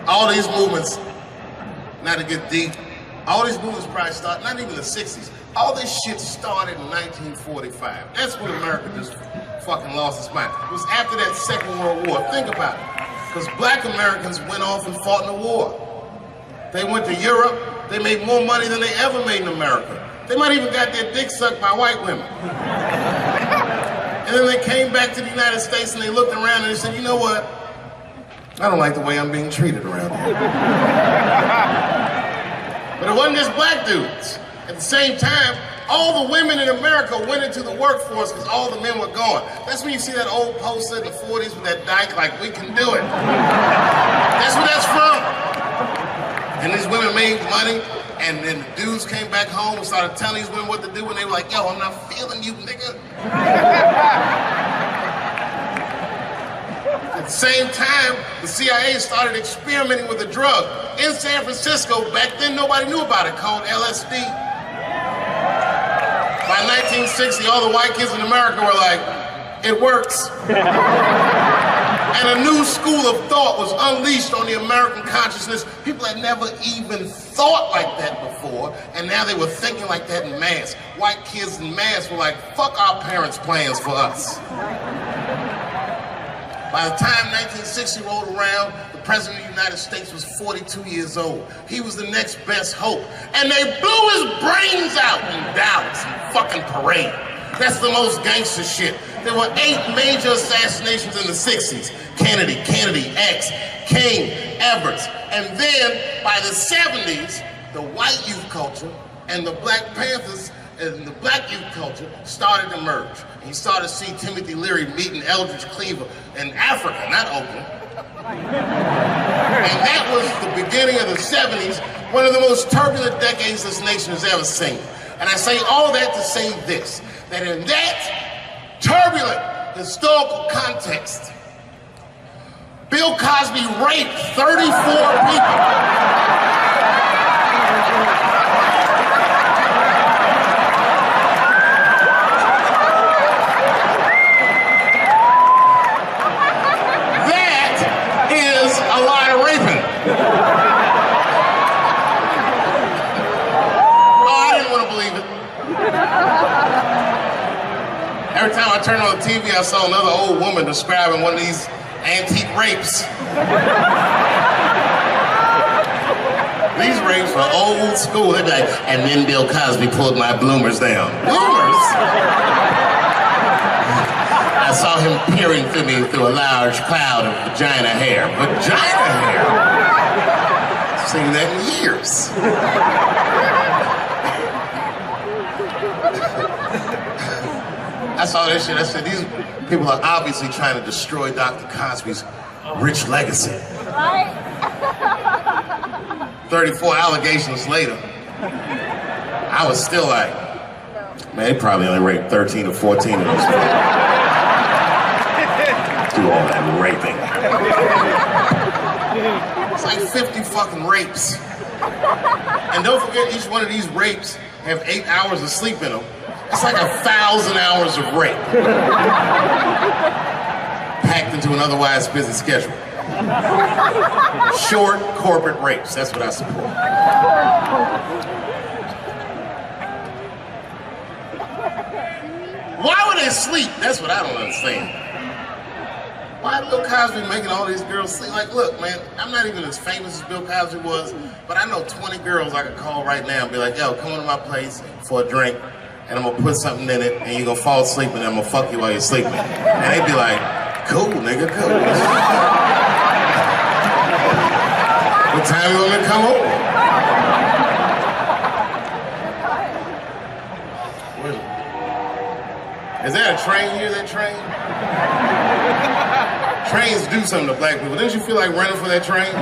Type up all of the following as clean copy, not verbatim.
all these movements, not to get deep, all these movements probably started, not even the 60s. All this shit started in 1945. That's when America just fucking lost its mind. It was after that Second World War. Think about it. Because black Americans went off and fought in the war. They went to Europe. They made more money than they ever made in America. They might even got their dick sucked by white women. And then they came back to the United States and they looked around and they said, you know what? I don't like the way I'm being treated around here. But it wasn't just black dudes. At the same time, all the women in America went into the workforce because all the men were gone. That's when you see that old poster in the 40s with that dyke, like, we can do it. That's where that's from. And these women made money, and then the dudes came back home and started telling these women what to do, and they were like, yo, I'm not feeling you, nigga. At the same time, the CIA started experimenting with a drug in San Francisco. Back then, nobody knew about it, called LSD. By 1960, all the white kids in America were like, it works. And a new school of thought was unleashed on the American consciousness. People had never even thought like that before, and now they were thinking like that in mass. White kids in mass were like, fuck our parents' plans for us. By the time 1960 rolled around, the President of the United States was 42 years old. He was the next best hope. And they blew his brains out in Dallas in fucking parade. That's the most gangster shit. There were 8 major assassinations in the 60s. Kennedy, X, King, Edwards. And then by the 70s, the white youth culture and the Black Panthers and the black youth culture started to merge. And you started to see Timothy Leary meeting Eldridge Cleaver in Africa, not Oakland. And that was the beginning of the 70s, one of the most turbulent decades this nation has ever seen. And I say all that to say this, that in that turbulent historical context, Bill Cosby raped 34 people. Every time I turned on the TV, I saw another old woman describing one of these antique rapes. These rapes were old school. They'd be like, and then Bill Cosby pulled my bloomers down. Bloomers? I saw him peering through me through a large cloud of vagina hair. Vagina hair? I've seen that in years. I saw that shit, I said, these people are obviously trying to destroy Dr. Cosby's rich legacy. Right? 34 allegations later, I was still like, man, they probably only raped 13 or 14 of those people. Do all that raping. It's like 50 fucking rapes. And don't forget, each one of these rapes have 8 hours of sleep in them. It's like 1,000 hours of rape. Packed into an otherwise busy schedule. Short corporate rapes, that's what I support. Why would they sleep? That's what I don't understand. Why is Bill Cosby making all these girls sleep? Like, look, man, I'm not even as famous as Bill Cosby was, but I know 20 girls I could call right now and be like, yo, come to my place for a drink, and I'm gonna put something in it, and you're gonna fall asleep, and I'm gonna fuck you while you're sleeping. And they'd be like, cool, nigga, cool. What time you want me to come over? Is that a train here, that train? Trains do something to black people. Didn't you feel like running for that train?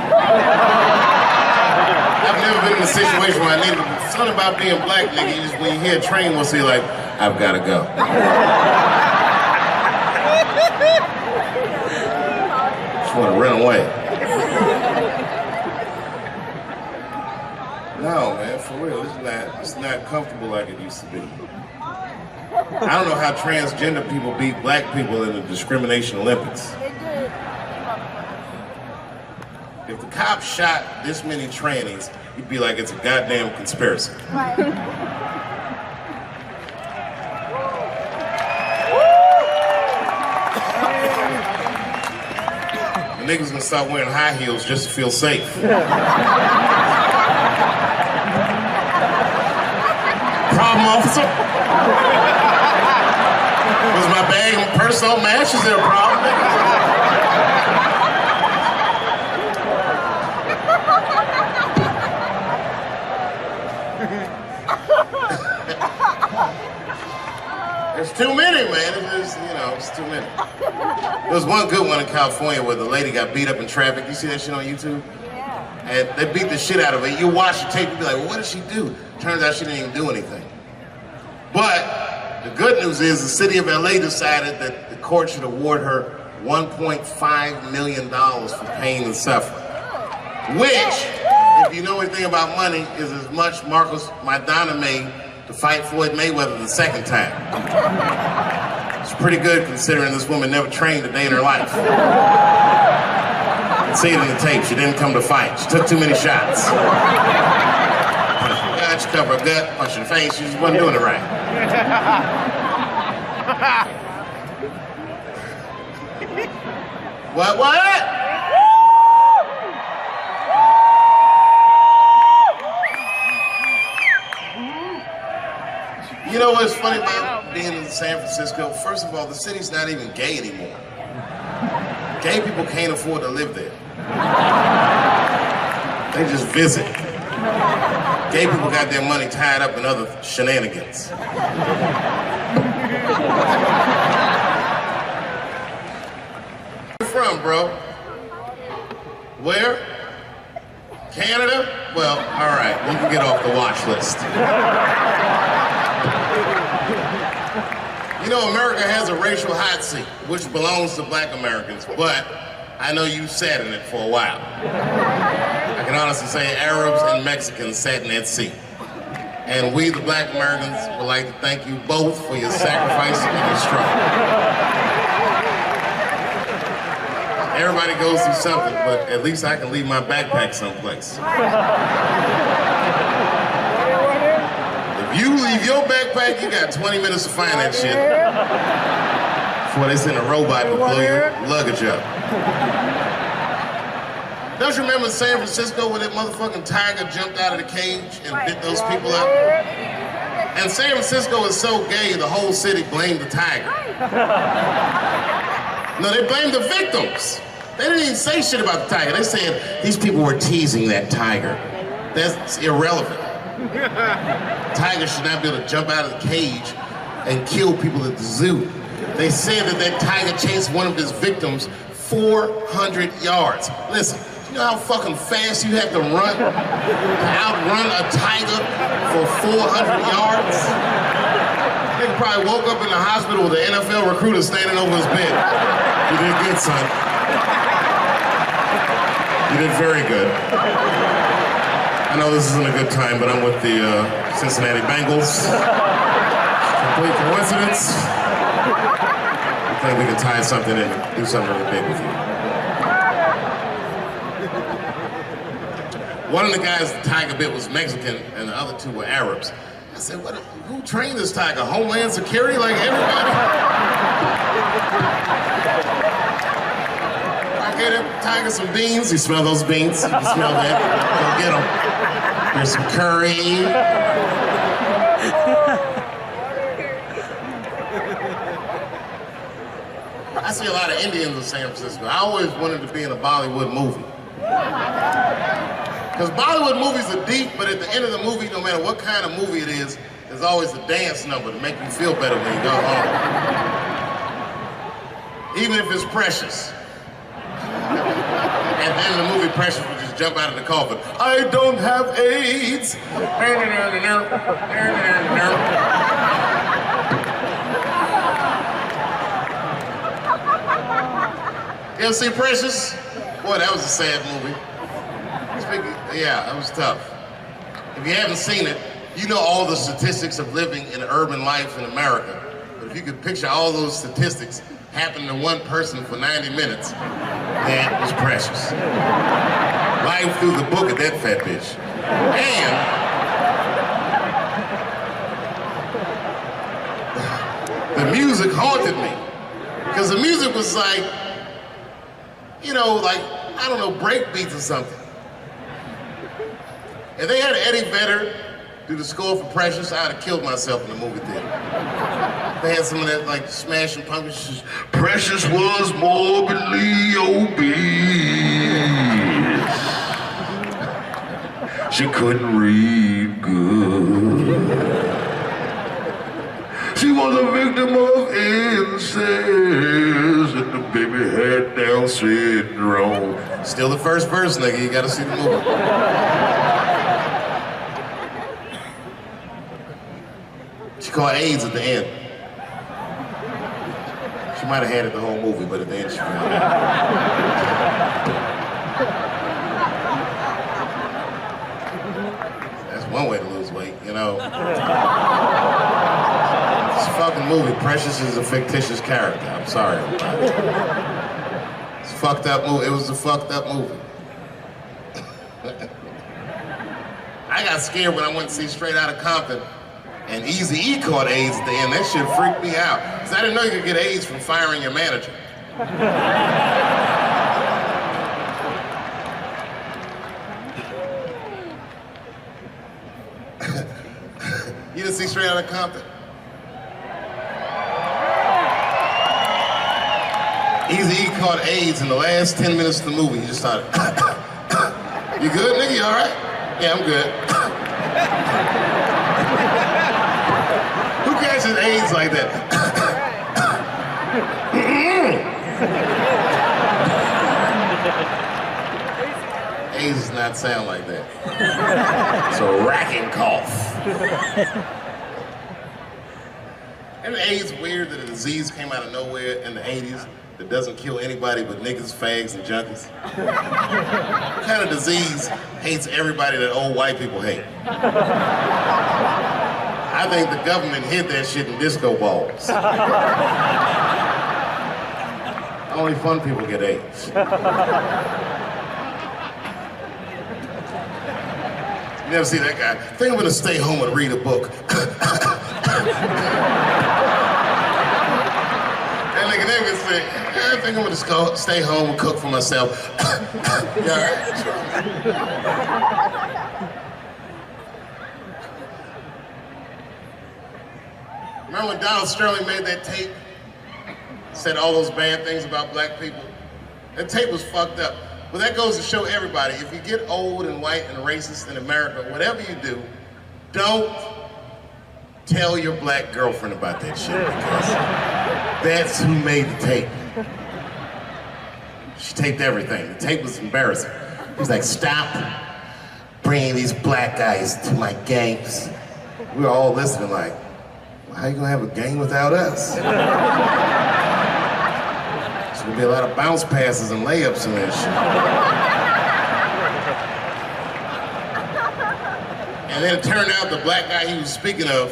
I've never been in a situation where I needed to. Something about being black, nigga, you just, when you hear a train, we'll see like, I've gotta go. Just wanna run away. No, man, for real, it's not comfortable like it used to be. I don't know how transgender people beat black people in the discrimination Olympics. if the cops shot this many trannies, you'd be like, it's a goddamn conspiracy. Right. The niggas gonna start wearing high heels just to feel safe. Problem, officer? Was my bag and purse all match? Is there a problem? There's too many, man. It's too many. There was one good one in California where the lady got beat up in traffic. You see that shit on YouTube? Yeah. And they beat the shit out of her. You watch the tape, you be like, well, what did she do? Turns out she didn't even do anything. But the good news is the city of LA decided that the court should award her $1.5 million for pain and suffering. Which, if you know anything about money, is as much Marcos Maidana made to fight Floyd Mayweather the second time. It's pretty good considering this woman never trained a day in her life. You can see it in the tape. She didn't come to fight. She took too many shots. Punched her gut, she covered her gut, punched her face. She just wasn't doing it right. What? You know what's funny about being in San Francisco? First of all, the city's not even gay anymore. Gay people can't afford to live there. They just visit. Gay people got their money tied up in other shenanigans. Where you from, bro? Where? Canada? Well, all right, you can get off the watch list. You know, America has a racial hot seat, which belongs to black Americans, but I know you sat in it for a while. I can honestly say Arabs and Mexicans sat in that seat. And we, the black Americans, would like to thank you both for your sacrifice and your struggle. Everybody goes through something, but at least I can leave my backpack someplace. If you leave your backpack, you got 20 minutes to find that shit before they send a robot to blow your luggage up. Don't you remember in San Francisco when that motherfucking tiger jumped out of the cage and bit those people up? And San Francisco is so gay, the whole city blamed the tiger. No, they blamed the victims. They didn't even say shit about the tiger. They said these people were teasing that tiger. That's irrelevant. Tigers should not be able to jump out of the cage and kill people at the zoo. They said that that tiger chased one of his victims 400 yards. Listen, you know how fucking fast you have to run to outrun a tiger for 400 yards? They probably woke up in the hospital with an NFL recruiter standing over his bed. You did good, son. You did very good. I know this isn't a good time, but I'm with the Cincinnati Bengals. Complete coincidence. I think we can tie something in and do something really big with you. One of the guys the tiger bit was Mexican, and the other two were Arabs. I said, who trained this tiger? Homeland Security, like everybody? I gave that tiger some beans. You smell those beans? You can smell that. Go get them. Here's some curry. I see a lot of Indians in San Francisco. I always wanted to be in a Bollywood movie. Because Bollywood movies are deep, but at the end of the movie, no matter what kind of movie it is, there's always a dance number to make you feel better when you go home. Even if it's Precious. At the end of the movie, Precious would just jump out of the coffin. I don't have AIDS. You ever see Precious? Boy, that was a sad movie. Yeah, that was tough. If you haven't seen it, you know all the statistics of living in urban life in America. But if you could picture all those statistics happening to one person for 90 minutes, that was Precious. Life through the book of that fat bitch. And the music haunted me. Because the music was like, you know, like, I don't know, break beats or something. If they had Eddie Vedder do the score for Precious, I'd have killed myself in the movie theater. They had some of that, like, Smashing Pumpkins. Precious was morbidly obese. She couldn't read good. She was a victim of incest, and the baby had Down syndrome. Still the first verse, nigga. You gotta see the movie. She caught AIDS at the end. She might have had it the whole movie, but at the end she found out. That's one way to lose weight, you know. It's a fucking movie. Precious is a fictitious character. I'm sorry. It's a fucked up movie. It was a fucked up movie. I got scared when I went to see Straight Outta Compton. And Eazy-E caught AIDS at the end. That shit freaked me out. Because I didn't know you could get AIDS from firing your manager. You didn't see Straight Outta Compton? Eazy-E caught AIDS in the last 10 minutes of the movie. He just started, you good, nigga? You all right? Yeah, I'm good. Who catches AIDS like that? AIDS does not sound like that. It's a racking cough. And AIDS weird that a disease came out of nowhere in the 80s that doesn't kill anybody but niggas, fags, and junkies? What kind of disease hates everybody that old white people hate? I think the government hid that shit in disco balls. Only fun people get AIDS. You never see that guy? I think I'm gonna stay home and read a book. That nigga never say, I think I'm gonna stay home and cook for myself. Yeah. Remember when Donald Sterling made that tape? Said all those bad things about black people? That tape was fucked up. But that goes to show everybody, if you get old and white and racist in America, whatever you do, don't tell your black girlfriend about that shit, because that's who made the tape. She taped everything. The tape was embarrassing. He was like, stop bringing these black guys to my games. We were all listening like, well, how you gonna have a game without us? There's gonna be a lot of bounce passes and layups in that shit. And then it turned out the black guy he was speaking of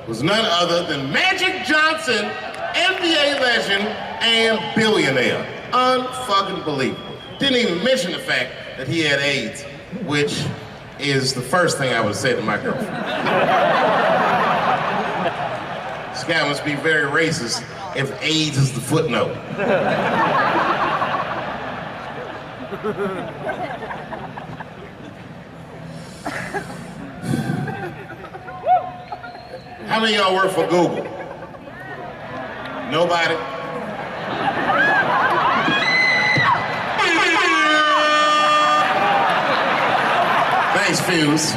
was none other than Magic Johnson, NBA legend and billionaire. Unfucking believable. Didn't even mention the fact that he had AIDS, which is the first thing I would have said to my girlfriend. This guy must be very racist if AIDS is the footnote. How many of y'all work for Google? Nobody? Thanks, Fuse.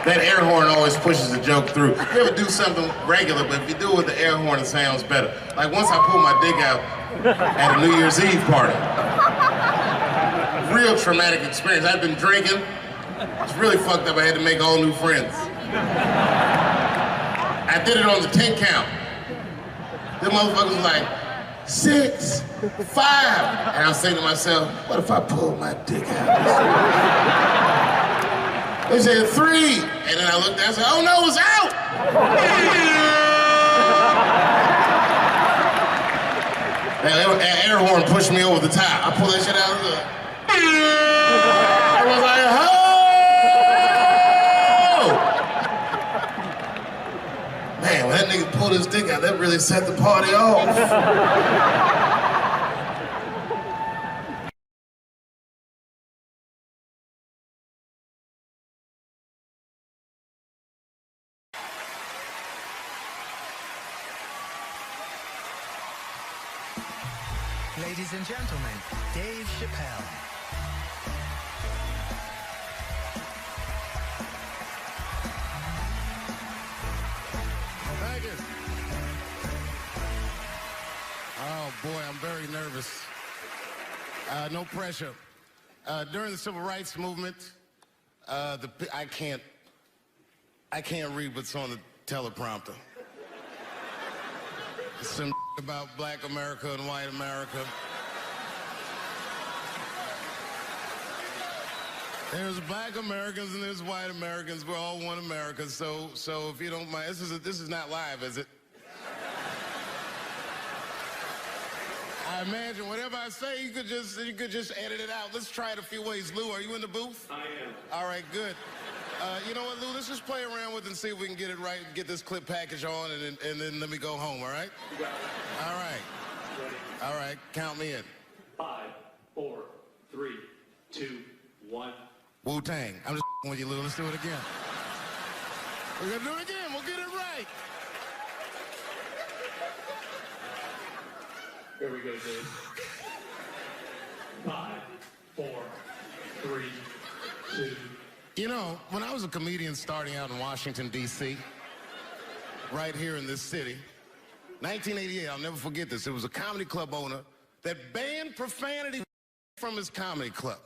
That air horn always pushes the joke through. You ever do something regular, but if you do it with the air horn, it sounds better. Like once I pulled my dick out at a New Year's Eve party. Real traumatic experience. I'd been drinking. It's really fucked up. I had to make all new friends. I did it on the 10 count. The motherfuckers was like, 6, 5. And I was saying to myself, what if I pulled my dick out? They said 3. And then I looked down and said, oh no, it's out! air horn pushed me over the top. I pulled that shit out of the... I was like, ho! Man, when that nigga pulled his dick out, that really set the party off. Ladies and gentlemen, Dave Chappelle. Thank you. Oh boy, I'm very nervous. No pressure. During the Civil Rights Movement, I can't read what's on the teleprompter. Some about black America and white America. There's black Americans and there's white Americans. We're all one America. So if you don't mind, this is not live, is it? I imagine whatever I say, you could just edit it out. Let's try it a few ways. Lou, are you in the booth? I am. All right, good. You know what, Lou? Let's just play around with it and see if we can get it right, get this clip package on, and then let me go home, all right? You got it. All right. Ready. All right, count me in. 5, 4, 3, 2, 1. Wu-Tang. I'm just with you, Lou. Let's do it again. We're gonna do it again. We'll get it right. Here we go, Dave. 5, 4, 3, 2. You know, when I was a comedian starting out in Washington, D.C., right here in this city, 1988, I'll never forget this. It was a comedy club owner that banned profanity from his comedy club.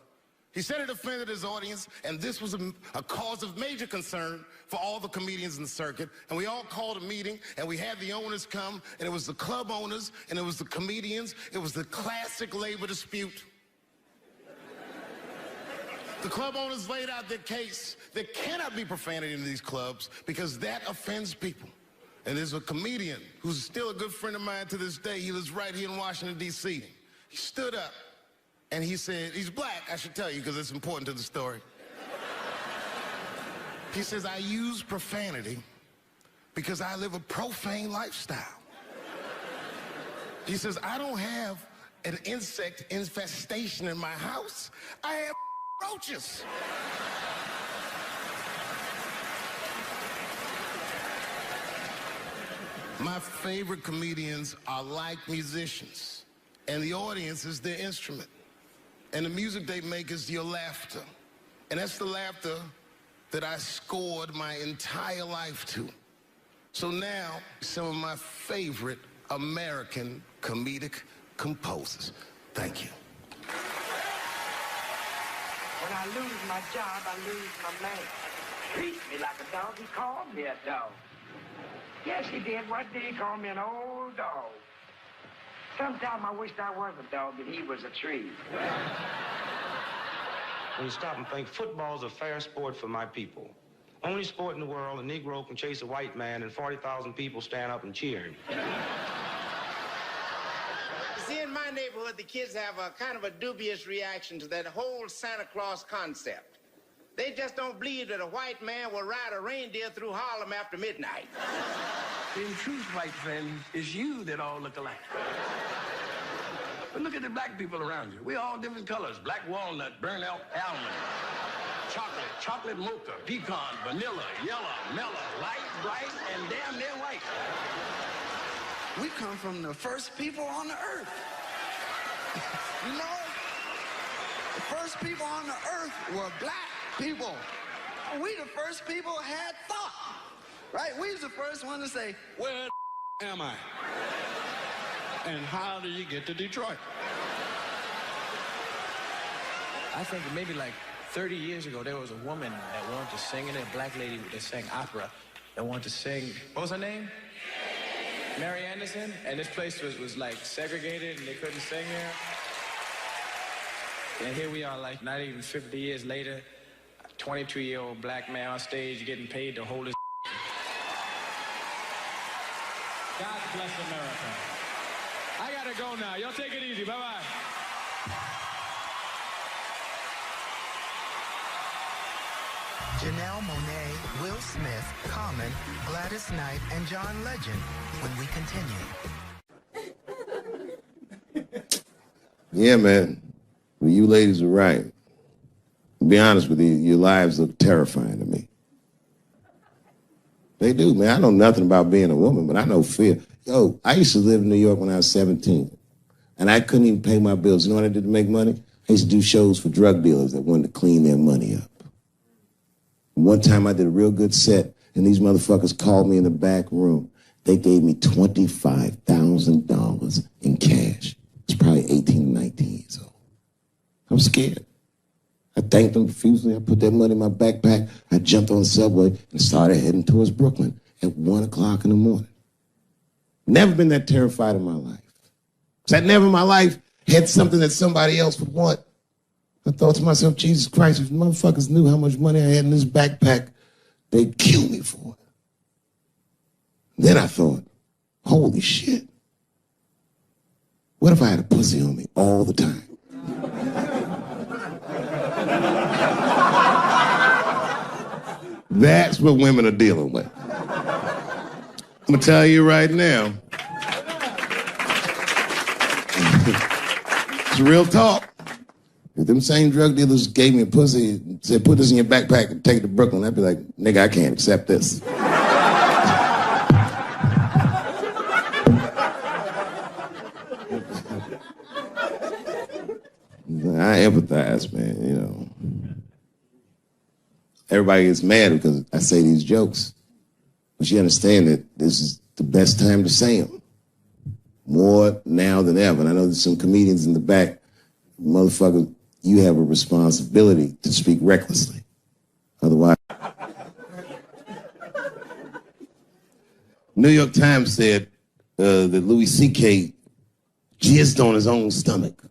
He said it offended his audience, and this was a cause of major concern for all the comedians in the circuit. And we all called a meeting, and we had the owners come, and it was the club owners, and it was the comedians. It was the classic labor dispute. The club owners laid out their case. There cannot be profanity in these clubs because that offends people. And there's a comedian who's still a good friend of mine to this day. He lives right here in Washington, D.C. He stood up and he said, he's black, I should tell you because it's important to the story. He says, I use profanity because I live a profane lifestyle. He says, I don't have an insect infestation in my house. I have roaches. My favorite comedians are like musicians, and the audience is their instrument. And the music they make is your laughter. And that's the laughter that I scored my entire life to. So now, some of my favorite American comedic composers. Thank you. When I lose my job, I lose my man. Treats me like a dog. He called me a dog. Yes, he did. One day he called me an old dog. Sometimes I wished I was a dog and he was a tree. When you stop and think, football's a fair sport for my people. Only sport in the world a Negro can chase a white man and 40,000 people stand up and cheer him. See, in my neighborhood, the kids have a kind of a dubious reaction to that whole Santa Claus concept. They just don't believe that a white man will ride a reindeer through Harlem after midnight. In truth, white friend, it's you that all look alike. But look at the black people around you. We're all different colors. Black walnut, burnt almond, chocolate mocha, pecan, vanilla, yellow, mellow, light, bright, and damn near white. We come from the first people on the earth. You know, the first people on the earth were black people. We the first people had thought, right? We was the first one to say, where am I? And how do you get to Detroit? I think maybe like 30 years ago, there was a woman that wanted to sing, and a black lady that sang opera that wanted to sing. What was her name? Mary Anderson. And this place was like segregated, and they couldn't sing here. And here we are, like not even 50 years later, a 22-year-old black man on stage getting paid to hold his. God bless America. I got gotta go now. Y'all take it easy. Bye-bye. Janelle Monáe, Will Smith, Common, Gladys Knight, and John Legend when we continue. Yeah, man. Well, you ladies are right. To be honest with you, your lives look terrifying to me. They do, man. I know nothing about being a woman, but I know fear. Yo, I used to live in New York when I was 17, and I couldn't even pay my bills. You know what I did to make money? I used to do shows for drug dealers that wanted to clean their money up. One time I did a real good set, and these motherfuckers called me in the back room. They gave me $25,000 in cash. I was probably 18, 19 years old. I was scared. I thanked them profusely. I put that money in my backpack. I jumped on the subway and started heading towards Brooklyn at 1 o'clock in the morning. Never been that terrified in my life. Because I never in my life had something that somebody else would want. I thought to myself, Jesus Christ, if motherfuckers knew how much money I had in this backpack, they'd kill me for it. Then I thought, holy shit. What if I had a pussy on me all the time? That's what women are dealing with. I'm gonna tell you right now. It's real talk. If them same drug dealers gave me a pussy and said, put this in your backpack and take it to Brooklyn, I'd be like, nigga, I can't accept this. I empathize, man, you know. Everybody gets mad because I say these jokes. But you understand that this is the best time to say them. More now than ever. And I know there's some comedians in the back. Motherfucker, you have a responsibility to speak recklessly. Otherwise... New York Times said that Louis C.K. jizzed on his own stomach.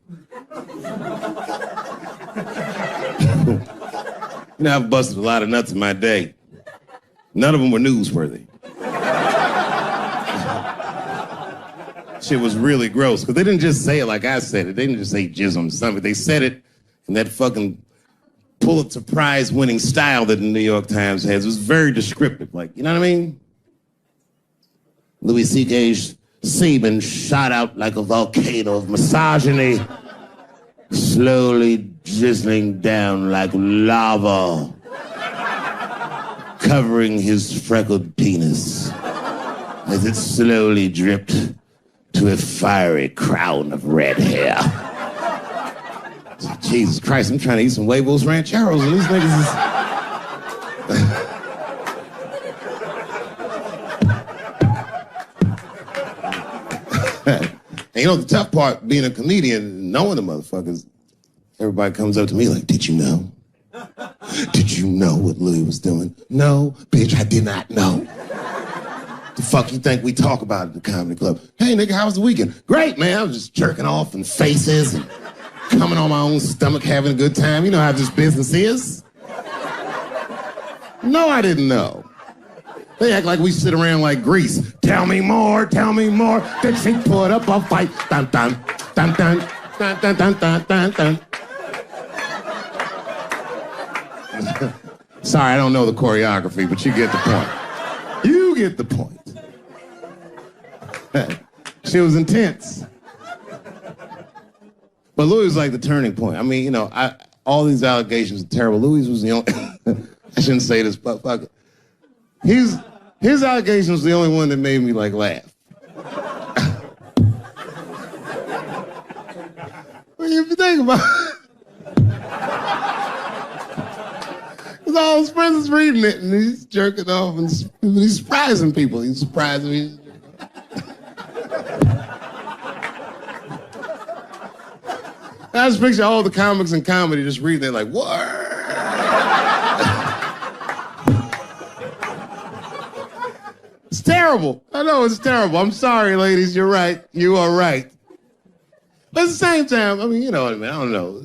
You know, I've busted a lot of nuts in my day. None of them were newsworthy. Shit was really gross, because they didn't just say it like I said it. They didn't just say jizz on the stomach. They said it in that fucking Pulitzer Prize winning style that the New York Times has. It was very descriptive, like, you know what I mean? Louis C.K.'s semen shot out like a volcano of misogyny, slowly drizzling down like lava, covering his freckled penis as it slowly dripped to a fiery crown of red hair. Jesus Christ, I'm trying to eat some huevos rancheros and these niggas is... And you know, the tough part, being a comedian, knowing the motherfuckers, everybody comes up to me like, did you know? Did you know what Louis was doing? No, bitch, I did not know. The fuck you think we talk about at the comedy club? Hey, nigga, how was the weekend? Great, man. I was just jerking off in faces and coming on my own stomach, having a good time. You know how this business is. No, I didn't know. They act like we sit around like Grease. Tell me more, tell me more. Did she put up a fight? Dun, dun, dun, dun, dun, dun, dun, dun, dun, dun. Sorry, I don't know the choreography, but you get the point. You get the point. She was intense. But Louis was like the turning point. I mean, you know, all these allegations are terrible. Louis was the only... I shouldn't say this, but fuck it. His allegation was the only one that made me, like, laugh. Well, if you think about it... Because all his friends is reading it, and he's jerking off, and he's surprising people. He's surprising me. I just picture all the comics in comedy just reading it like, what? It's terrible. I know it's terrible. I'm sorry, ladies. You're right. You are right. But at the same time, I mean, you know what I mean? I don't know.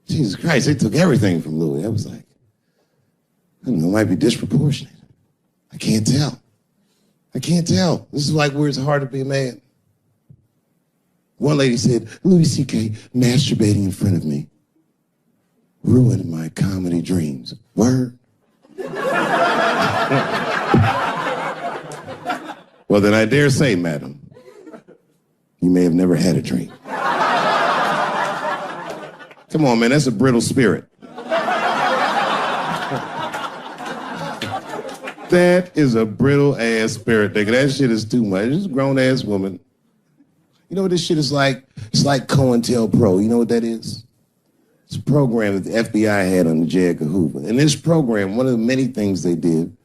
Jesus Christ, they took everything from Louis. I was like, I don't know, it might be disproportionate. I can't tell. I can't tell. This is like where it's hard to be a man. One lady said, Louis C.K. masturbating in front of me ruined my comedy dreams. Word? Well, then I dare say, madam, you may have never had a dream. Come on, man, that's a brittle spirit. That is a brittle-ass spirit, nigga. That shit is too much. This is a grown-ass woman. You know what this shit is like? It's like COINTELPRO. You know what that is? It's a program that the FBI had under J. Edgar Hoover. In this program, one of the many things they did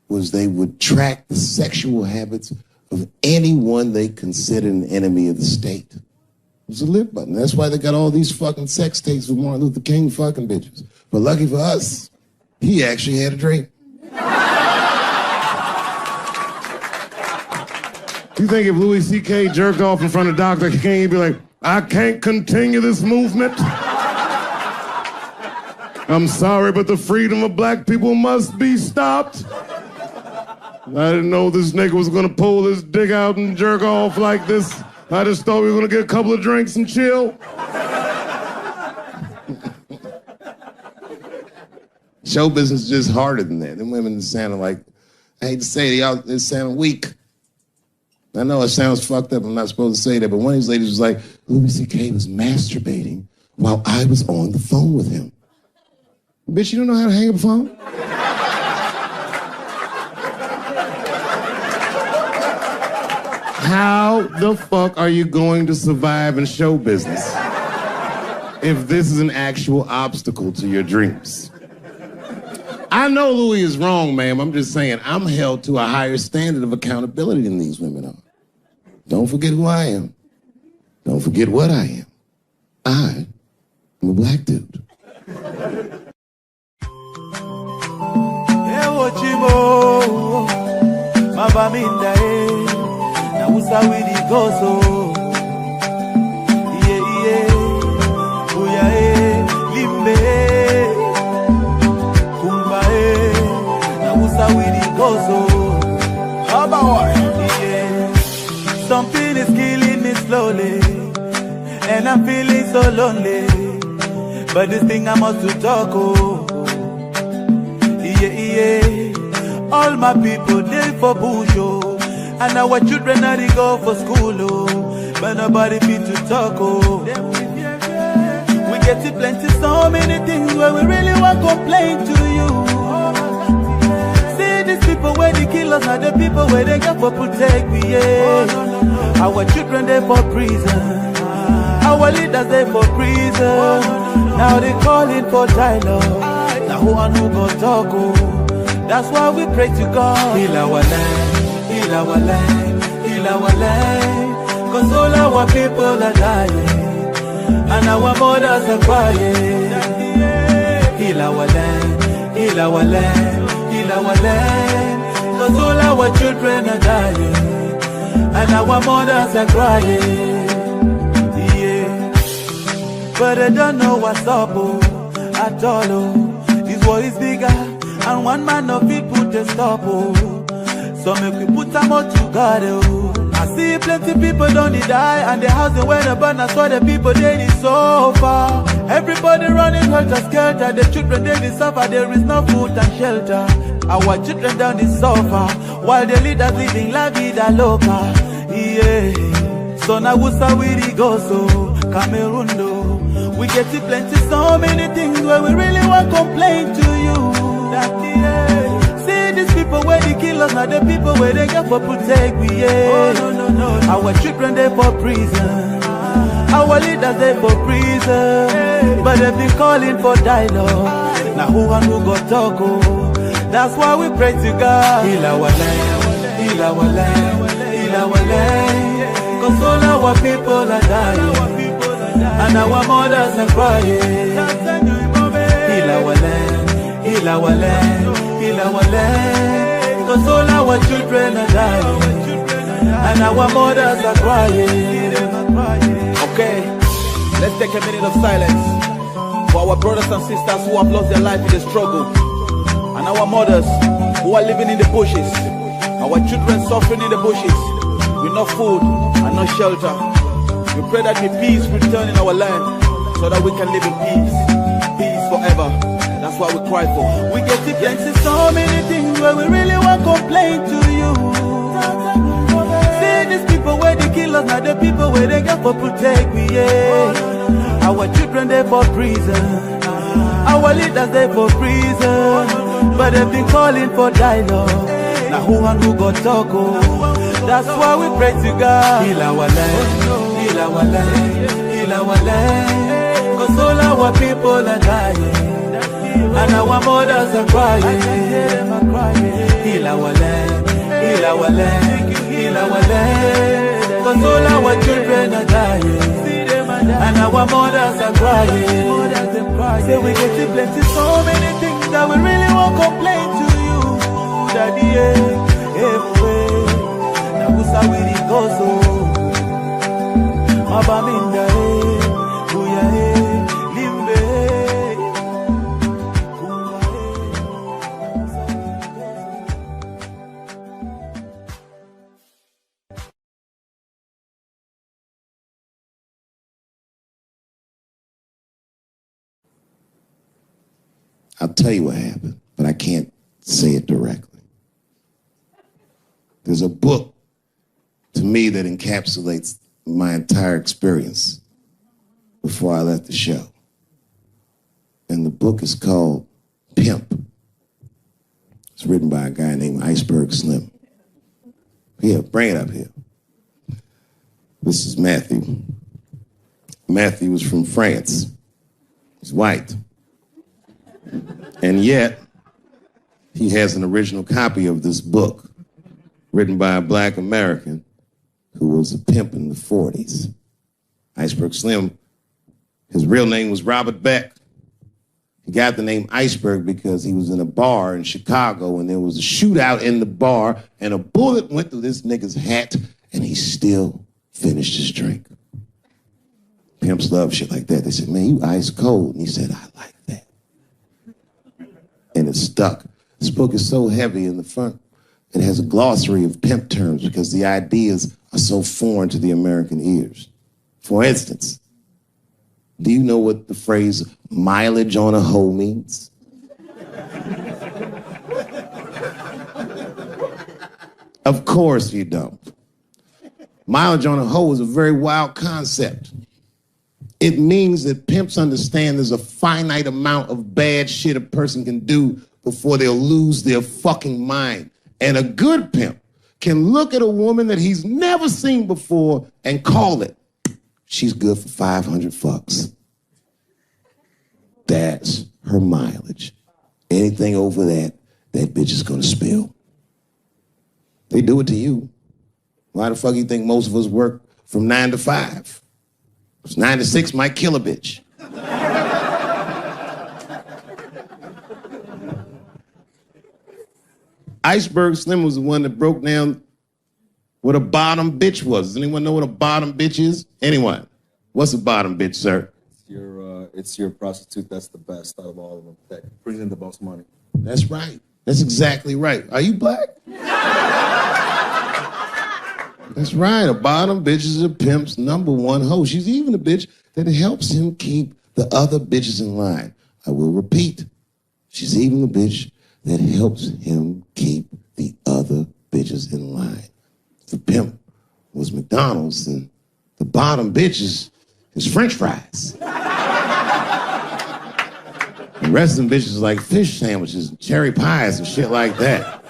was they would track the sexual habits of anyone they considered an enemy of the state. It was a live button. That's why they got all these fucking sex tapes with Martin Luther King fucking bitches. But lucky for us, he actually had a dream. You think if Louis C.K. jerked off in front of Dr. King, he'd be like, I can't continue this movement? I'm sorry, but the freedom of black people must be stopped. I didn't know this nigga was gonna pull his dick out and jerk off like this. I just thought we were gonna get a couple of drinks and chill. Show business is just harder than that. Them women sounding like, I hate to say it, y'all, they sound weak. I know it sounds fucked up, I'm not supposed to say that, but one of these ladies was like, Louis C.K. was masturbating while I was on the phone with him. Bitch, you don't know how to hang up a phone? How the fuck are you going to survive in show business if this is an actual obstacle to your dreams? I know Louis is wrong, ma'am. I'm just saying I'm held to a higher standard of accountability than these women are. Don't forget who I am. Don't forget what I am. I am a black dude. Something is killing me slowly, and I'm feeling so lonely. But this thing I must to talk, oh. All my people, they for bush, oh. And our children are they go for school, oh. But nobody fit to talk, oh. We get to plenty, so many things where we really want to complain to you. See these people where they kill us are the people where they got for protect me, yeah. Our children they for prison, our leaders they for prison. Now they calling for dialogue. Now who and who go talk, oh. That's why we pray to God. Heal our land, heal our land, heal our land. Cause all our people are dying, and our mothers are crying. Heal our land, heal our land, heal our land. Cause all our children are dying, and our mothers are crying. Yeah. But I don't know what's up, oh, at all, oh. This war is bigger, and one man no fit put a stop, oh. So make we put some more together, oh. I see plenty people don't die, and the house they went burn. That's why the people they need so far. Everybody running helter-skelter, the children they need suffer. There is no food and shelter. Our children down in suffer, while the leaders living la vida loca. Yeah. So now we say we go so Cameroon do. We get to plenty, so many things where we really want to complain to you. That yeah. See these people where they kill us, not the people where they get for protect we, yeah. Oh, no. Our children they for prison, our leaders they for prison, hey. But they be calling for dialogue. Now who and who go talk, oh. That's why we pray to God. Heal our land, heal our land, heal our land. Cause all our people are dying, and our mothers are crying. Heal our land, heal our land, heal our land. Cause all our children are dying, and our mothers are crying. Okay, let's take a minute of silence for our brothers and sisters who have lost their life in the struggle, and our mothers who are living in the bushes, our children suffering in the bushes with no food and no shelter. We pray that may peace return in our land so that we can live in peace. Peace forever. That's what we cry for. We get to plenty so many things where we really want to complain to you. Say these people where they kill us, not the people where they get for protect we, yeah. Our children they for prison, our leaders they for prison, but they've been calling for dialogue. Now who and who got talk, oh. That's why we pray to God. Heal our land, heal our land, heal our land. Cause all our people are dying and our mothers are crying. Heal our land, heal our land, heal our land. Cause all our children are dying and our mothers are crying. Say we get to plenty so many things that we really won't complain to you, Daddy, everywhere. Now who's a with it goes so Mabaminda, Buya, I'll tell you what happened, but I can't say it directly. There's a book to me that encapsulates my entire experience before I left the show. And the book is called Pimp. It's written by a guy named Iceberg Slim. Here, bring it up here. This is Matthew. Matthew was from France. He's white. And yet, he has an original copy of this book written by a black American who was a pimp in the 40s. Iceberg Slim, his real name was Robert Beck. He got the name Iceberg because he was in a bar in Chicago and there was a shootout in the bar and a bullet went through this nigga's hat and he still finished his drink. Pimps love shit like that. They said, man, you ice cold. And he said, I like that. And it stuck. This book is so heavy in the front. It has a glossary of pimp terms because the ideas are so foreign to the American ears. For instance, do you know what the phrase mileage on a hoe means? Of course you don't. Mileage on a hoe is a very wild concept. It means that pimps understand there's a finite amount of bad shit a person can do before they'll lose their fucking mind. And a good pimp can look at a woman that he's never seen before and call it, she's good for 500 fucks. That's her mileage. Anything over that, that bitch is gonna spill. They do it to you. Why the fuck you think most of us work from 9 to 5? 9 to 6 might kill a bitch. Iceberg Slim was the one that broke down what a bottom bitch was. Does anyone know what a bottom bitch is? Anyone? What's a bottom bitch, sir? It's your prostitute that's the best out of all of them, that brings in the most money. That's right. That's exactly right. Are you black? That's right. A bottom bitch is a pimp's number one hoe. She's even a bitch that helps him keep the other bitches in line. I will repeat. She's even the bitch that helps him keep the other bitches in line. If the pimp was McDonald's, then the bottom bitch is French fries. The rest of them bitches like fish sandwiches and cherry pies and shit like that.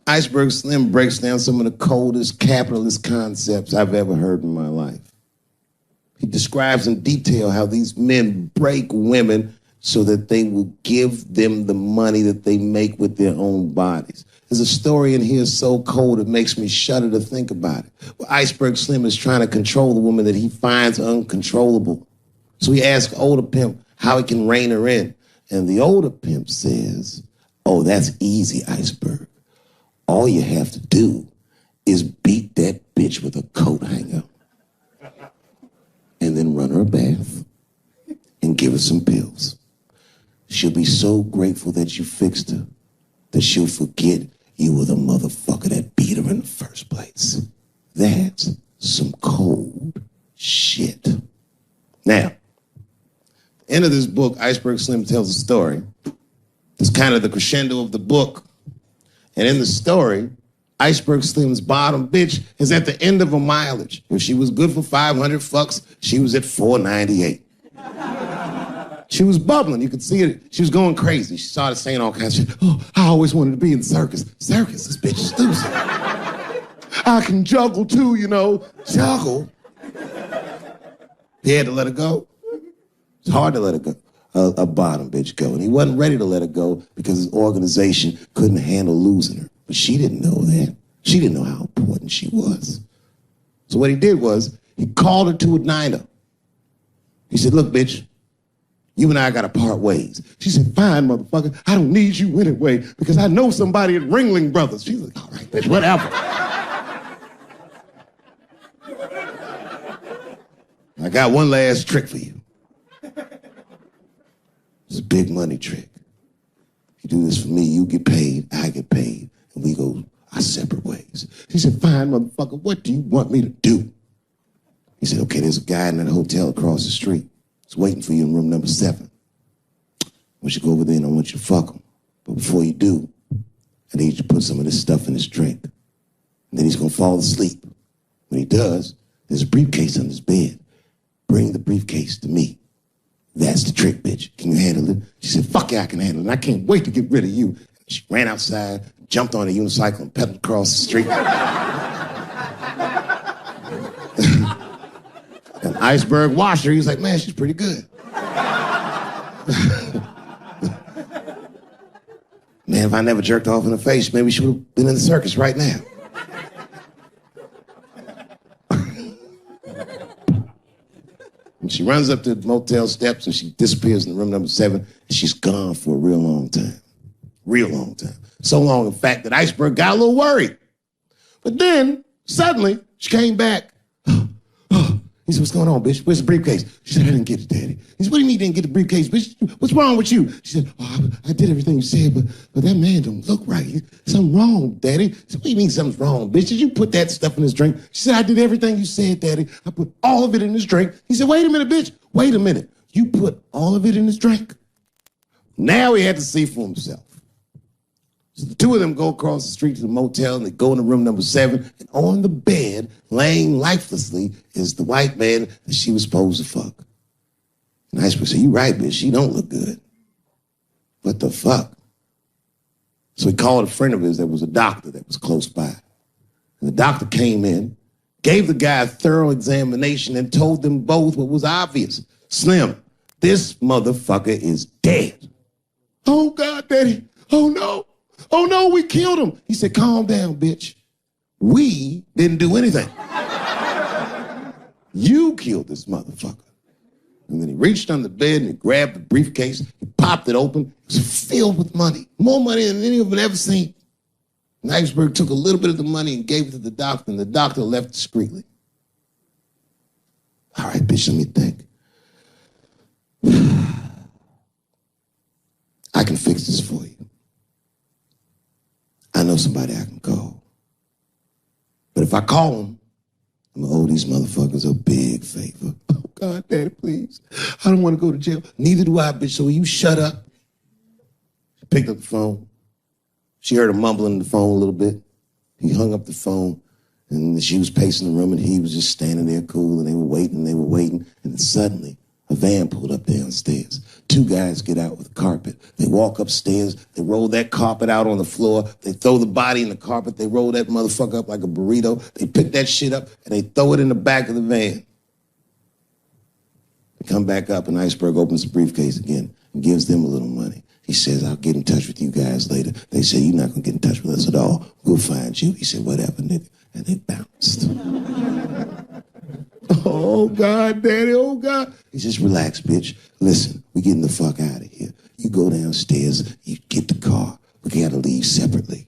Iceberg Slim breaks down some of the coldest capitalist concepts I've ever heard in my life. He describes in detail how these men break women so that they will give them the money that they make with their own bodies. There's a story in here so cold it makes me shudder to think about it. Well, Iceberg Slim is trying to control the woman that he finds uncontrollable. So he asks older pimp how he can rein her in. And the older pimp says, oh, that's easy, Iceberg. All you have to do is beat that bitch with a coat hanger and then run her a bath and give her some pills. She'll be so grateful that you fixed her that she'll forget you were the motherfucker that beat her in the That's some cold shit. Now, end of this book, Iceberg Slim tells a story. It's kind of the crescendo of the book. And in the story, Iceberg Slim's bottom bitch is at the end of her mileage. If she was good for 500 fucks, she was at 498. She was bubbling. You could see it. She was going crazy. She started saying all kinds of shit. Oh, I always wanted to be in the circus. Circus? This bitch is loose. I can juggle too, you know. Juggle? He had to let her go. It's hard to let her go. A bottom bitch go. And he wasn't ready to let her go because his organization couldn't handle losing her. But she didn't know that. She didn't know how important she was. So what he did was he called her to a diner. He said, look, bitch, you and I gotta part ways. She said, fine, motherfucker. I don't need you anyway because I know somebody at Ringling Brothers. She was like, all right, bitch, whatever. I got one last trick for you. It's a big money trick. You do this for me, you get paid, I get paid, and we go our separate ways. She said, fine, motherfucker, what do you want me to do? He said, okay, there's a guy in that hotel across the street. He's waiting for you in room number 7. I want you to go over there and I want you to fuck him. But before you do, I need you to put some of this stuff in his drink. And then he's gonna fall asleep. When he does, there's a briefcase on his bed. Bring the briefcase to me. That's the trick, bitch. Can you handle it? She said, fuck yeah, I can handle it. And I can't wait to get rid of you. She ran outside, jumped on a unicycle, and pedaled across the street. And Iceberg watched her. He was like, man, she's pretty good. Man, if I never jerked off in the face, maybe she would have been in the circus right now. And she runs up to the motel steps and she disappears in room number 7 and she's gone for a real long time. Real long time. So long, in fact, that Iceberg got a little worried. But then, suddenly, she came back. He said, what's going on, bitch? Where's the briefcase? She said, I didn't get it, Daddy. He said, what do you mean you didn't get the briefcase, bitch? What's wrong with you? She said, oh, I did everything you said, but that man don't look right. Something wrong, Daddy. He said, what do you mean something's wrong, bitch? Did you put that stuff in his drink? She said, I did everything you said, Daddy. I put all of it in his drink. He said, wait a minute, bitch. Wait a minute. You put all of it in his drink? Now he had to see for himself. So the two of them go across the street to the motel and they go into room number 7. And on the bed, laying lifelessly, is the white man that she was supposed to fuck. And Iceberg said, you right, bitch. She don't look good. What the fuck? So he called a friend of his that was a doctor that was close by. And the doctor came in, gave the guy a thorough examination and told them both what was obvious. Slim, this motherfucker is dead. Oh, God, Daddy. Oh, no. Oh, no, we killed him. He said, calm down, bitch. We didn't do anything. You killed this motherfucker. And then he reached under the bed and he grabbed the briefcase. He popped it open. It was filled with money. More money than any of them had ever seen. And Iceberg took a little bit of the money and gave it to the doctor, and the doctor left discreetly. All right, bitch, let me think. I can fix this for you. I know somebody I can call. But if I call him, I'm gonna owe these motherfuckers a big favor. Oh, God, Daddy, please. I don't want to go to jail. Neither do I, bitch, so will you shut up? She picked up the phone. She heard him mumbling on the phone a little bit. He hung up the phone, and she was pacing the room, and he was just standing there cool, and they were waiting, and then suddenly, a van pulled up downstairs. 2 guys get out with a carpet. They walk upstairs. They roll that carpet out on the floor. They throw the body in the carpet. They roll that motherfucker up like a burrito. They pick that shit up, and they throw it in the back of the van. They come back up, and Iceberg opens the briefcase again and gives them a little money. He says, I'll get in touch with you guys later. They say, you're not going to get in touch with us at all. We'll find you. He said, whatever, nigga. And they bounced. Oh, God, Daddy, oh, God. He says, relax, bitch. Listen, we getting the fuck out of here. You go downstairs, you get the car. We got to leave separately.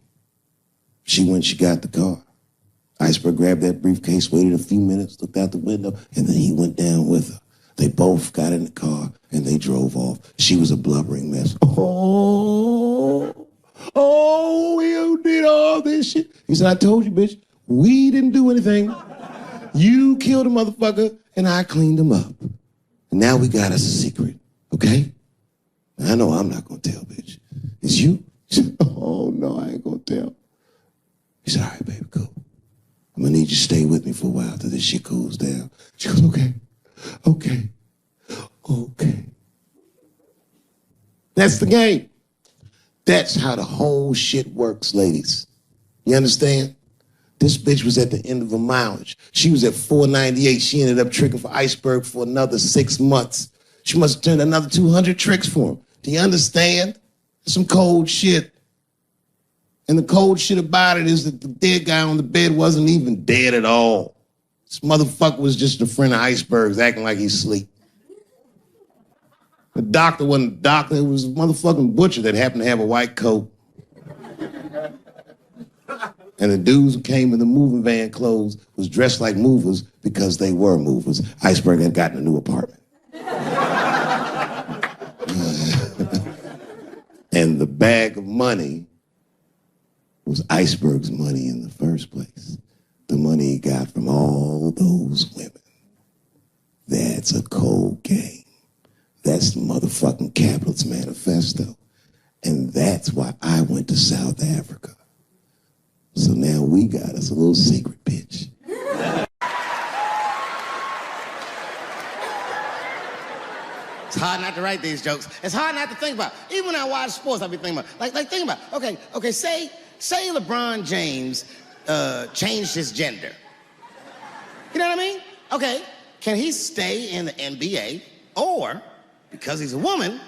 She went, she got the car. Iceberg grabbed that briefcase, waited a few minutes, looked out the window, and then he went down with her. They both got in the car, and they drove off. She was a blubbering mess. Oh, you did all this shit. He said, I told you, bitch, We didn't do anything. You killed a motherfucker, and I cleaned him up. And now we got us a secret, okay? I know I'm not gonna tell, bitch. It's you? She said, oh, no, I ain't gonna tell. He said, all right, baby, cool. I'm gonna need you to stay with me for a while till this shit cools down. She goes, okay. That's the game. That's how the whole shit works, ladies. You understand? This bitch was at the end of her mileage. She was at 498. She ended up triggering for Iceberg for another 6 months. She must have turned another 200 tricks for him. Do you understand? Some cold shit. And the cold shit about it is that the dead guy on the bed wasn't even dead at all. This motherfucker was just a friend of Iceberg's acting like he's asleep. The doctor wasn't a doctor. It was a motherfucking butcher that happened to have a white coat. And the dudes who came in the moving van clothes was dressed like movers because they were movers. Iceberg had gotten a new apartment. And the bag of money was Iceberg's money in the first place. The money he got from all those women. That's a cold game. That's the motherfucking capitalist manifesto. And that's why I went to South Africa. So now we got us a little secret, bitch. It's hard not to write these jokes. It's hard not to think about. Even when I watch sports, I be thinking about, like think about, okay, say LeBron James changed his gender. You know what I mean? Okay, can he stay in the NBA, or, because he's a woman,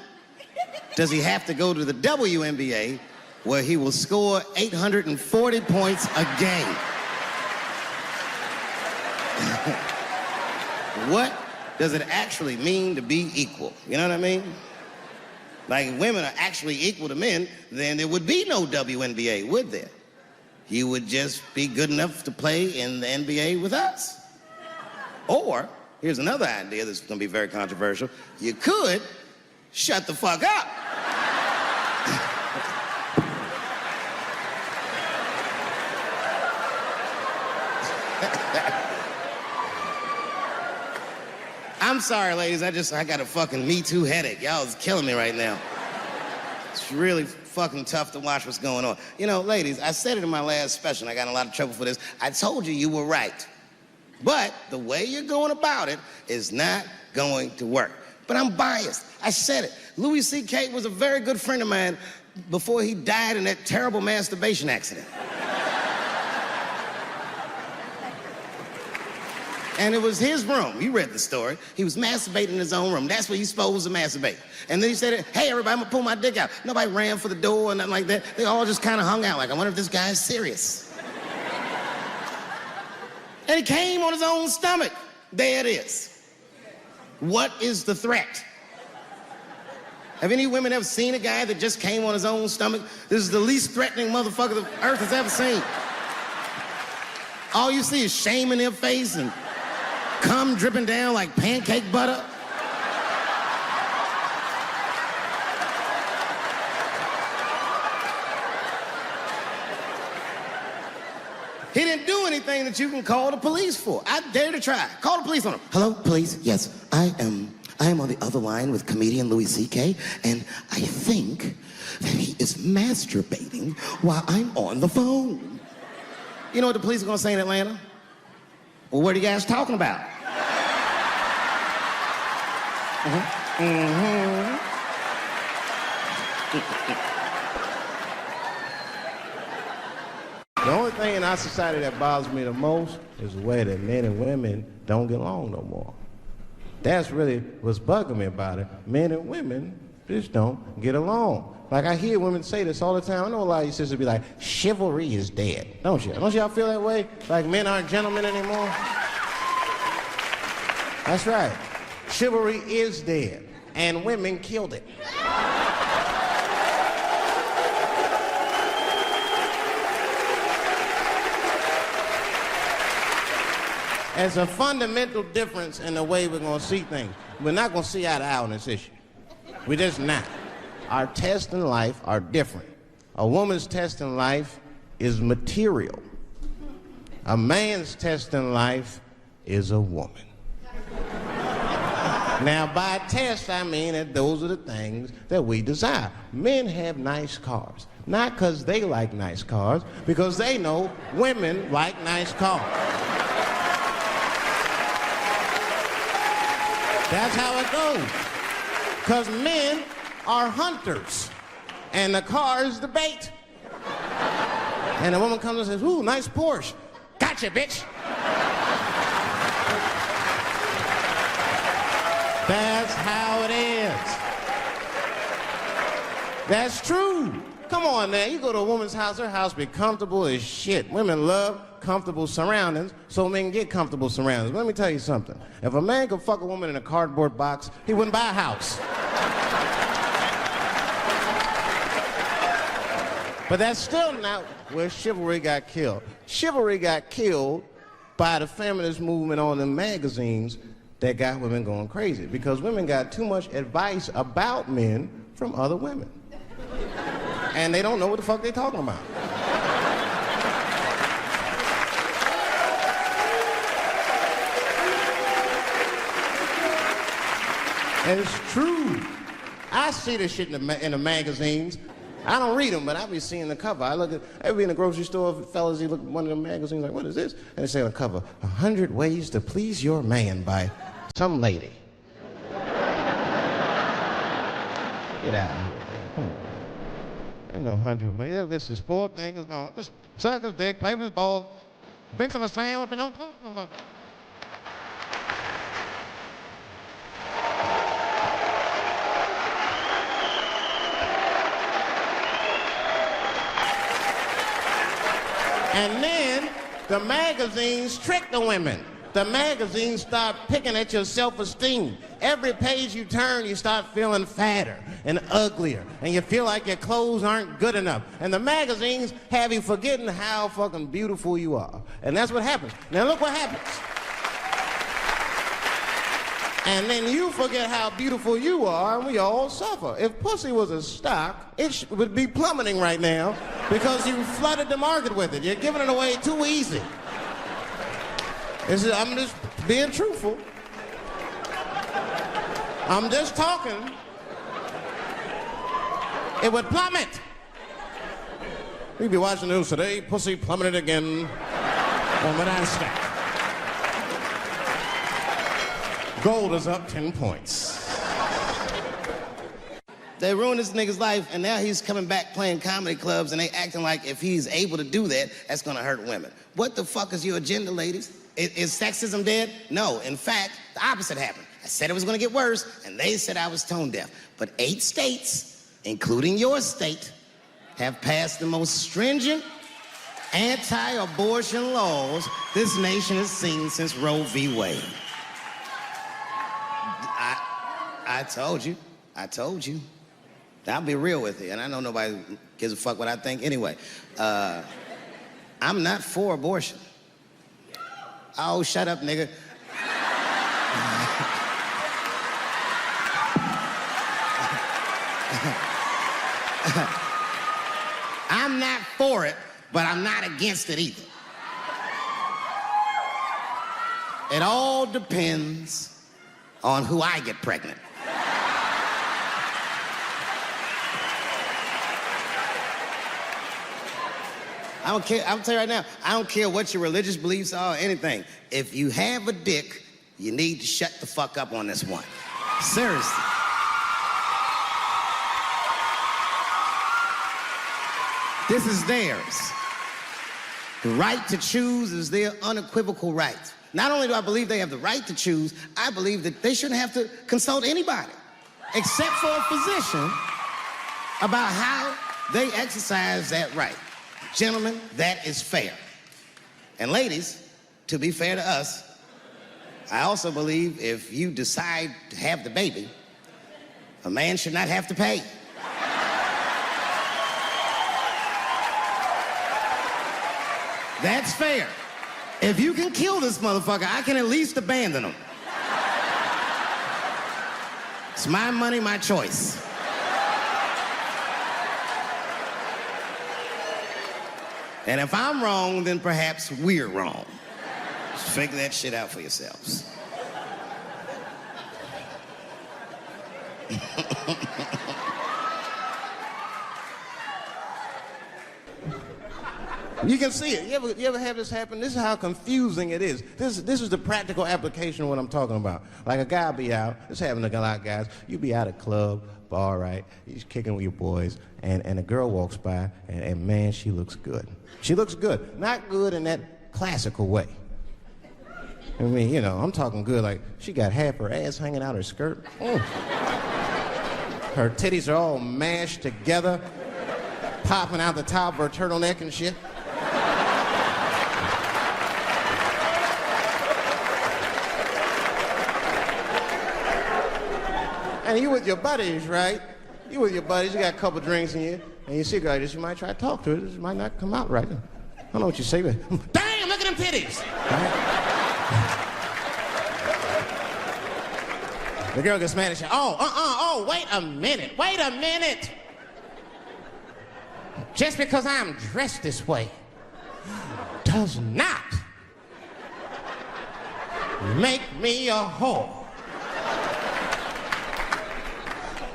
does he have to go to the WNBA, where he will score 840 points a game? What does it actually mean to be equal? You know what I mean? Like, if women are actually equal to men, then there would be no WNBA, would there? You would just be good enough to play in the NBA with us. Or, here's another idea that's gonna be very controversial. You could shut the fuck up. I'm sorry, ladies, I got a fucking Me Too headache. Y'all is killing me right now. It's really fucking tough to watch what's going on. You know, ladies, I said it in my last special, and I got in a lot of trouble for this. I told you were right. But the way you're going about it is not going to work. But I'm biased. I said it. Louis C.K. was a very good friend of mine before he died in that terrible masturbation accident. And it was his room. You read the story. He was masturbating in his own room. That's where he's supposed to masturbate. And then he said, hey, everybody, I'm gonna pull my dick out. Nobody ran for the door or nothing like that. They all just kind of hung out like, I wonder if this guy's serious. And he came on his own stomach. There it is. What is the threat? Have any women ever seen a guy that just came on his own stomach? This is the least threatening motherfucker the earth has ever seen. All you see is shame in their face and cum dripping down like pancake butter. He didn't do anything that you can call the police for. I dare to try. Call the police on him. Hello, police? Yes, I am on the other line with comedian Louis C.K., and I think that he is masturbating while I'm on the phone. You know what the police are gonna say in Atlanta? Well, what are you guys talking about? The only thing in our society that bothers me the most is the way that men and women don't get along no more. That's really what's bugging me about it. Men and women just don't get along. Like, I hear women say this all the time. I know a lot of you sisters be like, chivalry is dead. Don't you? Don't y'all feel that way? Like men aren't gentlemen anymore? That's right. Chivalry is dead, and women killed it. There's a fundamental difference in the way we're going to see things. We're not going to see eye to eye on this issue. We're just not. Our tests in life are different. A woman's test in life is material. A man's test in life is a woman. Now, by test, I mean that those are the things that we desire. Men have nice cars. Not because they like nice cars, because they know women like nice cars. That's how it goes. Because men are hunters, and the car is the bait. And a woman comes and says, ooh, nice Porsche. Gotcha, bitch. That's how it is. That's true. Come on now, you go to a woman's house, her house be comfortable as shit. Women love comfortable surroundings, so men get comfortable surroundings. But let me tell you something. If a man could fuck a woman in a cardboard box, he wouldn't buy a house. But that's still not where chivalry got killed. Chivalry got killed by the feminist movement on the magazines that got women going crazy, because women got too much advice about men from other women. And they don't know what the fuck they're talking about. And it's true. I see this shit in the magazines. I don't read them, but I be seeing the cover. I be in the grocery store, fellas, you look at one of the magazines like, what is this? And they say on the cover, 100 Ways to Please Your Man by some lady. Get out of here. Ain't no 100 ways. This is 4 things. No, just suck his dick, play with his ball, fix him a sandwich, and don't. And then the magazines trick the women. The magazines start picking at your self-esteem. Every page you turn, you start feeling fatter and uglier, and you feel like your clothes aren't good enough. And the magazines have you forgetting how fucking beautiful you are. And that's what happens. Now look what happens. And then you forget how beautiful you are, and we all suffer. If pussy was a stock, it would be plummeting right now because you flooded the market with it. You're giving it away too easy. I'm just being truthful. I'm just talking. It would plummet. We'd be watching the news today. Pussy plummeted again on the NASDAQ. Gold is up 10 points. They ruined this nigga's life, and now he's coming back playing comedy clubs, and they acting like if he's able to do that, that's gonna hurt women. What the fuck is your agenda, ladies? Is sexism dead? No, in fact, the opposite happened. I said it was gonna get worse, and they said I was tone deaf. But 8 states, including your state, have passed the most stringent anti-abortion laws this nation has seen since Roe v. Wade. I told you. I'll be real with you, and I know nobody gives a fuck what I think anyway. I'm not for abortion. Oh, shut up, nigga. I'm not for it, but I'm not against it either. It all depends on who I get pregnant. I don't care, I'm tell you right now, I don't care what your religious beliefs are or anything. If you have a dick, you need to shut the fuck up on this one. Seriously. This is theirs. The right to choose is their unequivocal right. Not only do I believe they have the right to choose, I believe that they shouldn't have to consult anybody, except for a physician, about how they exercise that right. Gentlemen, that is fair. And ladies, to be fair to us, I also believe if you decide to have the baby, a man should not have to pay. That's fair. If you can kill this motherfucker, I can at least abandon him. It's my money, my choice. And if I'm wrong, then perhaps we're wrong. Just figure that shit out for yourselves. You can see it. You ever have this happen? This is how confusing it is. This is the practical application of what I'm talking about. Like a guy be out, it's happening to a lot of guys. You be out at a club, bar, right? You're kicking with your boys, and a girl walks by, and man, she looks good. She looks good. Not good in that classical way. I mean, you know, I'm talking good like she got half her ass hanging out her skirt. Her titties are all mashed together, popping out the top of her turtleneck and shit. And you with your buddies, right? You with your buddies, you got a couple drinks in you, and you see a girl like this, you might try to talk to her. This might not come out right. I don't know what you say, but damn, look at them titties! Right? The girl gets mad and says, wait a minute. Just because I'm dressed this way does not make me a whore.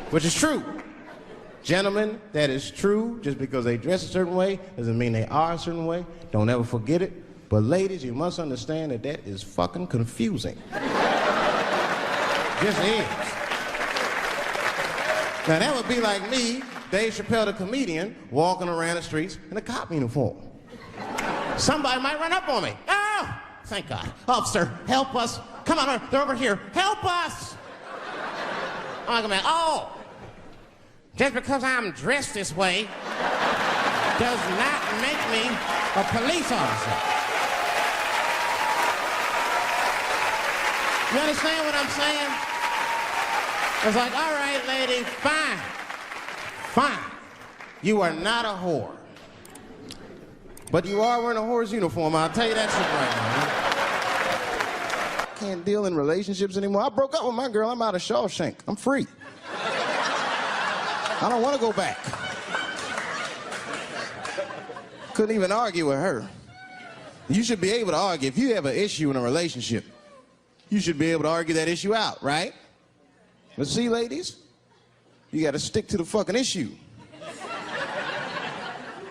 Which is true. Gentlemen, that is true. Just because they dress a certain way doesn't mean they are a certain way. Don't ever forget it. But ladies, you must understand that that is fucking confusing. Just is. Now that would be like me, Dave Chappelle the comedian, walking around the streets in a cop uniform. Somebody might run up on me. Oh, thank God. Officer, help us. Come on, they're over here. Help us. I'm like, oh, just because I'm dressed this way does not make me a police officer. You understand what I'm saying? It's like, all right, lady, fine. You are not a whore. But you are wearing a whore's uniform, I'll tell you that shit right now. Can't deal in relationships anymore. I broke up with my girl, I'm out of Shawshank. I'm free. I don't want to go back. Couldn't even argue with her. You should be able to argue. If you have an issue in a relationship, you should be able to argue that issue out, right? But see, ladies, you got to stick to the fucking issue.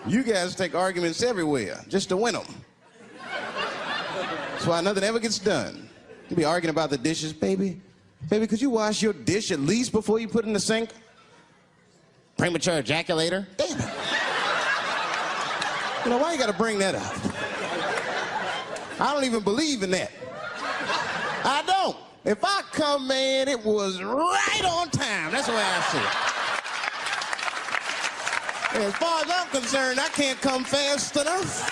You guys take arguments everywhere just to win them. That's why nothing ever gets done. You be arguing about the dishes, baby. Baby, could you wash your dish at least before you put it in the sink? Premature ejaculator? Damn it. You know, why you gotta bring that up? I don't even believe in that. I don't. If I come, man, it was right on time. That's the way I see it. And as far as I'm concerned, I can't come fast enough.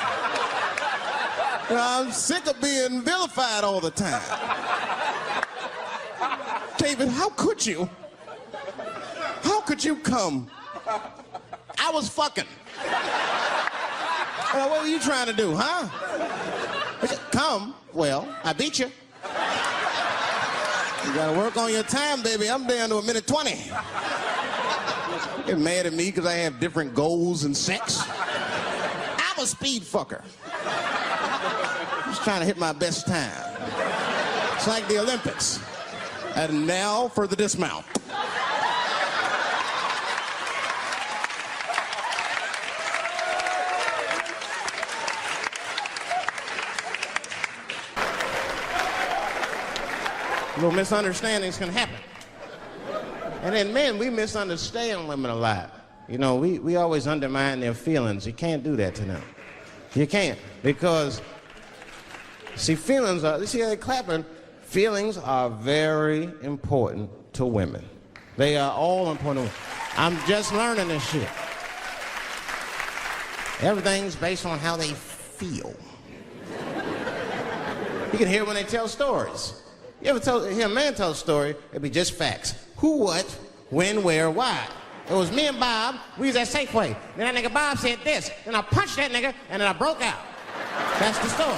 You know, I'm sick of being vilified all the time. David, how could you? How could you come? I was fucking. What were you trying to do, huh? Come. Well, I beat you. You gotta work on your time, baby. I'm down to 1:20. Get mad at me because I have different goals in sex. I'm a speed fucker. Just trying to hit my best time. It's like the Olympics. And now for the dismount. Little misunderstandings can happen. And then men, we misunderstand women a lot. You know, we always undermine their feelings. You can't do that to them. You can't, because, see, feelings are, you see how they're clapping? Feelings are very important to women. They are all important. I'm just learning this shit. Everything's based on how they feel. You can hear when they tell stories. You ever hear a man tell a story, it'd be just facts. Who, what, when, where, why. It was me and Bob, we was at Safeway. Then that nigga Bob said this, then I punched that nigga, and then I broke out. That's the story.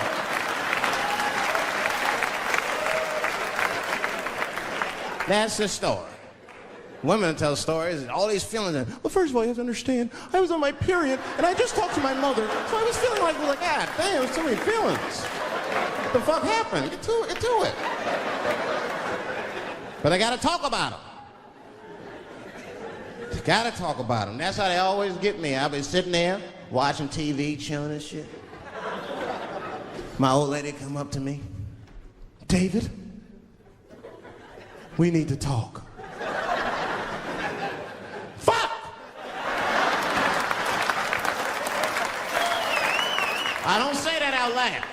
That's the story. Women tell stories, all these feelings. Well, first of all, you have to understand, I was on my period, and I just talked to my mother, so I was feeling like, God damn, there's too many feelings. What the fuck happened? Get to it. But I gotta talk about them. Gotta talk about them. That's how they always get me. I'll be sitting there, watching TV, chilling and shit. My old lady come up to me. David, we need to talk. Fuck! I don't say that out loud.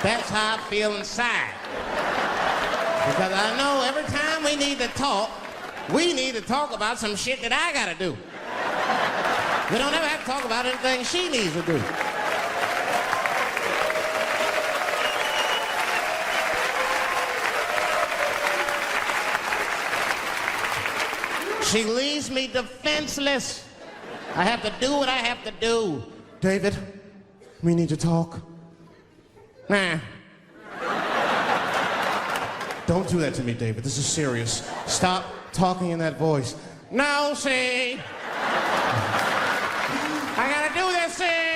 That's how I feel inside. Because I know every time we need to talk about some shit that I gotta do. We don't ever have to talk about anything she needs to do. She leaves me defenseless. I have to do what I have to do. David, we need to talk. Nah. Don't do that to me, David. This is serious. Stop talking in that voice. No, see. I gotta do this, see.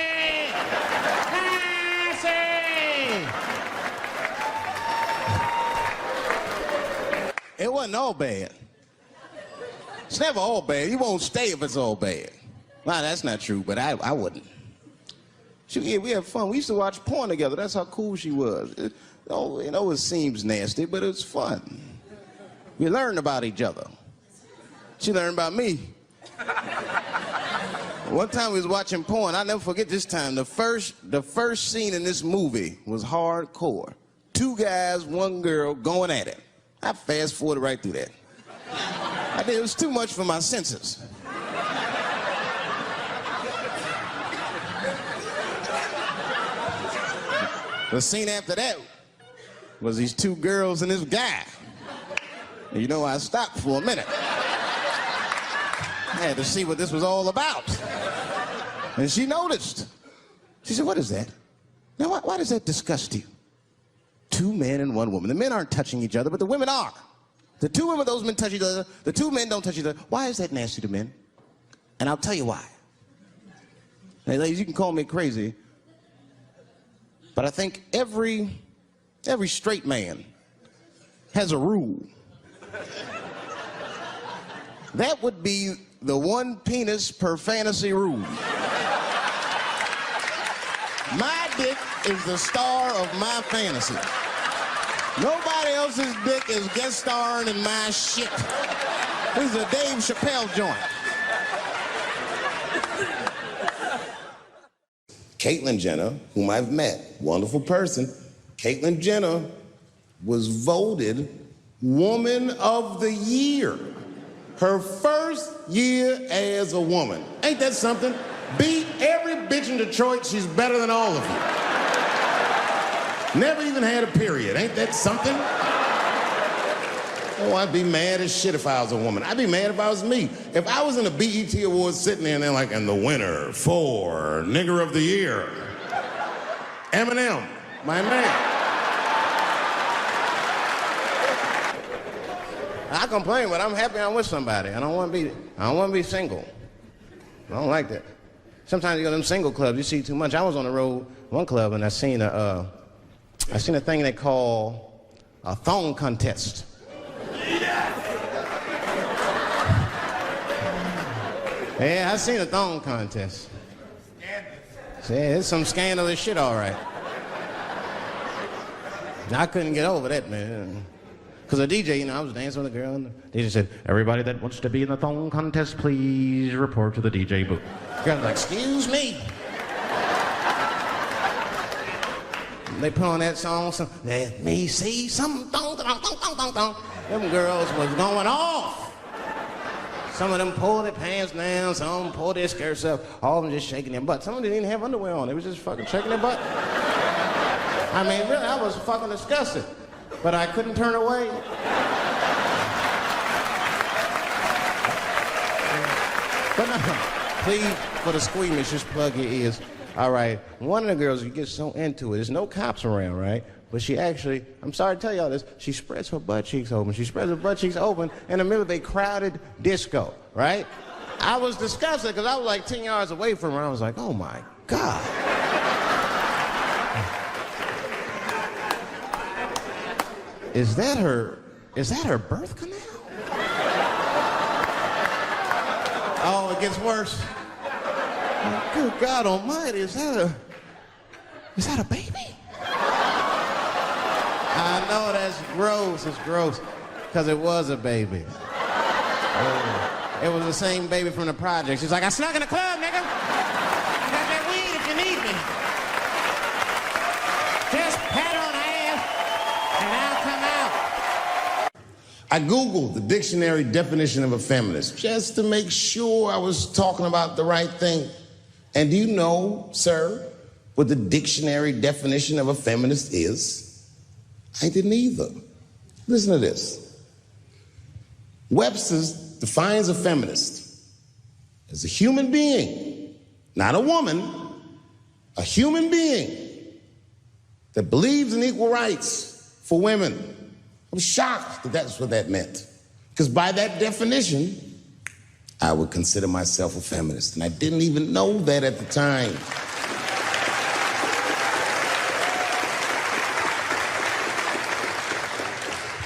See. It wasn't all bad. It's never all bad. You won't stay if it's all bad. Well, that's not true, but I wouldn't. We had fun. We used to watch porn together. That's how cool she was. It seems nasty, but it was fun. We learned about each other. She learned about me. One time we was watching porn. I'll never forget this time. The first scene in this movie was hardcore. 2 guys, 1 girl going at it. I fast forwarded right through that. It was too much for my senses. The scene after that was these 2 girls and this guy. And you know, I stopped for a minute. I had to see what this was all about. And she noticed. She said, what is that? Now, why does that disgust you? 2 men and 1 woman. The men aren't touching each other, but the women are. The 2 women, those men touch each other. The 2 men don't touch each other. Why is that nasty to men? And I'll tell you why. Hey, ladies, you can call me crazy, but I think every straight man has a rule. That would be the 1 penis per fantasy rule. My dick is the star of my fantasy. Nobody else's dick is guest starring in my shit. This is a Dave Chappelle joint. Caitlyn Jenner, whom I've met, wonderful person, Caitlyn Jenner was voted Woman of the Year. Her first year as a woman. Ain't that something? Beat every bitch in Detroit, she's better than all of you. Never even had a period. Ain't that something? Oh, I'd be mad as shit if I was a woman. I'd be mad if I was me. If I was in a BET Awards sitting there and they're like, and the winner for Nigger of the Year, Eminem, my man. I complain, but I'm happy I'm with somebody. I don't want to be single. I don't like that. Sometimes you go to them single clubs, you see too much. I was on the road, one club, and I seen a thing they call a thong contest. Yeah, I seen a thong contest. Yeah, it's some scandalous shit, all right. I couldn't get over that, man. Because the DJ, I was dancing with a girl, and the DJ said, everybody that wants to be in the thong contest, please report to the DJ booth. The girl was like, excuse me. They put on that song, let me see some thong, thong, thong, thong, thong, thong. Them girls was going off. Some of them pulled their pants down, some of them pulled their skirts up, all of them just shaking their butt. Some of them didn't even have underwear on, they was just fucking shaking their butt. I mean, really, I was fucking disgusted. But I couldn't turn away. But no, please, for the squeamish, just plug your ears. All right, one of the girls, you get so into it, there's no cops around, right? But she actually, I'm sorry to tell y'all this, she spreads her butt cheeks open. She spreads her butt cheeks open in the middle of a crowded disco, right? I was disgusted because I was like 10 yards away from her. I was like, oh my God. Is that her birth canal? Oh, it gets worse. Oh, good God Almighty, is that a baby? I know that's gross. It's gross, because it was a baby. It was the same baby from the project. She's like, I snuck in the club, nigga. I got that weed if you need me. Just pat on the ass, and I'll come out. I Googled the dictionary definition of a feminist just to make sure I was talking about the right thing. And do you know, sir, what the dictionary definition of a feminist is? I didn't either. Listen to this. Webster's defines a feminist as a human being, not a woman, a human being that believes in equal rights for women. I'm shocked that that's what that meant. Because by that definition, I would consider myself a feminist. And I didn't even know that at the time.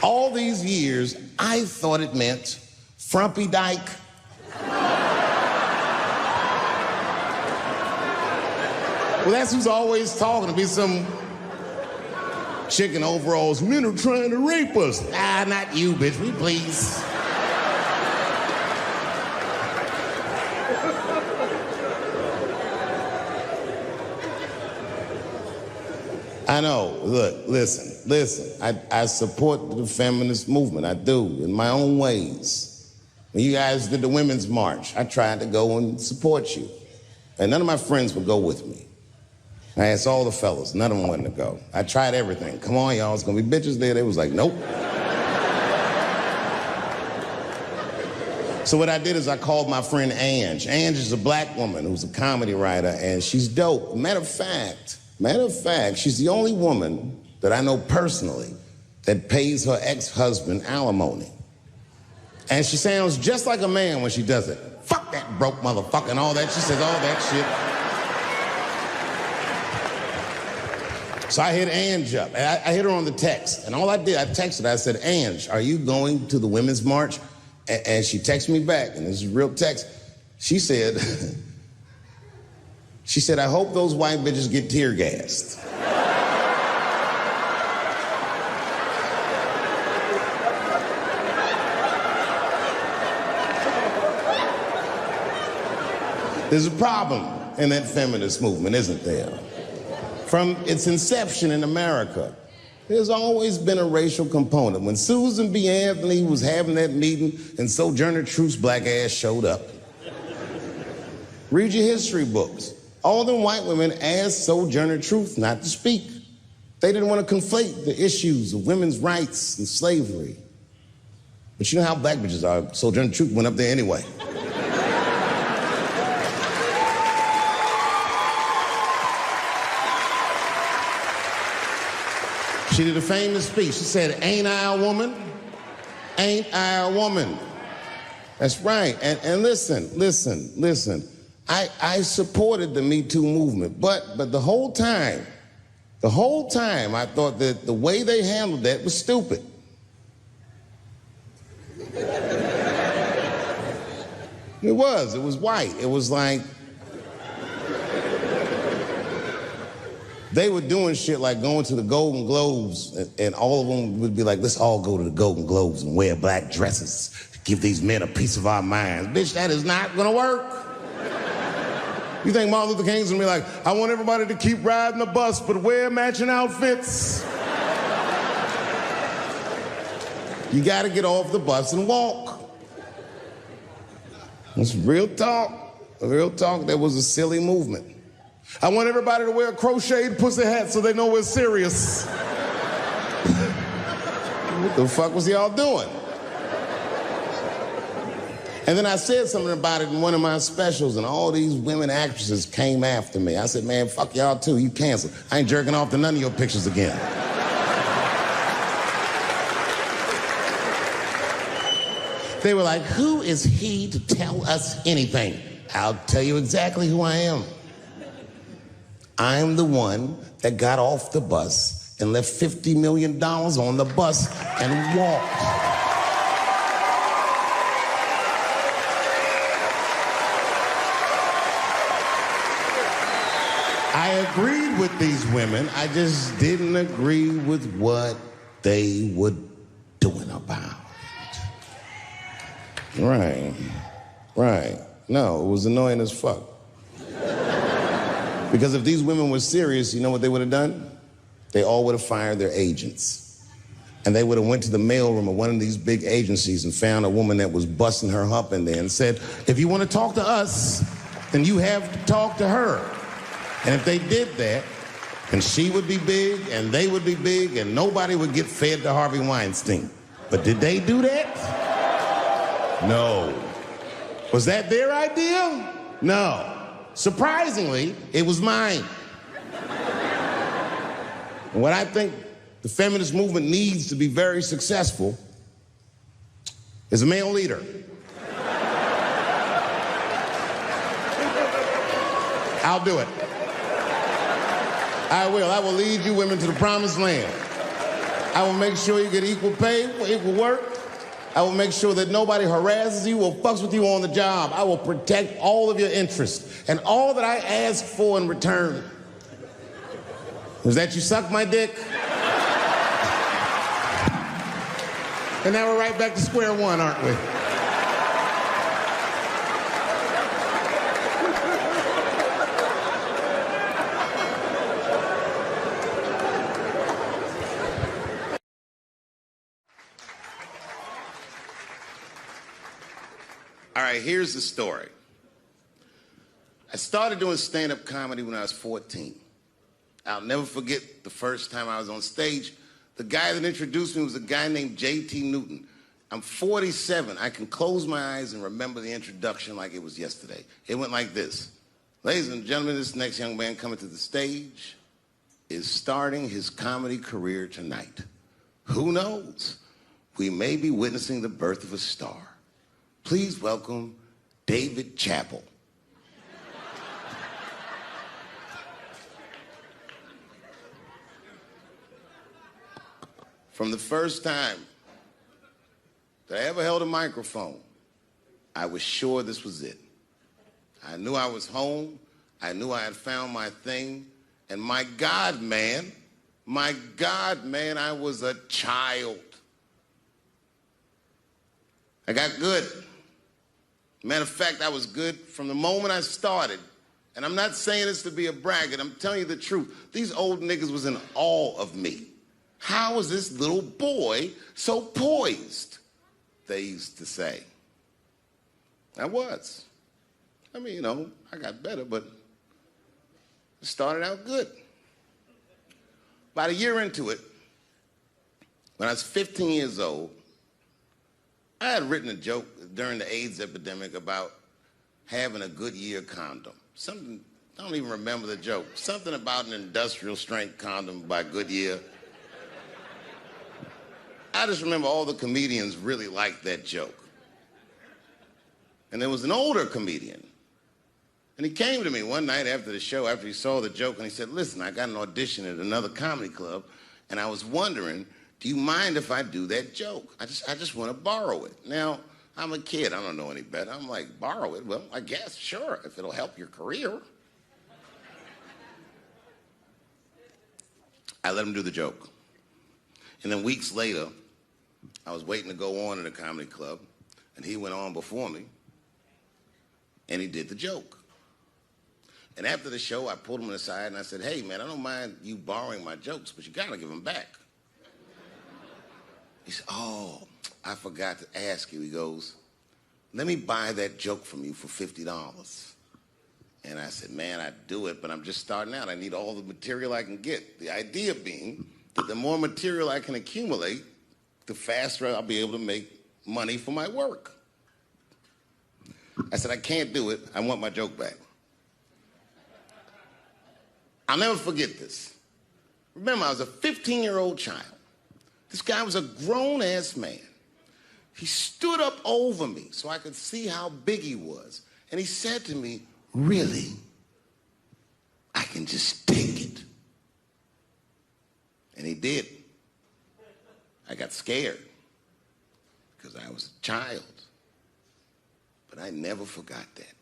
All these years, I thought it meant frumpy dyke. Well, that's who's always talking, to be some chick in overalls. Men are trying to rape us. Ah, not you, bitch, we please. I know, look, listen. I support the feminist movement, I do, in my own ways. When you guys did the Women's March, I tried to go and support you. And none of my friends would go with me. I asked all the fellas, none of them wanted to go. I tried everything. Come on, y'all, it's gonna be bitches there. They was like, nope. So what I did is I called my friend Ange. Ange is a black woman who's a comedy writer, and she's dope. Matter of fact, she's the only woman that I know personally that pays her ex-husband alimony. And she sounds just like a man when she does it. Fuck that broke motherfucker and all that. She says all that shit. So I hit Ange up. I hit her on the text. And all I did, I texted her. I said, Ange, are you going to the Women's March? And she texted me back, and this is real text. She said, I hope those white bitches get tear gassed. There's a problem in that feminist movement, isn't there? From its inception in America, there's always been a racial component. When Susan B. Anthony was having that meeting and Sojourner Truth's black ass showed up, read your history books. All them white women asked Sojourner Truth not to speak. They didn't want to conflate the issues of women's rights and slavery. But you know how black bitches are. Sojourner Truth went up there anyway. She did a famous speech. She said, ain't I a woman? Ain't I a woman? That's right. And listen. I supported the Me Too movement, but the whole time I thought that the way they handled that was stupid. It was white. It was like, they were doing shit like going to the Golden Globes, and all of them would be like, let's all go to the Golden Globes and wear black dresses, give these men a piece of our minds. Bitch, that is not gonna work. You think Martin Luther King's gonna be like, I want everybody to keep riding the bus, but wear matching outfits? You gotta get off the bus and walk. It's real talk. Real talk, that was a silly movement. I want everybody to wear a crocheted pussy hat so they know we're serious. What the fuck was y'all doing? And then I said something about it in one of my specials, and all these women actresses came after me. I said, man, fuck y'all too, you canceled. I ain't jerking off to none of your pictures again. They were like, who is he to tell us anything? I'll tell you exactly who I am. I'm the one that got off the bus and left $50 million on the bus and walked. I agreed with these women. I just didn't agree with what they were doing about it. Right. No, it was annoying as fuck. Because if these women were serious, you know what they would have done? They all would have fired their agents. And they would have went to the mailroom of one of these big agencies and found a woman that was busting her hump in there and said, if you want to talk to us, then you have to talk to her. And if they did that, then she would be big and they would be big and nobody would get fed to Harvey Weinstein. But did they do that? No. Was that their idea? No. Surprisingly, it was mine. And what I think the feminist movement needs to be very successful is a male leader. I'll do it. I will. I will lead you women to the promised land. I will make sure you get equal pay for equal work. I will make sure that nobody harasses you or fucks with you on the job. I will protect all of your interests. And all that I ask for in return is that you suck my dick. And now we're right back to square one, aren't we? All right, here's the story. I started doing stand-up comedy when I was 14. I'll never forget the first time I was on stage. The guy that introduced me was a guy named J.T. Newton. I'm 47. I can close my eyes and remember the introduction like it was yesterday. It went like this. Ladies and gentlemen, this next young man coming to the stage is starting his comedy career tonight. Who knows? We may be witnessing the birth of a star. Please welcome Dave Chappelle. From the first time that I ever held a microphone, I was sure this was it. I knew I was home. I knew I had found my thing. And my God, man, I was a child. I got good. Matter of fact, I was good from the moment I started. And I'm not saying this to be a braggart. I'm telling you the truth. These old niggas was in awe of me. How is this little boy so poised? They used to say. I was. I mean, you know, I got better, but it started out good. About a year into it, when I was 15 years old, I had written a joke during the AIDS epidemic about having a Goodyear condom. Something, I don't even remember the joke. Something about an industrial strength condom by Goodyear. I just remember all the comedians really liked that joke. And there was an older comedian. And he came to me one night after the show, after he saw the joke, and he said, listen, I got an audition at another comedy club, and I was wondering, do you mind if I do that joke? I just want to borrow it. Now, I'm a kid. I don't know any better. I'm like, borrow it? Well, I guess, sure, if it'll help your career. I let him do the joke. And then weeks later, I was waiting to go on in a comedy club, and he went on before me, and he did the joke. And after the show, I pulled him aside, and I said, hey, man, I don't mind you borrowing my jokes, but you got to give them back. He said, oh, I forgot to ask you. He goes, let me buy that joke from you for $50. And I said, man, I'd do it, but I'm just starting out. I need all the material I can get. The idea being that the more material I can accumulate, the faster I'll be able to make money for my work. I said, I can't do it. I want my joke back. I'll never forget this. Remember, I was a 15-year-old child. This guy was a grown-ass man. He stood up over me so I could see how big he was. And he said to me, really? I can just take it. And he did. I got scared because I was a child. But I never forgot that.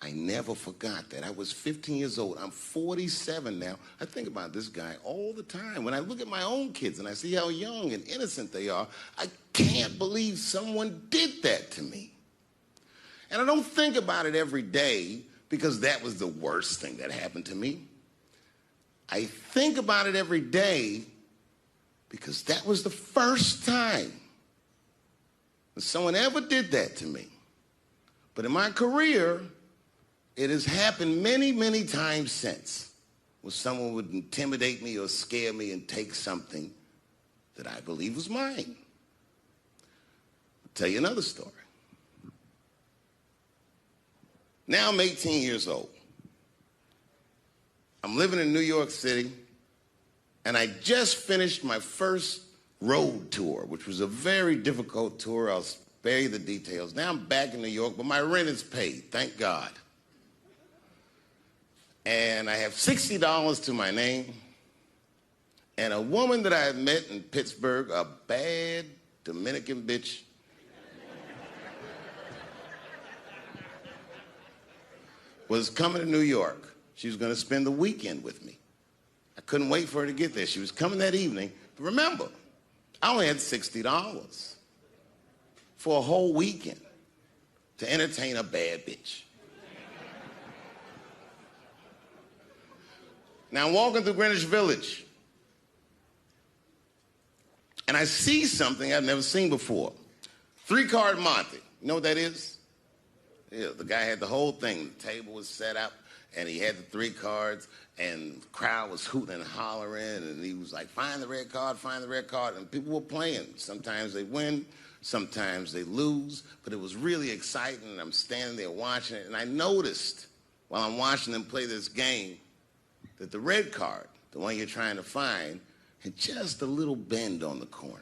I never forgot that. I was 15 years old. I'm 47 now. I think about this guy all the time. When I look at my own kids and I see how young and innocent they are, I can't believe someone did that to me. And I don't think about it every day because that was the worst thing that happened to me. I think about it every day because that was the first time that someone ever did that to me. But in my career, it has happened many, many times since where someone would intimidate me or scare me and take something that I believe was mine. I'll tell you another story. Now I'm 18 years old. I'm living in New York City, and I just finished my first road tour, which was a very difficult tour. I'll spare you the details. Now I'm back in New York, but my rent is paid, thank God. And I have $60 to my name, and a woman that I had met in Pittsburgh, a bad Dominican bitch, was coming to New York. She was going to spend the weekend with me. I couldn't wait for her to get there. She was coming that evening. But remember, I only had $60 for a whole weekend to entertain a bad bitch. Now I'm walking through Greenwich Village, and I see something I've never seen before. 3-card Monte. You know what that is? Yeah, the guy had the whole thing. The table was set up, and he had the 3 cards, and the crowd was hooting and hollering, and he was like, find the red card, find the red card, and people were playing. Sometimes they win, sometimes they lose, but it was really exciting, and I'm standing there watching it, and I noticed while I'm watching them play this game that the red card, the one you're trying to find, had just a little bend on the corner.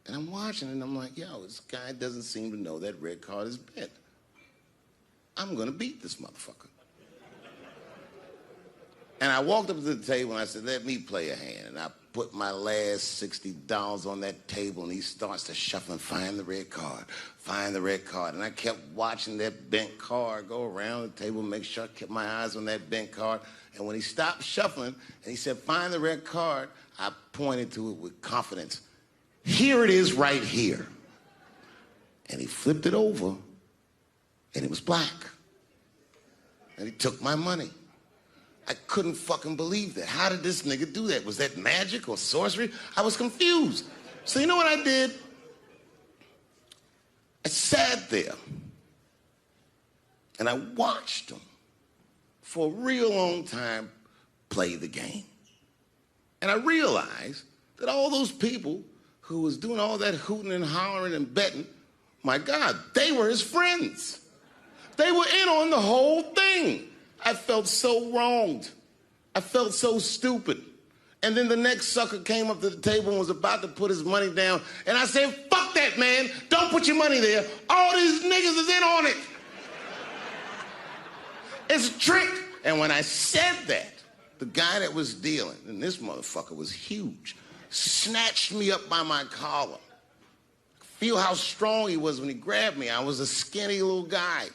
And I'm watching it, and I'm like, yo, this guy doesn't seem to know that red card is bent. I'm going to beat this motherfucker. And I walked up to the table, and I said, let me play a hand. And I put my last $60 on that table, and he starts to shuffle and find the red card, find the red card. And I kept watching that bent card go around the table, make sure I kept my eyes on that bent card. And when he stopped shuffling, and he said, find the red card, I pointed to it with confidence. Here it is right here. And he flipped it over, and it was black. And he took my money. I couldn't fucking believe that. How did this nigga do that? Was that magic or sorcery? I was confused. So you know what I did? I sat there, and I watched him for a real long time play the game. And I realized that all those people who was doing all that hooting and hollering and betting, my God, they were his friends. They were in on the whole thing. I felt so wronged. I felt so stupid. And then the next sucker came up to the table and was about to put his money down. And I said, fuck that, man. Don't put your money there. All these niggas is in on it. It's a trick. And when I said that, the guy that was dealing, and this motherfucker was huge, snatched me up by my collar. Feel how strong he was when he grabbed me. I was a skinny little guy.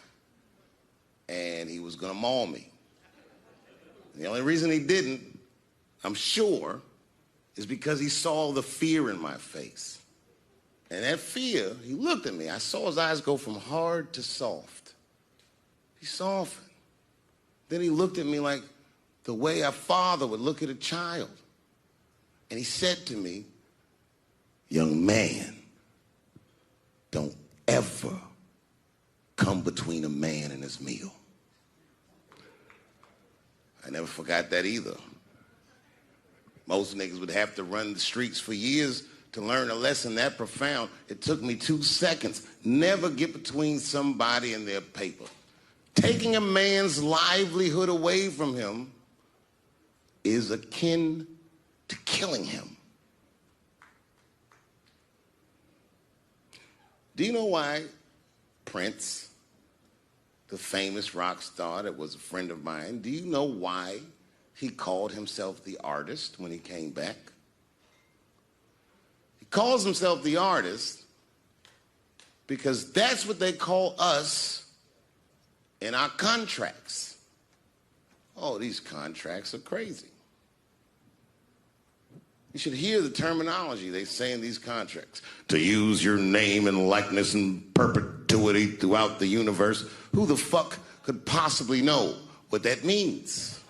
And he was gonna maul me. The only reason he didn't, I'm sure, is because he saw the fear in my face. And that fear, he looked at me. I saw his eyes go from hard to soft. He softened. Then he looked at me like the way a father would look at a child. And he said to me, young man, don't ever come between a man and his meal. I never forgot that either. Most niggas would have to run the streets for years to learn a lesson that profound. It took me 2 seconds. Never get between somebody and their paper. Taking a man's livelihood away from him is akin to killing him. Do you know why Prince, the famous rock star that was a friend of mine, do you know why he called himself the artist when he came back? He calls himself the artist because that's what they call us in our contracts. Oh, these contracts are crazy. You should hear the terminology they say in these contracts. To use your name and likeness in perpetuity throughout the universe. Who the fuck could possibly know what that means?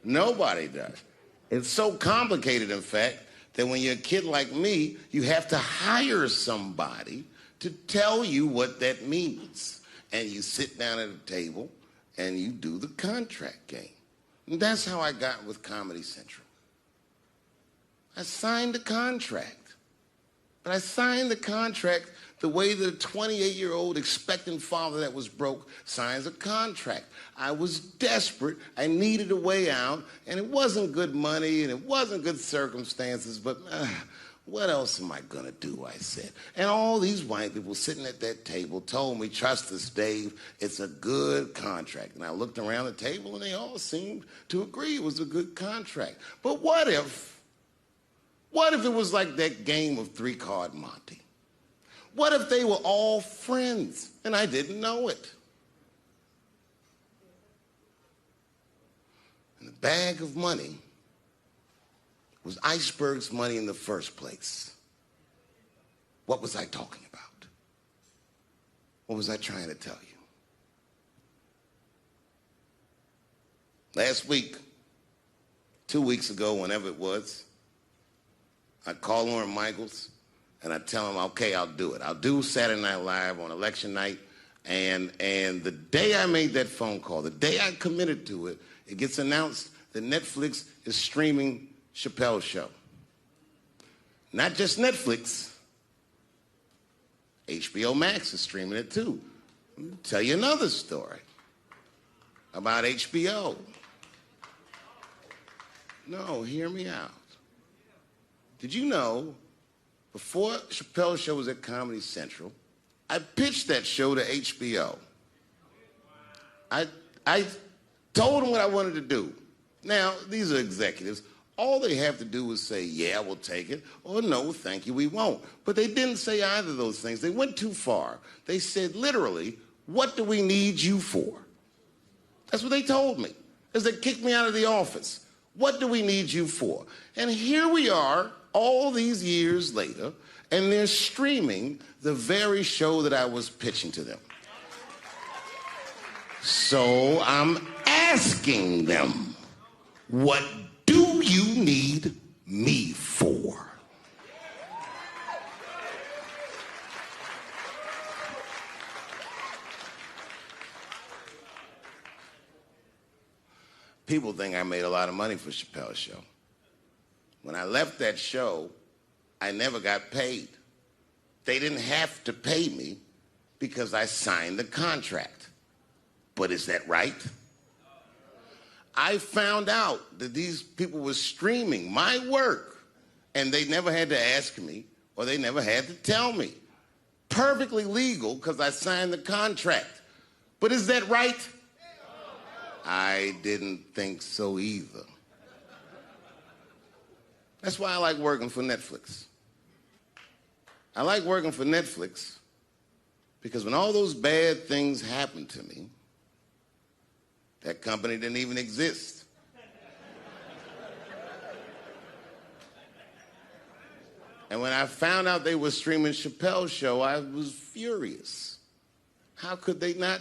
Nobody does. It's so complicated, in fact, that when you're a kid like me, you have to hire somebody to tell you what that means. And you sit down at a table and you do the contract game. And that's how I got with Comedy Central. I signed the contract. But I signed the contract the way that a 28-year-old expectant father that was broke signs a contract. I was desperate. I needed a way out. And it wasn't good money and it wasn't good circumstances. But what else am I going to do, I said. And all these white people sitting at that table told me, trust us, Dave, it's a good contract. And I looked around the table and they all seemed to agree it was a good contract. But what if it was like that game of three-card Monte? What if they were all friends and I didn't know it? And the bag of money was Iceberg's money in the first place. What was I talking about? What was I trying to tell you? Last week, 2 weeks ago, whenever it was, I call Lauren Michaels and I tell him, okay, I'll do it. I'll do Saturday Night Live on election night. And the day I made that phone call, the day I committed to it, it gets announced that Netflix is streaming Chappelle's show. Not just Netflix. HBO Max is streaming it too. Let me tell you another story about HBO. No, hear me out. Did you know, before Chappelle's show was at Comedy Central, I pitched that show to HBO. I told them what I wanted to do. Now, these are executives. All they have to do is say, yeah, we'll take it, or no, thank you, we won't. But they didn't say either of those things. They went too far. They said, literally, what do we need you for? That's what they told me, as they kicked me out of the office. What do we need you for? And here we are, all these years later, and they're streaming the very show that I was pitching to them. So I'm asking them, what do you need me for? People think I made a lot of money for Chappelle's show. When I left that show, I never got paid. They didn't have to pay me because I signed the contract. But is that right? I found out that these people were streaming my work and they never had to ask me or they never had to tell me. Perfectly legal because I signed the contract. But is that right? I didn't think so either. That's why I like working for Netflix. I like working for Netflix because when all those bad things happened to me, that company didn't even exist. And when I found out they were streaming Chappelle's show, I was furious. How could they not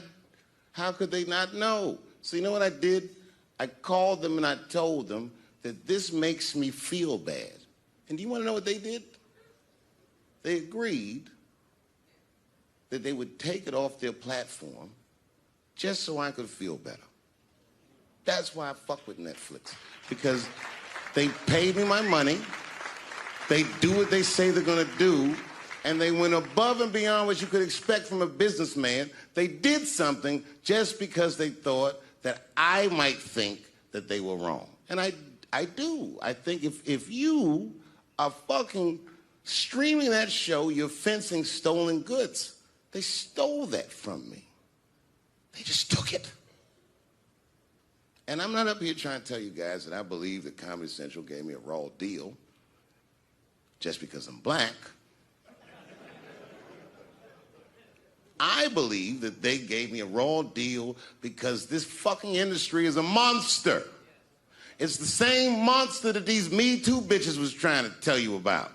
know? So you know what I did? I called them and I told them that this makes me feel bad. And do you want to know what they did? They agreed that they would take it off their platform just so I could feel better. That's why I fuck with Netflix. Because they paid me my money, they do what they say they're gonna do, and they went above and beyond what you could expect from a businessman. They did something just because they thought that I might think that they were wrong. And I do. I think if you are fucking Streaming that show, you're fencing stolen goods. They stole that from me. They just took it. And I'm not up here trying to tell you guys that I believe that Comedy Central gave me a raw deal just because I'm black. I believe that they gave me a raw deal because this fucking industry is a monster. It's the same monster that these Me Too bitches was trying to tell you about.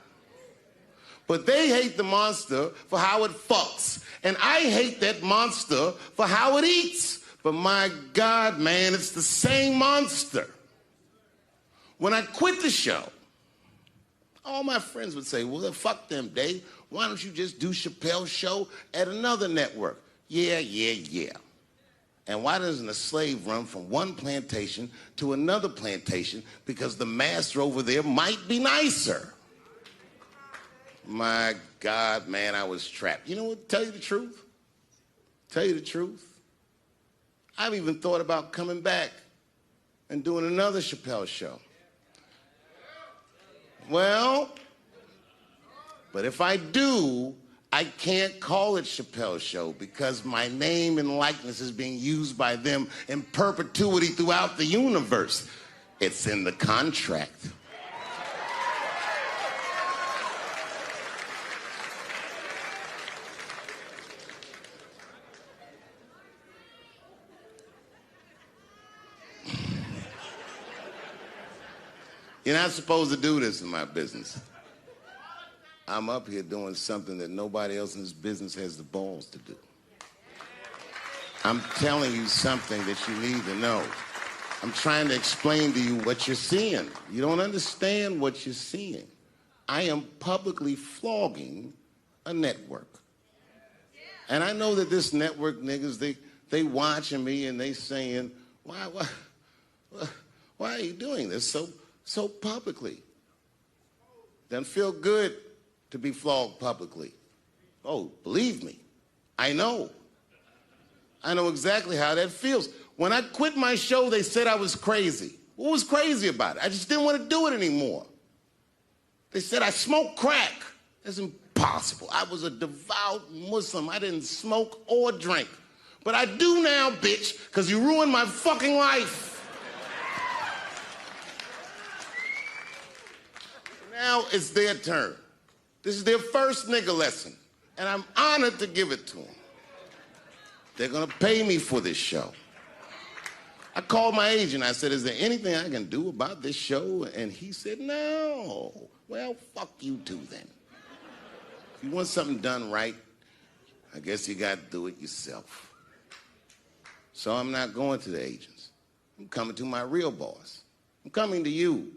But they hate the monster for how it fucks. And I hate that monster for how it eats. But my God, man, it's the same monster. When I quit the show, all my friends would say, well, fuck them, Dave. Why don't you just do Chappelle's show at another network? Yeah. And why doesn't a slave run from one plantation to another plantation? Because the master over there might be nicer. My God, man, I was trapped. You know what? Tell you the truth. I've even thought about coming back and doing another Chappelle show. Well, but if I do, I can't call it Chappelle's Show because my name and likeness is being used by them in perpetuity throughout the universe. It's in the contract. You're not supposed to do this in my business. I'm up here doing something that nobody else in this business has the balls to do. I'm telling you something that you need to know. I'm trying to explain to you what you're seeing. You don't understand what you're seeing. I am publicly flogging a network. And I know that this network niggas, they watching me and they saying, why are you doing this so publicly? Doesn't feel good to be flogged publicly. Oh, believe me, I know. I know exactly how that feels. When I quit my show, they said I was crazy. What was crazy about it? I just didn't want to do it anymore. They said I smoked crack. That's impossible. I was a devout Muslim. I didn't smoke or drink. But I do now, bitch, because you ruined my fucking life. Now it's their turn. This is their first nigga lesson, and I'm honored to give it to them. They're gonna pay me for this show. I called my agent. I said, is there anything I can do about this show? And he said, no. Well, fuck you too then. If you want something done right, I guess you gotta do it yourself. So I'm not going to the agents. I'm coming to my real boss. I'm coming to you.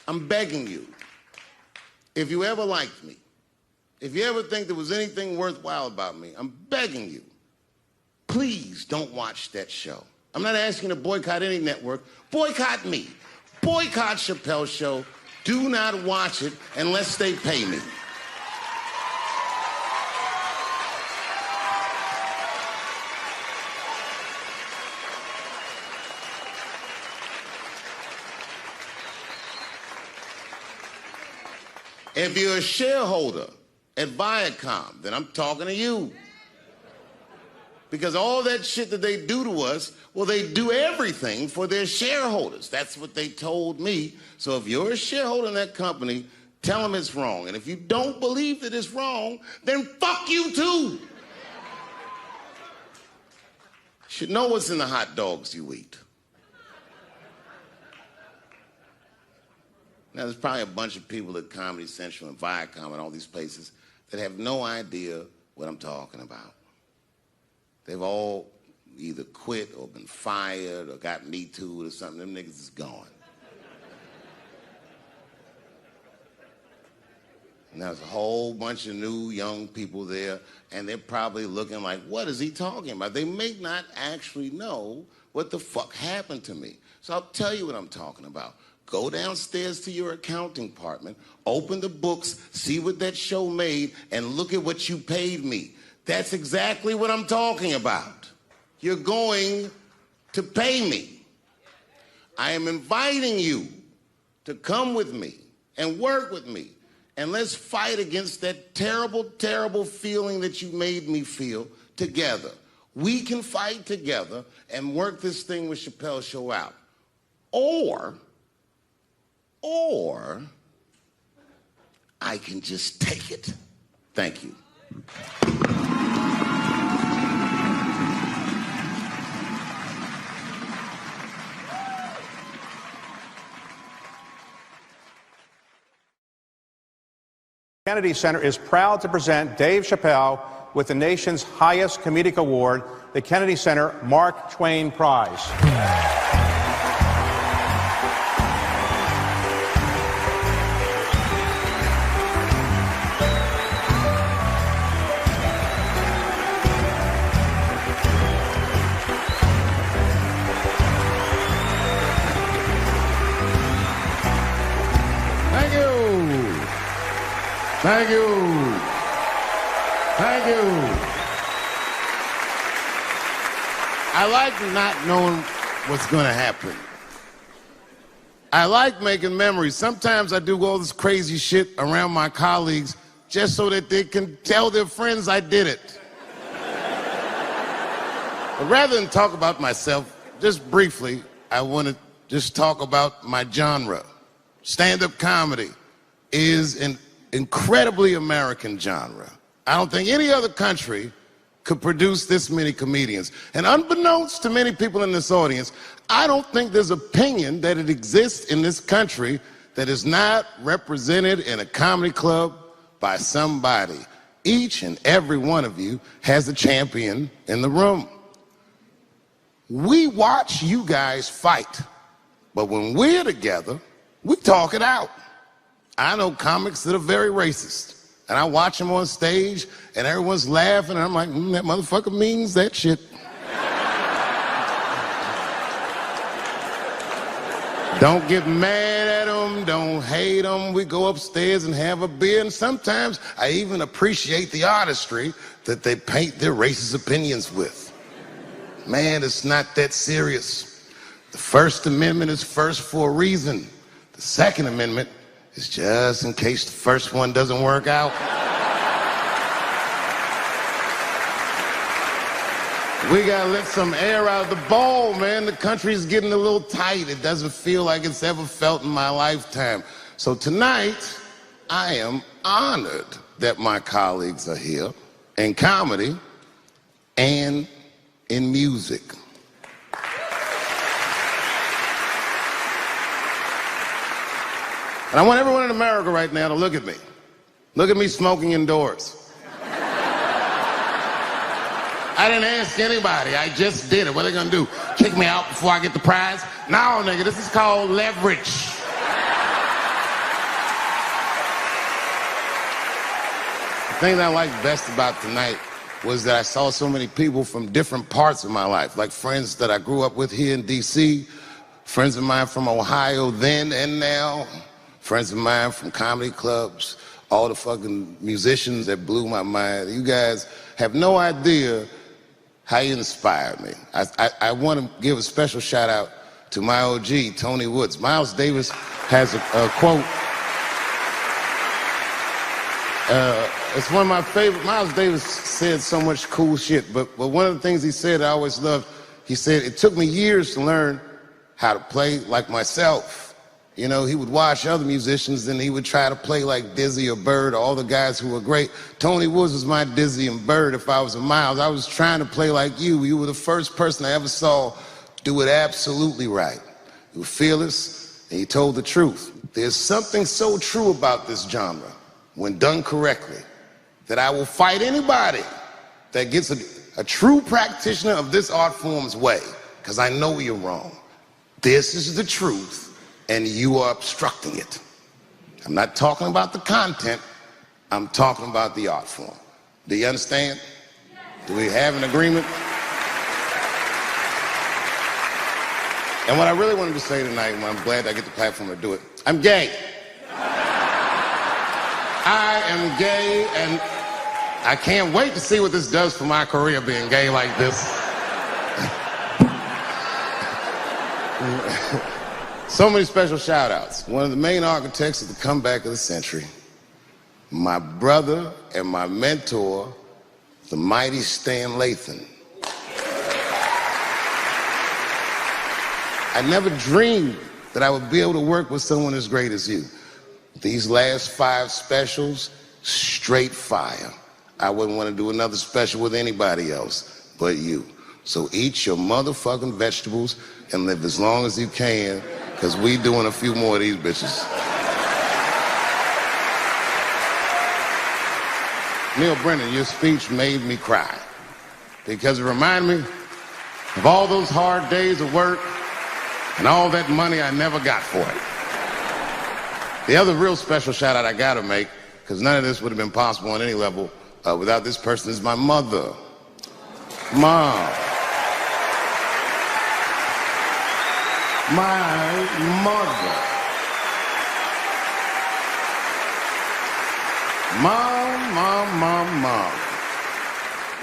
I'm begging you. If you ever liked me, if you ever think there was anything worthwhile about me, I'm begging you, please don't watch that show. I'm not asking you to boycott any network. Boycott me. Boycott Chappelle's Show. Do not watch it unless they pay me. If you're a shareholder at Viacom, then I'm talking to you. Because all that shit that they do to us, well, they do everything for their shareholders. That's what they told me. So if you're a shareholder in that company, tell them it's wrong. And if you don't believe that it's wrong, then fuck you too. You should know what's in the hot dogs you eat. Now, there's probably a bunch of people at Comedy Central and Viacom and all these places that have no idea what I'm talking about. They've all either quit or been fired or got Me Too'd or something. Them niggas is gone. And there's a whole bunch of new young people there, and they're probably looking like, what is he talking about? They may not actually know what the fuck happened to me. So I'll tell you what I'm talking about. Go downstairs to your accounting department, open the books, see what that show made, and look at what you paid me. That's exactly what I'm talking about. You're going to pay me. I am inviting you to come with me and work with me. And let's fight against that terrible, terrible feeling that you made me feel together. We can fight together and work this thing with Chappelle's show out. Or I can just take it. Thank you. Kennedy Center is proud to present Dave Chappelle with the nation's highest comedic award, the Kennedy Center Mark Twain Prize. Thank you. Thank you. I like not knowing what's going to happen. I like making memories. Sometimes I do all this crazy shit around my colleagues just so that they can tell their friends I did it. But rather than talk about myself, just briefly, I want to just talk about my genre. Stand-up comedy is an incredibly American genre. I don't think any other country could produce this many comedians. And unbeknownst to many people in this audience, I don't think there's opinion that it exists in this country that is not represented in a comedy club by somebody. Each and every one of you has a champion in the room. We watch you guys fight, but when we're together, we talk it out. I know comics that are very racist, and I watch them on stage, and everyone's laughing, and I'm like, that motherfucker means that shit. Don't get mad at them, don't hate them. We go upstairs and have a beer, and sometimes I even appreciate the artistry that they paint their racist opinions with. Man, it's not that serious. The First Amendment is first for a reason. The Second Amendment is just in case the first one doesn't work out. We gotta let some air out of the ball, man. The country's getting a little tight. It doesn't feel like it's ever felt in my lifetime. So tonight, I am honored that my colleagues are here in comedy and in music. And I want everyone in America right now to look at me. Look at me smoking indoors. I didn't ask anybody, I just did it. What are they gonna do? Kick me out before I get the prize? No, nigga, this is called leverage. The thing that I liked best about tonight was that I saw so many people from different parts of my life, like friends that I grew up with here in DC, friends of mine from Ohio then and now, friends of mine from comedy clubs, all the fucking musicians that blew my mind. You guys have no idea how you inspired me. I want to give a special shout out to my OG, Tony Woods. Miles Davis has a quote. It's one of my favorite. Miles Davis said so much cool shit, but one of the things he said I always loved, he said, it took me years to learn how to play like myself. You know, he would watch other musicians and he would try to play like Dizzy or Bird or all the guys who were great. Tony Woods was my Dizzy and Bird if I was a Miles. I was trying to play like you. You were the first person I ever saw do it absolutely right. You were fearless and you told the truth. There's something so true about this genre, when done correctly, that I will fight anybody that gets a true practitioner of this art form's way, because I know you're wrong. This is the truth. And you are obstructing it. I'm not talking about the content, I'm talking about the art form. Do you understand? Do we have an agreement? And what I really wanted to say tonight, and I'm glad I get the platform to do it, I'm gay. I am gay, and I can't wait to see what this does for my career, being gay like this. So many special shout outs. One of the main architects of the comeback of the century, my brother and my mentor, the mighty Stan Lathan. I never dreamed that I would be able to work with someone as great as you. These last 5 specials, straight fire. I wouldn't want to do another special with anybody else but you. So eat your motherfucking vegetables and live as long as you can, because we doing a few more of these bitches. Neil Brennan, your speech made me cry because it reminded me of all those hard days of work and all that money I never got for it. The other real special shout out I gotta make, because none of this would have been possible on any level without this person, is my mother. Mom. My mother. Mom.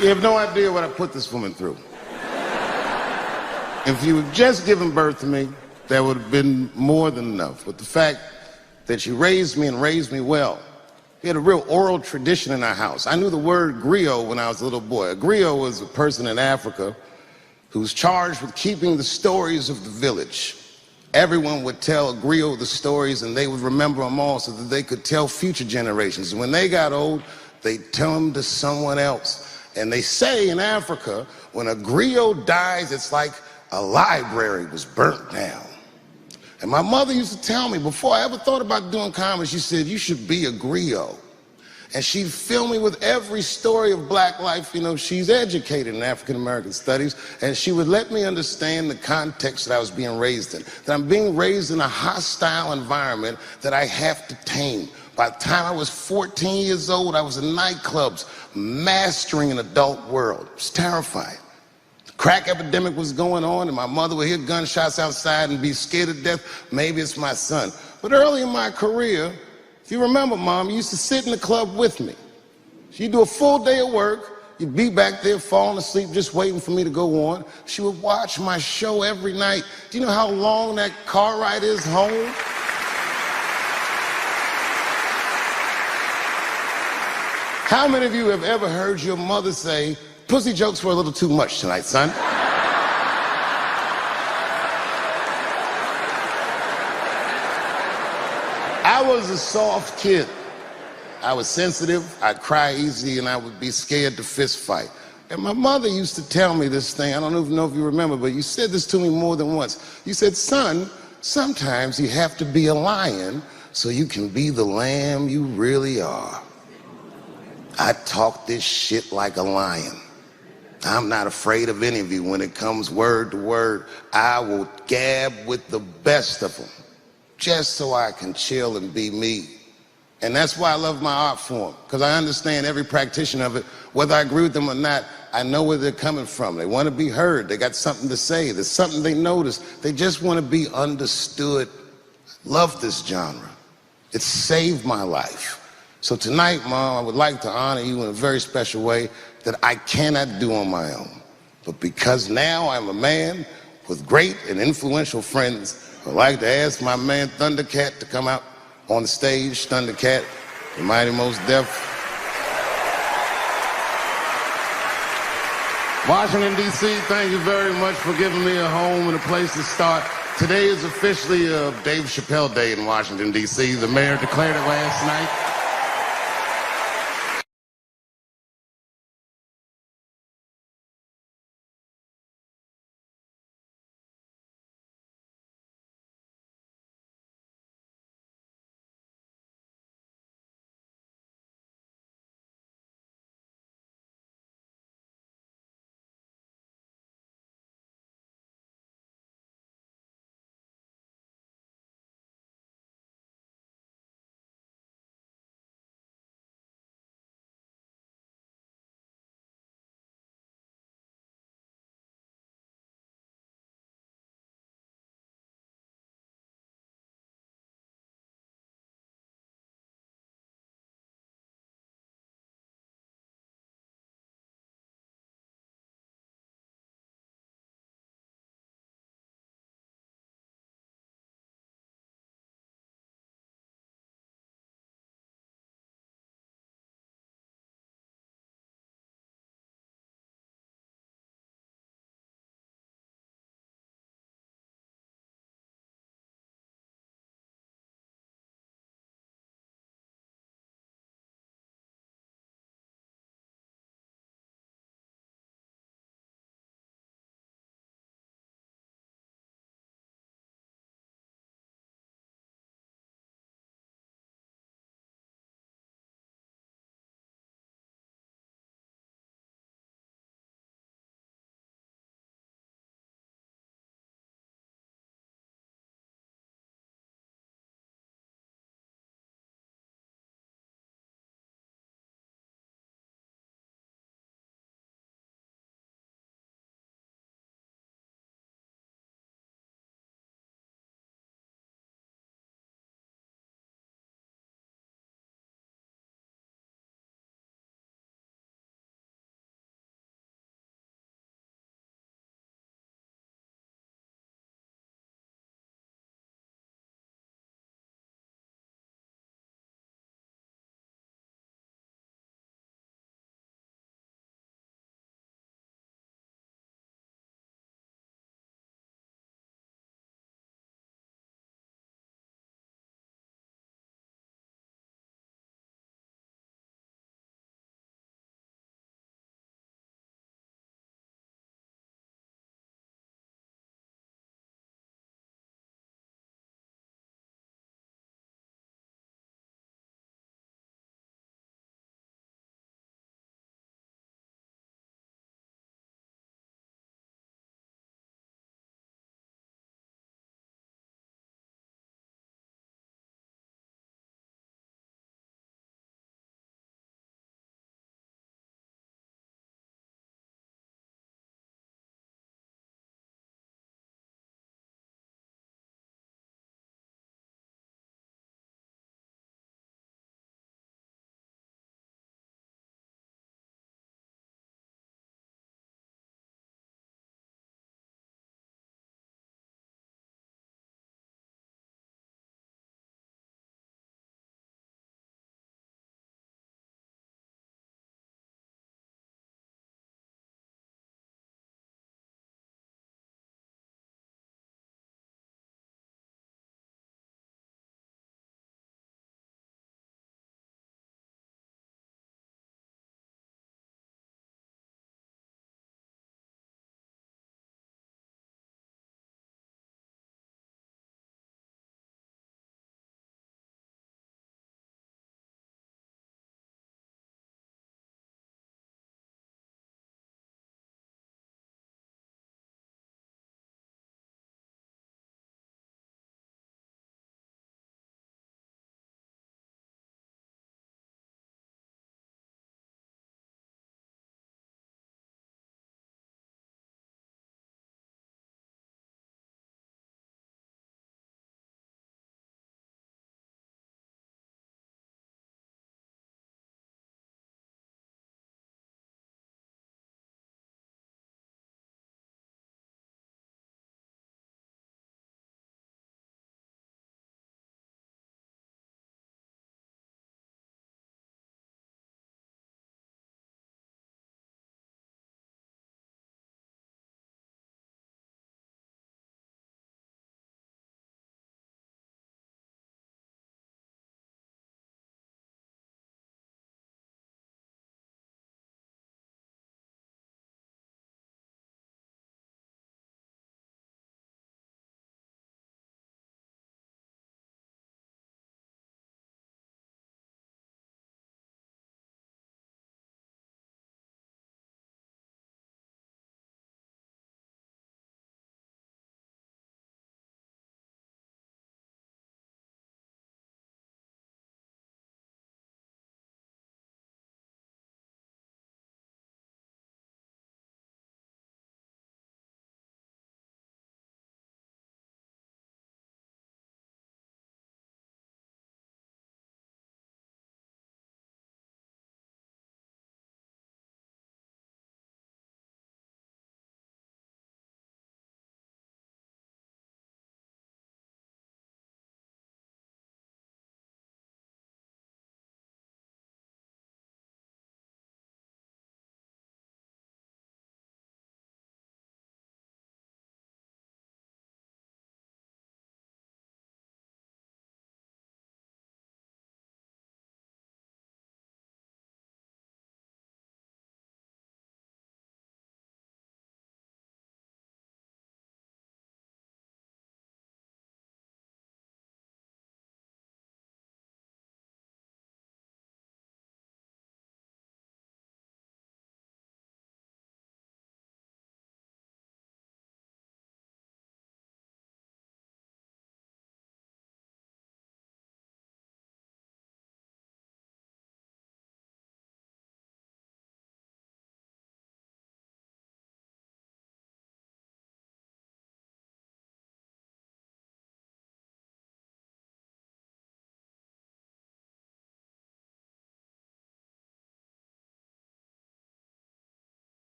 You have no idea what I put this woman through. If you had just given birth to me, that would have been more than enough. But the fact that she raised me and raised me well, we had a real oral tradition in our house. I knew the word griot when I was a little boy. A griot was a person in Africa who's charged with keeping the stories of the village. Everyone would tell a griot the stories, and they would remember them all so that they could tell future generations. And when they got old, they'd tell them to someone else. And they say in Africa, when a griot dies, it's like a library was burnt down. And my mother used to tell me, before I ever thought about doing comedy, she said, you should be a griot. And she'd fill me with every story of black life. You know, she's educated in African American studies, and she would let me understand the context that I was being raised in. That I'm being raised in a hostile environment that I have to tame. By the time I was 14 years old, I was in nightclubs, mastering an adult world. It was terrifying. The crack epidemic was going on, and my mother would hear gunshots outside and be scared to death. Maybe it's my son. But early in my career, if you remember, Mom, you used to sit in the club with me. She'd do a full day of work. You'd be back there falling asleep, just waiting for me to go on. She would watch my show every night. Do you know how long that car ride is home? How many of you have ever heard your mother say, pussy jokes were a little too much tonight, son? I was a soft kid. I was sensitive, I'd cry easy, and I would be scared to fist fight. And my mother used to tell me this thing, I don't even know if you remember, but you said this to me more than once. You said, son, sometimes you have to be a lion so you can be the lamb you really are. I talk this shit like a lion. I'm not afraid of any of you. When it comes word to word, I will gab with the best of them, just so I can chill and be me. And that's why I love my art form, because I understand every practitioner of it. Whether I agree with them or not, I know where they're coming from. They want to be heard. They got something to say. There's something they notice. They just want to be understood. Love this genre. It saved my life. So tonight, Mom, I would like to honor you in a very special way that I cannot do on my own. But because now I'm a man with great and influential friends, I'd like to ask my man Thundercat to come out on the stage. Thundercat, the mighty Most Def. Washington, D.C., thank you very much for giving me a home and a place to start. Today is officially Dave Chappelle Day in Washington, D.C. The mayor declared it last night.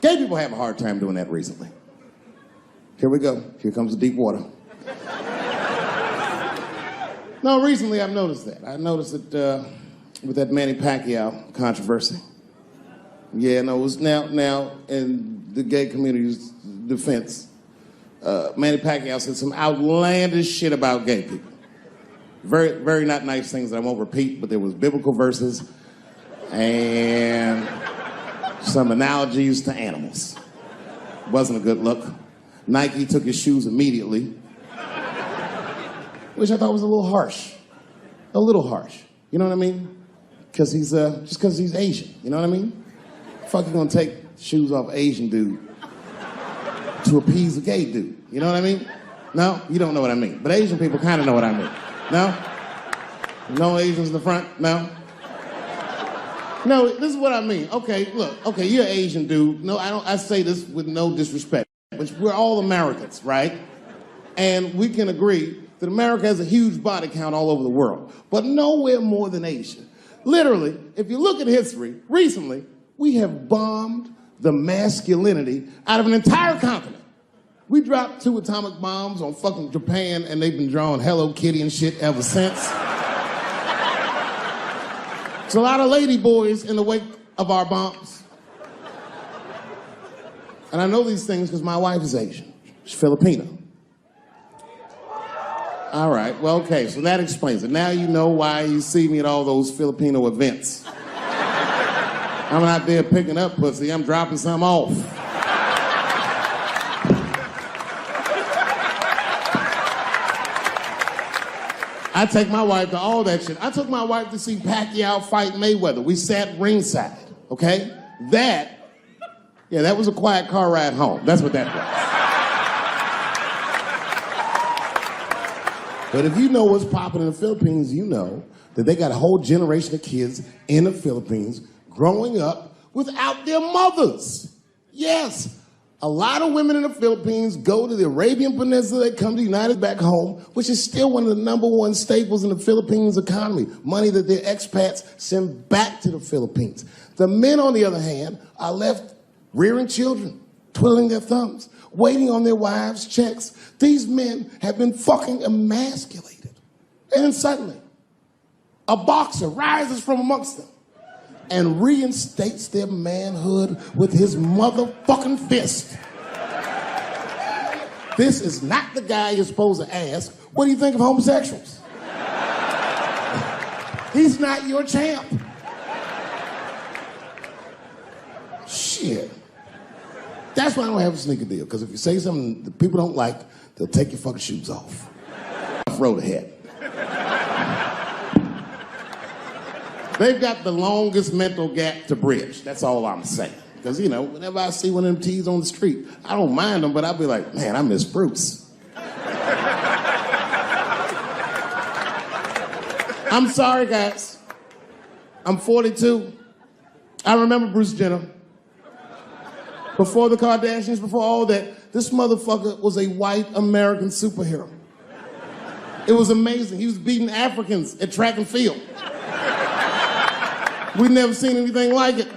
Gay people have a hard time doing that recently. Here we go. Here comes the deep water. No, recently I've noticed that. I noticed it with that Manny Pacquiao controversy. Yeah, no, it was now in the gay community's defense, Manny Pacquiao said some outlandish shit about gay people. Very, very not nice things that I won't repeat, but there was biblical verses and some analogies to animals. Wasn't a good look. Nike took his shoes immediately, which I thought was a little harsh. A little harsh. You know what I mean? Because he's, just because he's Asian. You know what I mean? Fuck, you gonna take shoes off Asian dude to appease a gay dude? You know what I mean? No? You don't know what I mean. But Asian people kind of know what I mean. No? No Asians in the front? No? No, this is what I mean. Okay, look. Okay, you're an Asian dude. No, I say this with no disrespect. But we're all Americans, right? And we can agree that America has a huge body count all over the world, but nowhere more than Asia. Literally, if you look at history, recently, we have bombed the masculinity out of an entire continent. We dropped 2 atomic bombs on fucking Japan, and they've been drawing Hello Kitty and shit ever since. There's a lot of lady boys in the wake of our bombs. And I know these things because my wife is Asian. She's Filipino. All right, well, okay, so that explains it. Now you know why you see me at all those Filipino events. I'm not there picking up pussy, I'm dropping some off. I take my wife to all that shit. I took my wife to see Pacquiao fight Mayweather. We sat ringside, okay? That was a quiet car ride home. That's what that was. But if you know what's popping in the Philippines, you know that they got a whole generation of kids in the Philippines growing up without their mothers. Yes, a lot of women in the Philippines go to the Arabian Peninsula, they come to the United back home, which is still one of the #1 staples in the Philippines economy, money that their expats send back to the Philippines. The men, on the other hand, are left rearing children, twiddling their thumbs, waiting on their wives' checks. These men have been fucking emasculated. And then suddenly, a boxer rises from amongst them and reinstates their manhood with his motherfucking fist. This is not the guy you're supposed to ask, what do you think of homosexuals? He's not your champ. Shit. That's why I don't have a sneaker deal, because if you say something that people don't like, they'll take your fucking shoes off. Road ahead. They've got the longest mental gap to bridge. That's all I'm saying. Because, you know, whenever I see one of them T's on the street, I don't mind them, but I'll be like, man, I miss Bruce. I'm sorry, guys. I'm 42. I remember Bruce Jenner. Before the Kardashians, before all that, this motherfucker was a white American superhero. It was amazing. He was beating Africans at track and field. We'd never seen anything like it.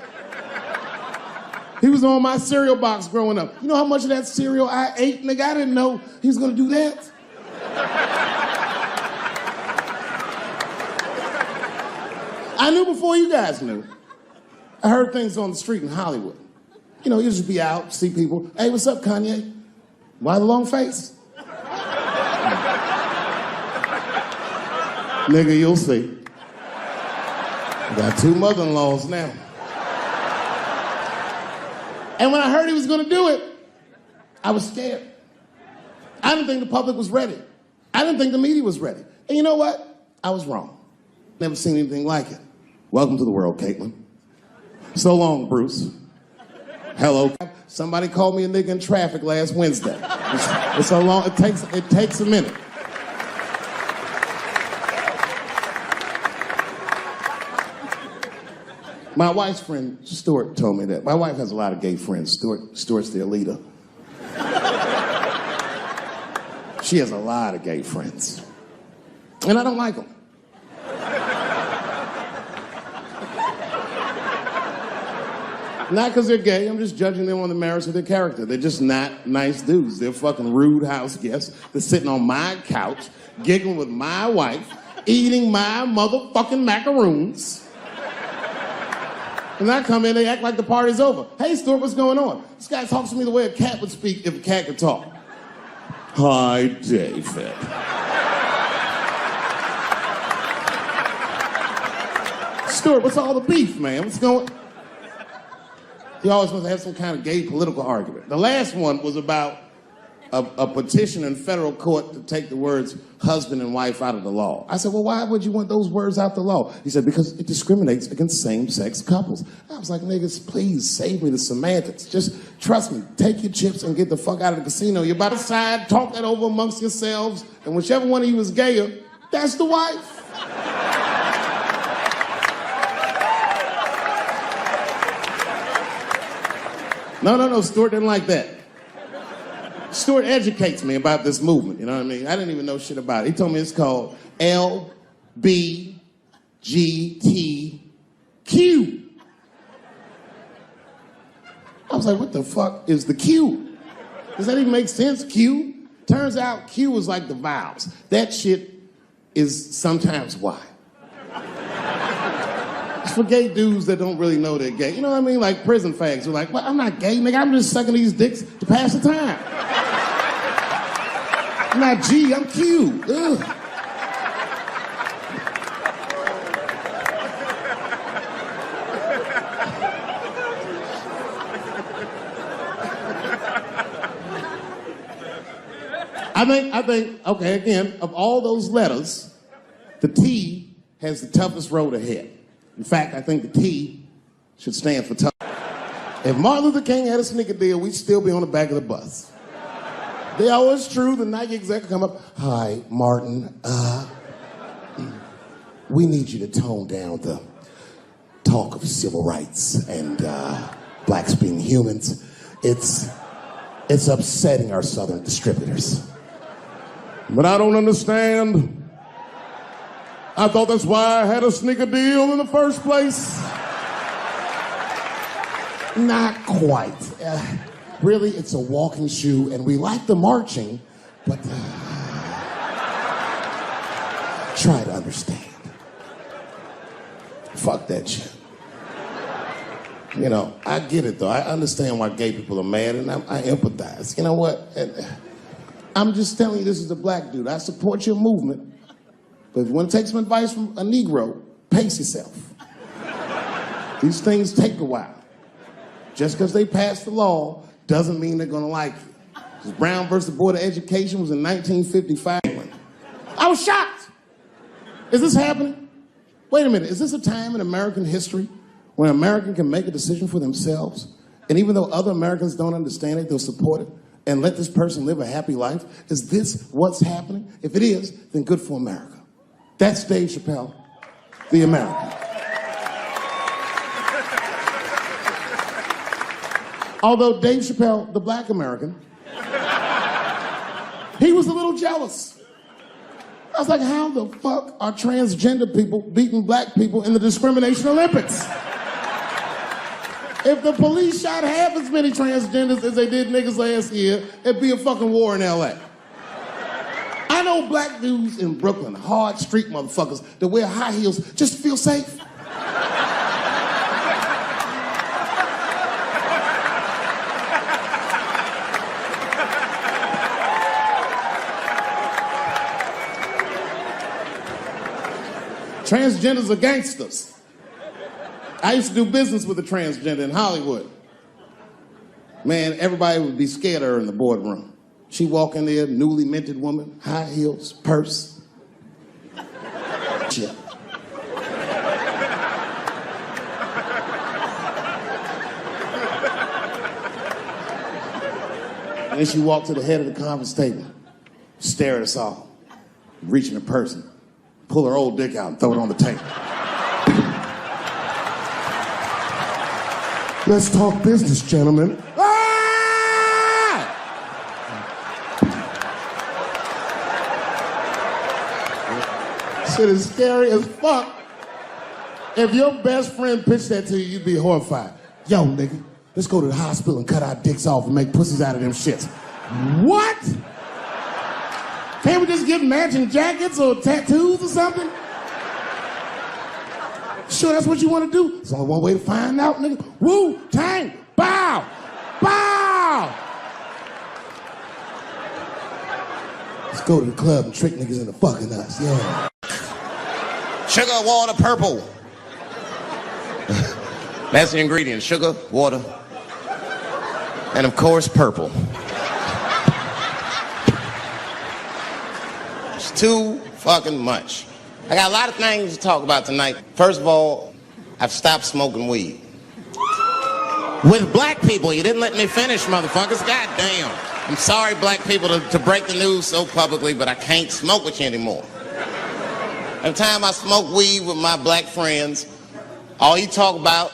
He was on my cereal box growing up. You know how much of that cereal I ate, nigga? I didn't know he was gonna do that. I knew before you guys knew. I heard things on the street in Hollywood. You know, you just be out, see people. Hey, what's up, Kanye? Why the long face? Nigga, you'll see. Got 2 mother-in-laws now. And when I heard he was gonna do it, I was scared. I didn't think the public was ready. I didn't think the media was ready. And you know what? I was wrong. Never seen anything like it. Welcome to the world, Caitlin. So long, Bruce. Hello. Somebody called me a nigga in traffic last Wednesday. It's so long, it takes a minute. My wife's friend, Stuart, told me that. My wife has a lot of gay friends. Stuart's their leader. She has a lot of gay friends. And I don't like them. Not because they're gay, I'm just judging them on the merits of their character. They're just not nice dudes. They're fucking rude house guests. They're sitting on my couch, giggling with my wife, eating my motherfucking macaroons. And I come in, they act like the party's over. Hey, Stuart, what's going on? This guy talks to me the way a cat would speak if a cat could talk. Hi, David. Stuart, what's all the beef, man? What's going... He always wants to have some kind of gay political argument. The last one was about a petition in federal court to take the words husband and wife out of the law. I said, well, why would you want those words out the law? He said, because it discriminates against same-sex couples. I was like, niggas, please save me the semantics. Just trust me, take your chips and get the fuck out of the casino. You're by the side, talk that over amongst yourselves, and whichever one of you is gayer, that's the wife. No, Stuart didn't like that. Stuart educates me about this movement, you know what I mean? I didn't even know shit about it. He told me it's called LBGTQ. I was like, what the fuck is the Q? Does that even make sense, Q? Turns out Q is like the vowels. That shit is sometimes Y. It's for gay dudes that don't really know they're gay. You know what I mean? Like prison fags who are like, well, I'm not gay, nigga. I'm just sucking these dicks to pass the time. I'm not G, I'm Q. Ugh. I think, okay, again, of all those letters, the T has the toughest road ahead. In fact, I think the T should stand for tough. If Martin Luther King had a sneaker deal, we'd still be on the back of the bus. They always true, the Nike exec come up, hi, Martin, we need you to tone down the talk of civil rights and blacks being humans. It's upsetting our southern distributors. But I don't understand. I thought that's why I had a sneaker deal in the first place. Not quite. Really, it's a walking shoe, and we like the marching, but try to understand. Fuck that shit. You know, I get it, though. I understand why gay people are mad, and I empathize. You know what? I'm just telling you, this is a black dude. I support your movement, but if you want to take some advice from a Negro, pace yourself. These things take a while. Just because they passed the law doesn't mean they're going to like you. Brown versus Board of Education was in 1955. I was shocked. Is this happening? Wait a minute. Is this a time in American history when an American can make a decision for themselves, and even though other Americans don't understand it, they'll support it and let this person live a happy life? Is this what's happening? If it is, then good for America. That's Dave Chappelle, the American. Although Dave Chappelle, the black American, he was a little jealous. I was like, how the fuck are transgender people beating black people in the discrimination Olympics? If the police shot half as many transgenders as they did niggas last year, it'd be a fucking war in LA. I know black dudes in Brooklyn, hard street motherfuckers that wear high heels just to feel safe. Transgenders are gangsters. I used to do business with a transgender in Hollywood. Man, everybody would be scared of her in the boardroom. She'd walk in there, newly minted woman, high heels, purse. Shit. And then she walked to the head of the conference table, stare at us all, reach in her purse, pull her old dick out and throw it on the table. Let's talk business, gentlemen. Ah! Shit is scary as fuck. If your best friend pitched that to you, you'd be horrified. yo, nigga, let's go to the hospital and cut our dicks off and make pussies out of them shits. What? Can't we just get matching jackets or tattoos or something? Sure that's what you want to do? There's only one way to find out, nigga. Wu-Tang, bow, bow. Let's go to the club and trick niggas into fucking us, yeah. Sugar, water, purple. That's the ingredient, sugar, water, and of course, purple. It's too fucking much. I got a lot of things to talk about tonight. First of all, I've stopped smoking weed. With black people, you didn't let me finish, motherfuckers. God damn. I'm sorry, black people, to break the news so publicly, but I can't smoke with you anymore. Every time I smoke weed with my black friends, all you talk about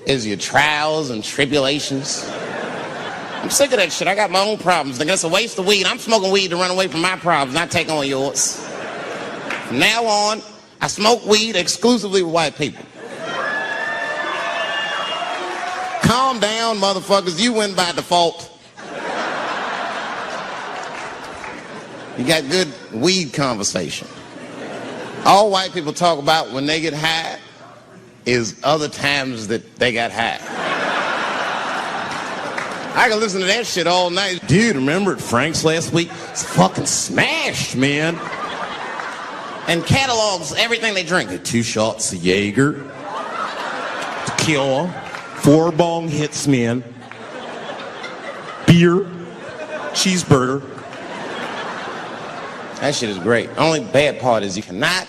is your trials and tribulations. I'm sick of that shit. I got my own problems. Nigga, it's a waste of weed. I'm smoking weed to run away from my problems, not take on yours. From now on, I smoke weed exclusively with white people. Calm down, motherfuckers. You win by default. You got good weed conversation. All white people talk about when they get high is other times that they got high. I can listen to that shit all night. Dude, remember at Frank's last week? It's fucking smashed, man. And catalogs everything they drink. 2 shots of Jaeger, tequila, 4 bong hits, man, beer, cheeseburger. That shit is great. Only bad part is you cannot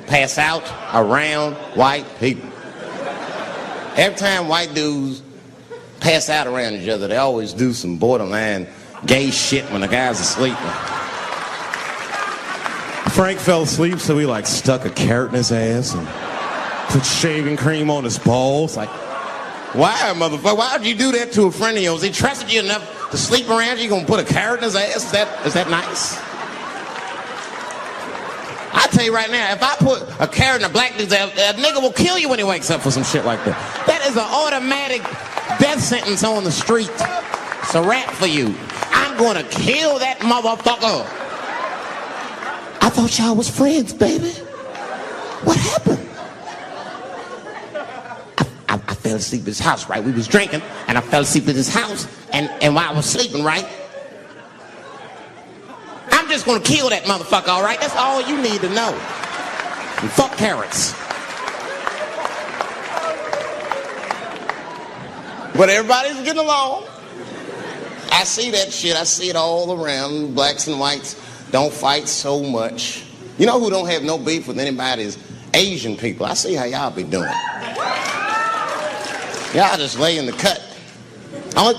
pass out around white people. Every time white dudes pass out around each other, they always do some borderline gay shit when the guy's asleep. Frank fell asleep, so he like stuck a carrot in his ass and put shaving cream on his balls. Like, why, motherfucker? Why would you do that to a friend of yours? He trusted you enough to sleep around you. You gonna put a carrot in his ass? Is that nice? I tell you right now, if I put a carrot in a black dude's ass, a nigga will kill you when he wakes up for some shit like that. That is an automatic death sentence on the street. It's a rap for you. I'm gonna kill that motherfucker. I thought y'all was friends, baby. What happened? I fell asleep at his house, right? We was drinking, and I fell asleep at his house, and while I was sleeping, right? I'm just gonna kill that motherfucker, all right? That's all you need to know. And fuck carrots. But everybody's getting along. I see that shit. I see it all around. Blacks and whites don't fight so much. You know who don't have no beef with anybody is Asian people. I see how y'all be doing. Y'all just lay in the cut. Only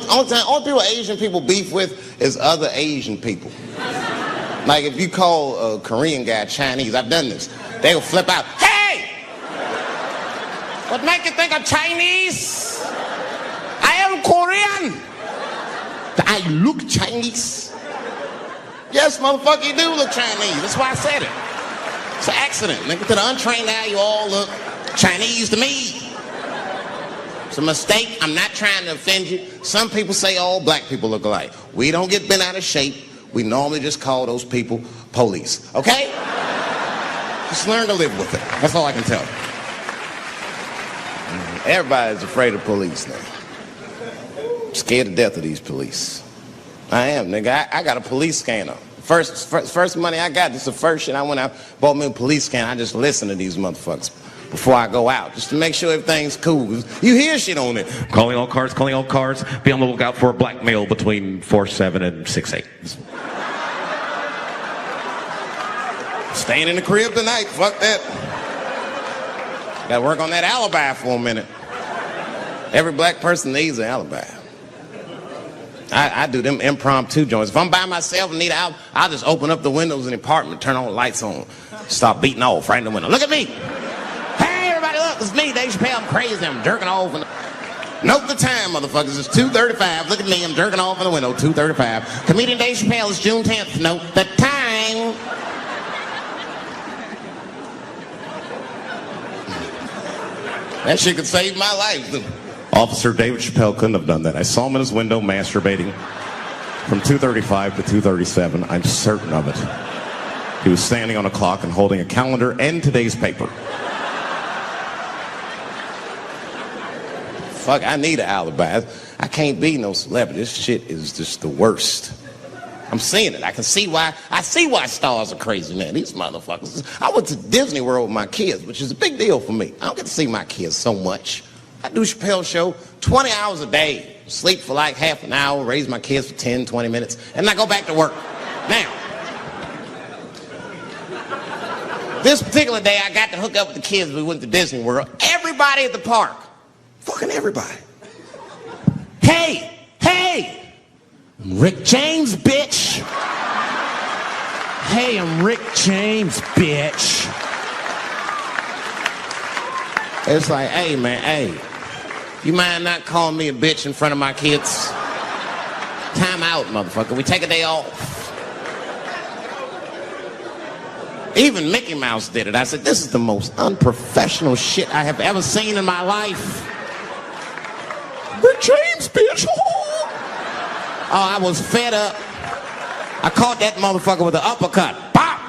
people Asian people beef with is other Asian people. Like if you call a Korean guy Chinese, I've done this. They will flip out. Hey! What make you think I'm Chinese? I am Korean. I look Chinese. Yes, motherfucker, you do look Chinese. That's why I said it. It's an accident. Nigga, to the untrained eye, you all look Chinese to me. It's a mistake. I'm not trying to offend you. Some people say all black people look alike. We don't get bent out of shape. We normally just call those people police. Okay? Just learn to live with it. That's all I can tell you. Everybody's afraid of police now. I'm scared to death of these police. I am, nigga. I got a police scanner. First money I got, this is the first shit I went out, bought me a police scanner. I just listen to these motherfuckers before I go out, just to make sure everything's cool. You hear shit on it. Calling all cars, be on the lookout for a black male between 4'7" and 6'8". Staying in the crib tonight, fuck that. Gotta work on that alibi for a minute. Every black person needs an alibi. I do them impromptu joints. If I'm by myself and need an alibi, I'll just open up the windows in the apartment, turn all the lights on, start beating off right in the window. Look at me. Hey, everybody, look, it's me, Dave Chappelle. I'm crazy, I'm jerking off. Note the time, motherfuckers. It's 2:35. Look at me, I'm jerking off in the window, 2:35. Comedian Dave Chappelle is June 10th. Note the time. That shit could save my life. Officer Dave Chappelle couldn't have done that. I saw him in his window masturbating from 2:35 to 2:37. I'm certain of it. He was standing on a clock and holding a calendar and today's paper. Fuck, I need an alibi. I can't be no celebrity. This shit is just the worst. I'm seeing it. I see why stars are crazy, man. These motherfuckers. I went to Disney World with my kids, which is a big deal for me. I don't get to see my kids so much. I do Chappelle show 20 hours a day. Sleep for like half an hour, raise my kids for 10, 20 minutes, and I go back to work. Now, this particular day, I got to hook up with the kids. We went to Disney World. Everybody at the park. Fucking everybody. Hey! I'm Rick James, bitch! Hey, I'm Rick James, bitch! It's like, hey, man, hey. You mind not calling me a bitch in front of my kids? Time out, motherfucker. We take a day off. Even Mickey Mouse did it. I said, this is the most unprofessional shit I have ever seen in my life. Rick James, bitch. Oh, I was fed up. I caught that motherfucker with an uppercut. Bop!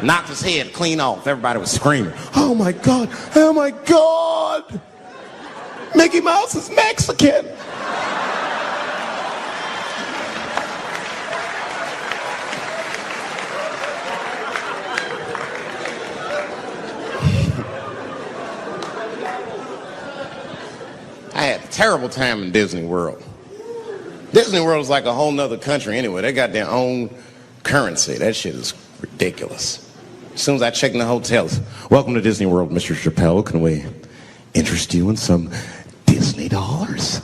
Knocked his head clean off. Everybody was screaming. Oh my God, oh my God. Mickey Mouse is Mexican. I had a terrible time in Disney World. Disney World is like a whole nother country anyway. They got their own currency. That shit is ridiculous. As soon as I check in the hotels, welcome to Disney World, Mr. Chappelle. Can we interest you in some Disney dollars?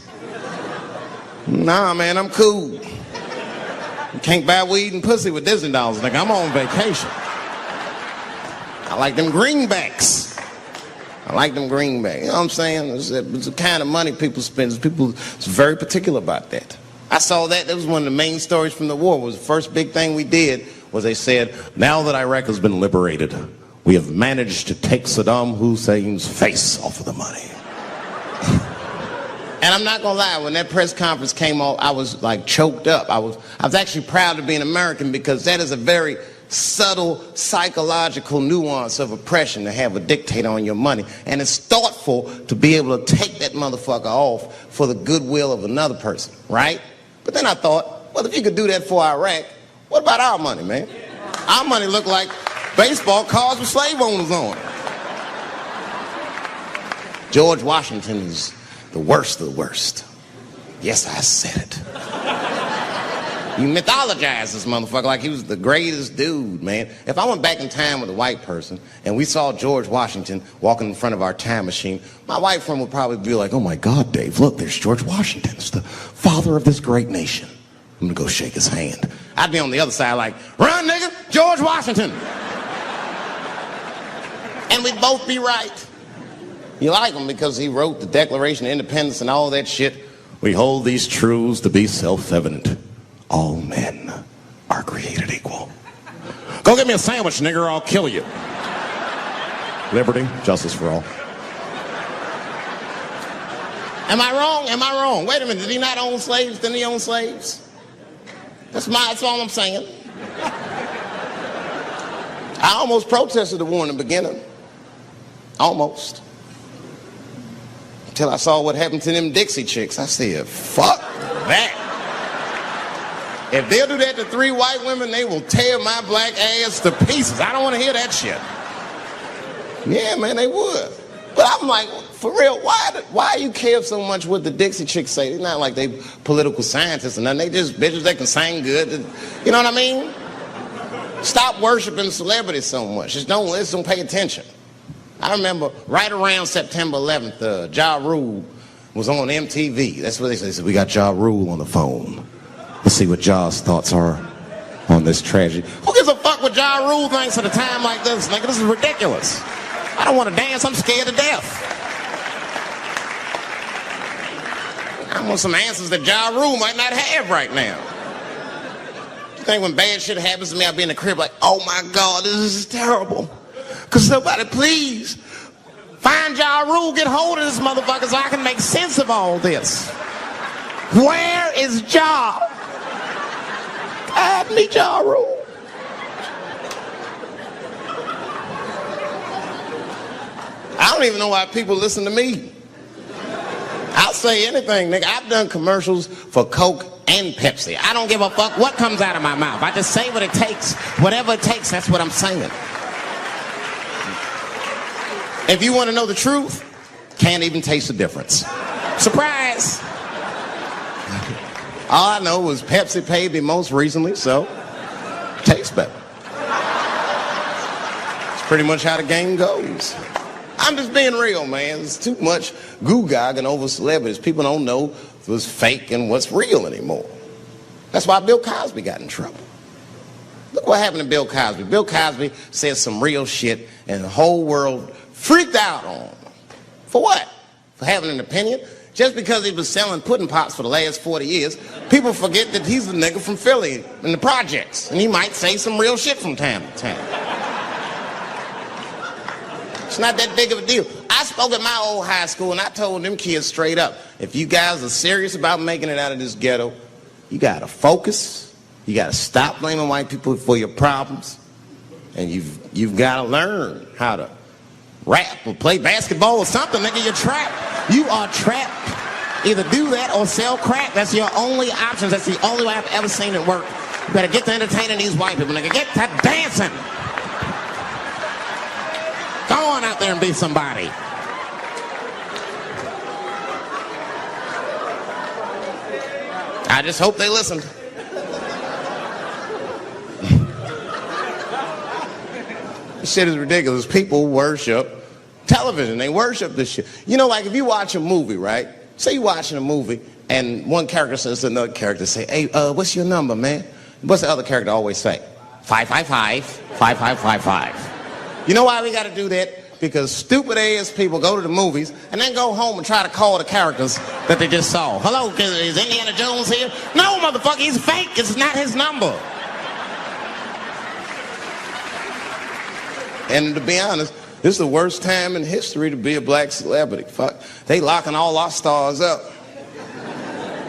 Nah, man, I'm cool. You can't buy weed and pussy with Disney dollars. Like, I'm on vacation. I like them greenbacks. You know what I'm saying? It's the kind of money people spend. People is very particular about that. I saw that. That was one of the main stories from the war. It was the first big thing we did was they said, now that Iraq has been liberated, we have managed to take Saddam Hussein's face off of the money. And I'm not gonna lie, when that press conference came off, I was like choked up. I was actually proud to be an American because that is a very subtle psychological nuance of oppression to have a dictator on your money. And it's thoughtful to be able to take that motherfucker off for the goodwill of another person, right? But then I thought, well, if you could do that for Iraq, what about our money, man? Our money looked like baseball cards with slave owners on it. George Washington is the worst of the worst. Yes, I said it. You mythologize this motherfucker like he was the greatest dude, man. If I went back in time with a white person and we saw George Washington walking in front of our time machine, my white friend would probably be like, oh my God, Dave, look, there's George Washington. It's the father of this great nation. I'm gonna go shake his hand. I'd be on the other side like, run, nigga, George Washington. And we'd both be right. You like him because he wrote the Declaration of Independence and all that shit. We hold these truths to be self-evident. All men are created equal. Go get me a sandwich, nigger, or I'll kill you. Liberty, justice for all. Am I wrong? Am I wrong? Wait a minute, did he not own slaves? Didn't he own slaves? That's all I'm saying. I almost protested the war in the beginning. Almost. Until I saw what happened to them Dixie chicks. I said, fuck that. If they'll do that to 3 white women, they will tear my black ass to pieces. I don't want to hear that shit. Yeah, man, they would. But I'm like, for real, why you care so much what the Dixie chicks say? It's not like they political scientists or nothing. They just bitches that can sing good. You know what I mean? Stop worshiping celebrities so much. Just don't listen, pay attention. I remember right around September 11th, Ja Rule was on MTV. That's what they said. We got Ja Rule on the phone. Let's see what Ja's thoughts are on this tragedy. Who gives a fuck what Ja Rule thinks at a time like this? Nigga, this is ridiculous. I don't want to dance. I'm scared to death. I want some answers that Ja Rule might not have right now. You think when bad shit happens to me, I'll be in the crib like, oh my God, this is terrible. Could somebody please Find Ja Rule, get hold of this motherfucker so I can make sense of all this. Where is Ja? Guide me, Ja Rule. I don't even know why people listen to me. I'll say anything, nigga. I've done commercials for Coke and Pepsi. I don't give a fuck what comes out of my mouth. I just say what it takes. Whatever it takes, that's what I'm saying. If you want to know the truth, can't even taste the difference. Surprise! All I know was Pepsi paid me most recently, so tastes better. It's pretty much how the game goes. I'm just being real, man. There's too much goo-gagging over celebrities. People don't know what's fake and what's real anymore. That's why Bill Cosby got in trouble. Look what happened to Bill Cosby. Bill Cosby said some real shit, and the whole world freaked out on him. For what? For having an opinion? Just because he was selling pudding pops for the last 40 years, people forget that he's a nigga from Philly in the projects, and he might say some real shit from time to time. It's not that big of a deal. I spoke at my old high school, and I told them kids straight up, if you guys are serious about making it out of this ghetto, you got to focus. You got to stop blaming white people for your problems. And you've got to learn how to rap or play basketball or something, nigga. You're trapped. You are trapped. Either do that or sell crack. That's your only options. That's the only way I've ever seen it work. You better get to entertaining these white people, nigga. Get to dancing. Go on out there and be somebody. I just hope they listened. This shit is ridiculous. People worship television. They worship this shit. You know, like if you watch a movie, right? Say you're watching a movie and one character says to another character, say, hey, what's your number, man? What's the other character always say? 555, 5555. You know why we got to do that? Because stupid ass people go to the movies and then go home and try to call the characters that they just saw. Hello, is Indiana Jones here? No, motherfucker, he's fake. It's not his number. And to be honest, this is the worst time in history to be a black celebrity. Fuck, they locking all our stars up.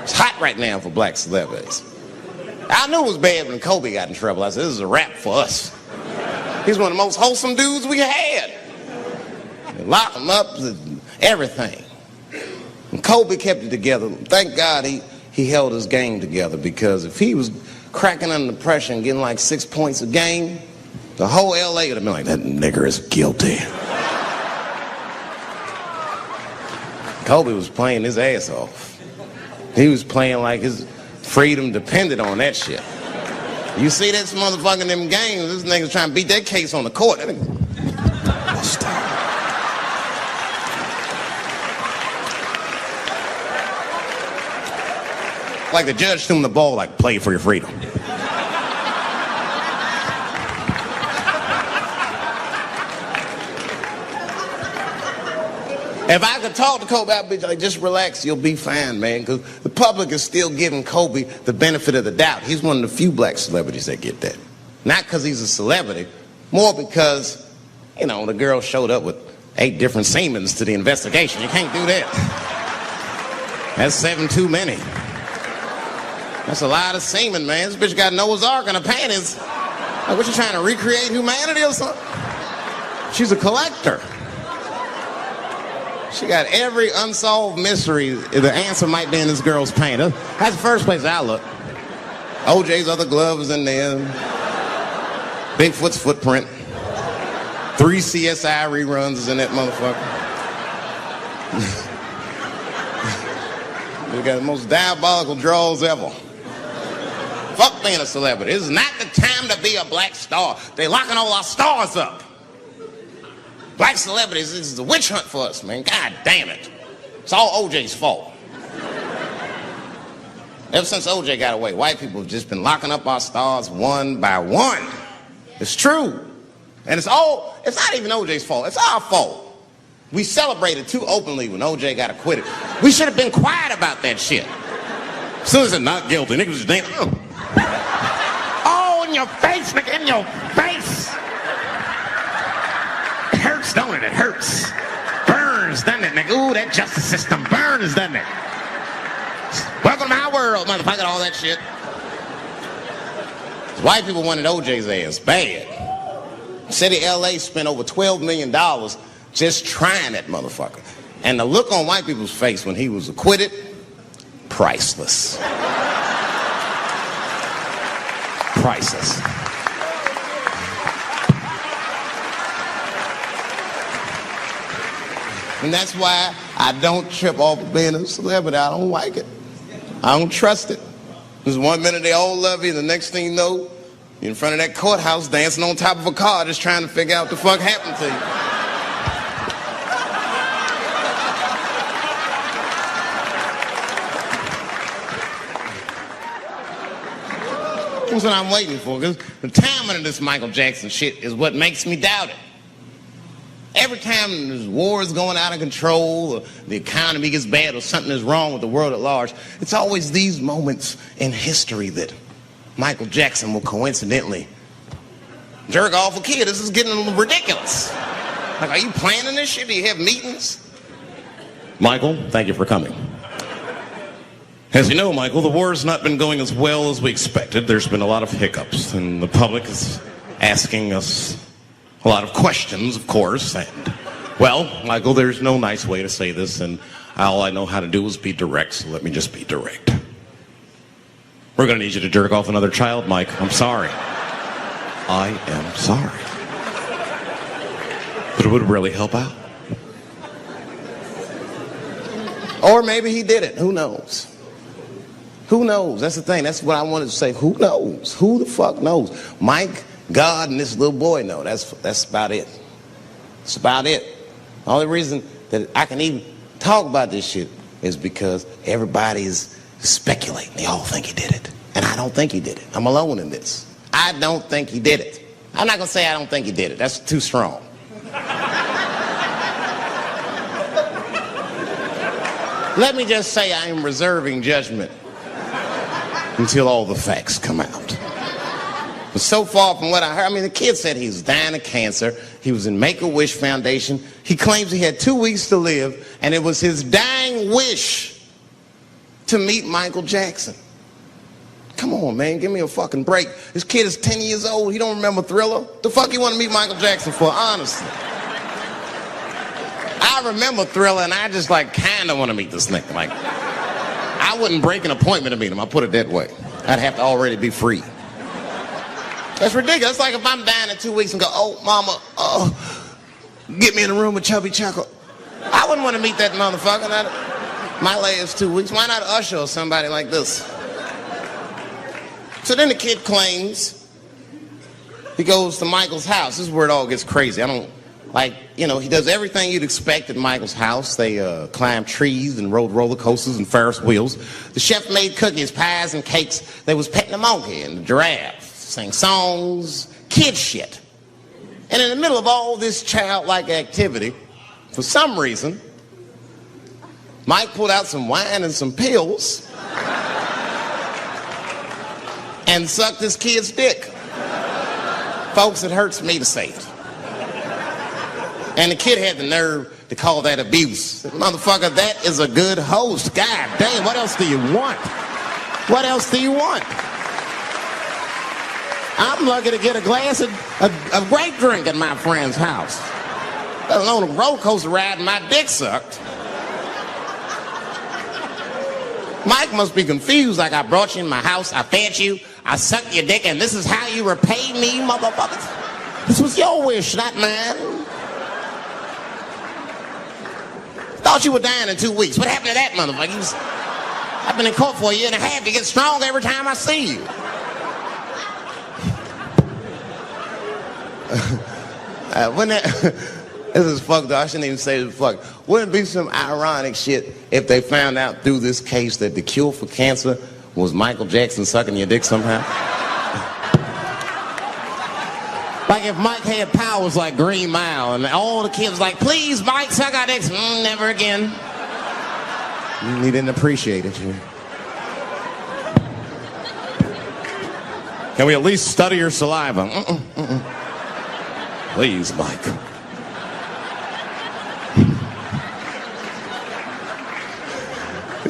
It's hot right now for black celebrities. I knew it was bad when Kobe got in trouble. I said, this is a wrap for us. He's one of the most wholesome dudes we had. They locked him up, everything. And Kobe kept it together. Thank God he held his game together, because if he was cracking under pressure and getting like 6 points a game, the whole LA would have been like, that nigger is guilty. Kobe was playing his ass off. He was playing like his freedom depended on that shit. You see this motherfucker in them games, this nigga's trying to beat that case on the court. That nigga, like the judge threw him the ball, like, play for your freedom. If I could talk to Kobe, I'd be like, just relax, you'll be fine, man. Because the public is still giving Kobe the benefit of the doubt. He's one of the few black celebrities that get that. Not because he's a celebrity, more because, you know, the girl showed up with 8 different semens to the investigation. You can't do that. That's 7 too many. That's a lot of semen, man. This bitch got Noah's Ark in her panties. Like, what, you trying to recreate humanity or something? She's a collector. She got every unsolved mystery. The answer might be in this girl's paint. That's the first place I look. OJ's other glove is in there. Bigfoot's footprint. 3 CSI reruns is in that motherfucker. We got the most diabolical draws ever. Fuck being a celebrity. This is not the time to be a black star. They locking all our stars up. Black celebrities, this is a witch hunt for us, man. God damn it. It's all OJ's fault. Ever since OJ got away, white people have just been locking up our stars one by one. It's true. And it's not even OJ's fault. It's our fault. We celebrated too openly when OJ got acquitted. We should have been quiet about that shit. As soon as it's not guilty, niggas just dancing. Oh, in your face, nigga, in your face. It hurts, don't it? It hurts. burns, doesn't it, nigga? Ooh, that justice system burns, doesn't it? Welcome to my world, motherfucker, all that shit. White people wanted OJ's ass bad. City of LA spent over $12 million just trying that motherfucker. And the look on white people's face when he was acquitted, priceless. Priceless. And that's why I don't trip off of being a celebrity. I don't like it. I don't trust it. Because 1 minute they all love you, and the next thing you know, you're in front of that courthouse dancing on top of a car just trying to figure out what the fuck happened to you. That's what I'm waiting for, because the timing of this Michael Jackson shit is what makes me doubt it. Every time there's wars going out of control, or the economy gets bad, or something is wrong with the world at large, it's always these moments in history that Michael Jackson will coincidentally jerk off a kid. This is getting a little ridiculous. Like, are you planning this shit? Do you have meetings? Michael, thank you for coming. As you know, Michael, the war has not been going as well as we expected. There's been a lot of hiccups, and the public is asking us a lot of questions, of course. And, well, Michael, there's no nice way to say this, and all I know how to do is be direct, so let me just be direct. We're going to need you to jerk off another child, Mike. I'm sorry. I am sorry. But it would really help out. Or maybe he did it. Who knows? Who knows? That's the thing. That's what I wanted to say. Who knows? Who the fuck knows? Mike, God, and this little boy know. That's about it. That's about it. The only reason that I can even talk about this shit is because everybody is speculating. They all think he did it. And I don't think he did it. I'm alone in this. I don't think he did it. I'm not going to say I don't think he did it. That's too strong. Let me just say I am reserving judgment until all the facts come out. But so far from what I heard, I mean, the kid said he was dying of cancer. He was in Make-A-Wish Foundation. He claims he had 2 weeks to live, and it was his dying wish to meet Michael Jackson. Come on, man, give me a fucking break. This kid is 10 years old. He don't remember Thriller. The fuck you want to meet Michael Jackson for, honestly? I remember Thriller, and I just, like, kind of want to meet this nigga. Like, I wouldn't break an appointment to meet him. I'll put it that way. I'd have to already be free. That's ridiculous. It's like if I'm dying in 2 weeks and go, oh, mama, get me in a room with Chubby Chuckle. I wouldn't want to meet that motherfucker. My last 2 weeks. Why not Usher or somebody like this? So then the kid claims he goes to Michael's house. This is where it all gets crazy. I don't, like, you know, he does everything you'd expect at Michael's house. They climbed trees and rode roller coasters and Ferris wheels. The chef made cookies, pies, and cakes. They was petting the monkey and the giraffe, sang songs, kid shit. And in the middle of all this childlike activity, for some reason, Mike pulled out some wine and some pills and sucked his kid's dick. Folks, it hurts me to say it. And the kid had the nerve to call that abuse. Motherfucker, that is a good host. God damn, what else do you want? What else do you want? I'm lucky to get a glass of grape drink at my friend's house. Let alone a roller coaster ride and my dick sucked. Mike must be confused, like I brought you in my house, I fed you, I sucked your dick, and this is how you repay me, motherfuckers? This was your wish, not mine. Thought you were dying in 2 weeks. What happened to that motherfucker? I've been in court for a year and a half. You get stronger every time I see you. This is fucked up. I shouldn't even say this fuck. Wouldn't it be some ironic shit if they found out through this case that the cure for cancer was Michael Jackson sucking your dick somehow? Like if Mike had powers like Green Mile and all the kids like, please, Mike, suck our dicks. Never again. He didn't appreciate it. Can we at least study your saliva? Please, Mike.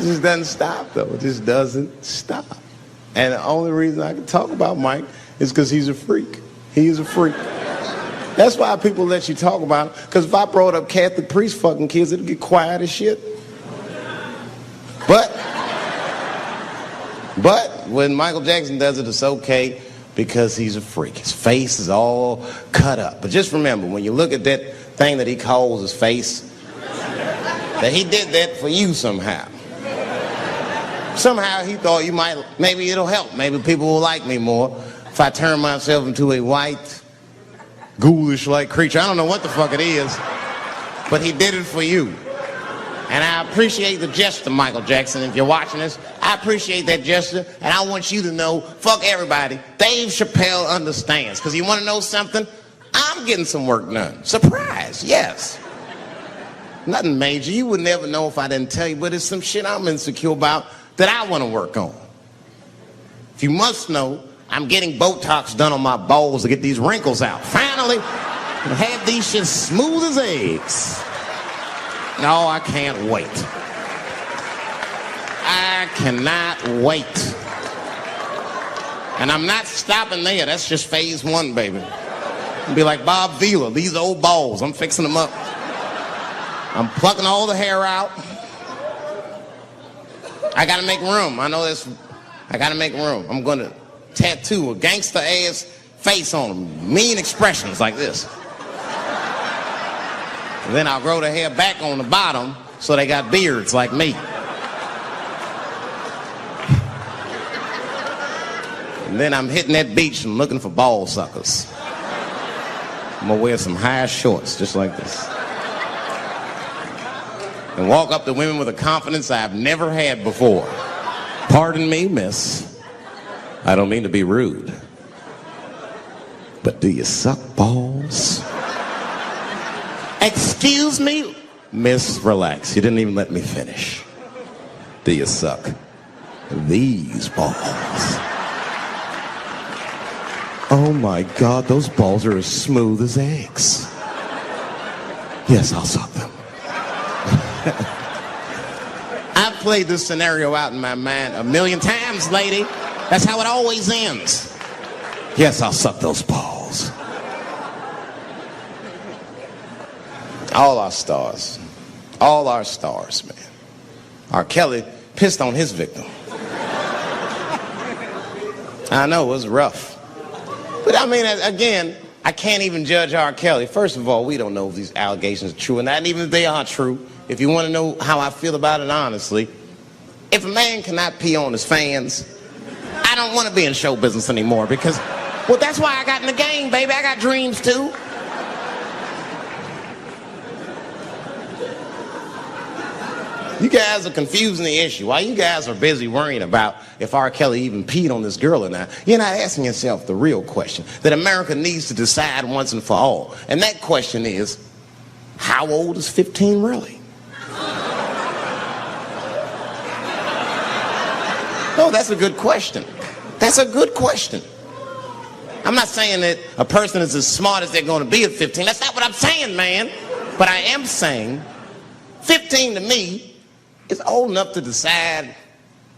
just doesn't stop, though. It just doesn't stop. And the only reason I can talk about Mike is because he's a freak. He's a freak. That's why people let you talk about him. Because if I brought up Catholic priest fucking kids, it'd get quiet as shit. But when Michael Jackson does it, it's okay because he's a freak. His face is all cut up. But just remember, when you look at that thing that he calls his face, that he did that for you somehow. Somehow he thought you might, maybe it'll help. Maybe people will like me more if I turn myself into a white, ghoulish-like creature. I don't know what the fuck it is, but he did it for you. And I appreciate the gesture, Michael Jackson. If you're watching this, I appreciate that gesture, and I want you to know, fuck everybody, Dave Chappelle understands. Because you want to know something? I'm getting some work done. Surprise, yes. Nothing major. You would never know if I didn't tell you, but it's some shit I'm insecure about that I want to work on. If you must know, I'm getting Botox done on my balls to get these wrinkles out. Finally, I have these shit smooth as eggs. No, I can't wait. I cannot wait. And I'm not stopping there. That's just phase one, baby. I'll be like Bob Vila, these old balls. I'm fixing them up. I'm plucking all the hair out. I gotta make room. I know this. I gotta make room. I'm gonna tattoo a gangster ass face on them. Mean expressions like this. And then I'll grow the hair back on the bottom so they got beards like me. And then I'm hitting that beach and looking for ball suckers. I'm gonna wear some high shorts just like this. And walk up to women with a confidence I've never had before. Pardon me, miss. I don't mean to be rude. But do you suck balls? Excuse me? Miss, relax. You didn't even let me finish. Do you suck these balls? Oh my God, those balls are as smooth as eggs. Yes, I'll suck them. I've played this scenario out in my mind a million times, lady. That's how it always ends. Yes, I'll suck those balls. All our stars, man. R. Kelly pissed on his victim. I know, it was rough. But I mean, again, I can't even judge R. Kelly. First of all, we don't know if these allegations are true, and not even if they are true. If you want to know how I feel about it honestly, if a man cannot pee on his fans, I don't want to be in show business anymore because, well, that's why I got in the game, baby. I got dreams too. You guys are confusing the issue. While you guys are busy worrying about if R. Kelly even peed on this girl or not, you're not asking yourself the real question that America needs to decide once and for all. And that question is, how old is 15 really? No, that's a good question. That's a good question. I'm not saying that a person is as smart as they're going to be at 15. That's not what I'm saying, man. But I am saying 15 to me is old enough to decide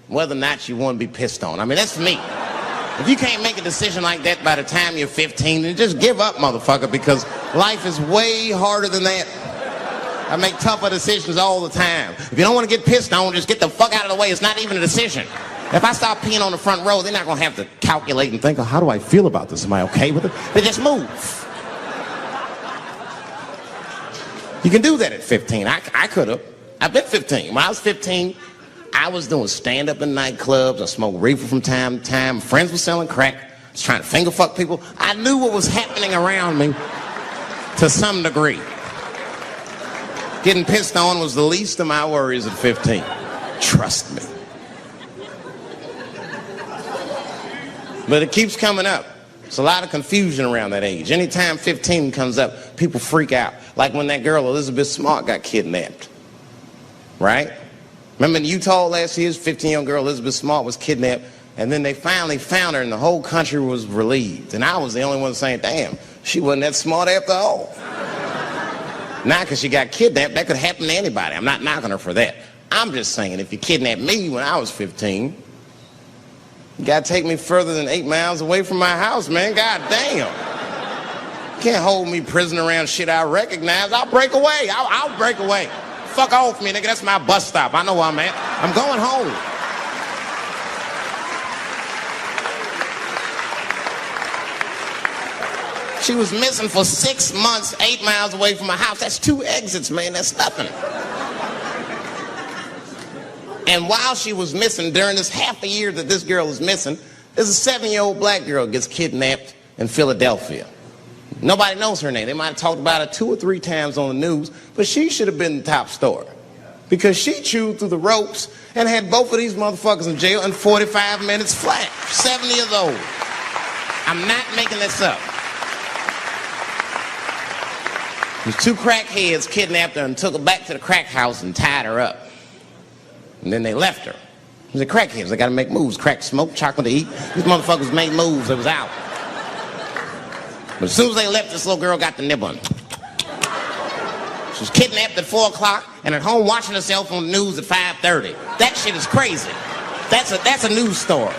whether or not you want to be pissed on. I mean, that's me. If you can't make a decision like that by the time you're 15, then just give up, motherfucker, because life is way harder than that. I make tougher decisions all the time. If you don't want to get pissed on, just get the fuck out of the way. It's not even a decision. If I start peeing on the front row, they're not going to have to calculate and think, oh, how do I feel about this? Am I okay with it? They just move. You can do that at 15. I could have. I've been 15. When I was 15, I was doing stand-up in nightclubs. I smoked reefer from time to time. Friends were selling crack. I was trying to finger fuck people. I knew what was happening around me to some degree. Getting pissed on was the least of my worries at 15. Trust me. But it keeps coming up. There's a lot of confusion around that age. Anytime 15 comes up, people freak out. Like when that girl, Elizabeth Smart, got kidnapped. Right? Remember in Utah last year, 15-year-old girl Elizabeth Smart was kidnapped, and then they finally found her, and the whole country was relieved. And I was the only one saying, damn, she wasn't that smart after all. Not because she got kidnapped. That could happen to anybody. I'm not knocking her for that. I'm just saying, if you kidnapped me when I was 15, you gotta take me further than 8 miles away from my house, man. God damn. You can't hold me prisoner around shit I recognize. I'll break away. I'll break away. Fuck off me, nigga. That's my bus stop. I know where I'm at. I'm going home. She was missing for 6 months, 8 miles away from my house. That's 2 exits, man. That's nothing. And while she was missing, during this half a year that this girl is missing, there's a 7-year-old black girl gets kidnapped in Philadelphia. Nobody knows her name. They might have talked about it 2 or 3 times on the news, but she should have been the top story. Because she chewed through the ropes and had both of these motherfuckers in jail in 45 minutes flat. 7 years old. I'm not making this up. These 2 crackheads kidnapped her and took her back to the crack house and tied her up. And then they left her. They're crackheads. They gotta make moves. Crack, smoke, chocolate to eat. These motherfuckers made moves. They was out. But as soon as they left, this little girl got the nib on. She was kidnapped at 4 o'clock and at home watching herself on the news at 5:30. That shit is crazy. That's a news story.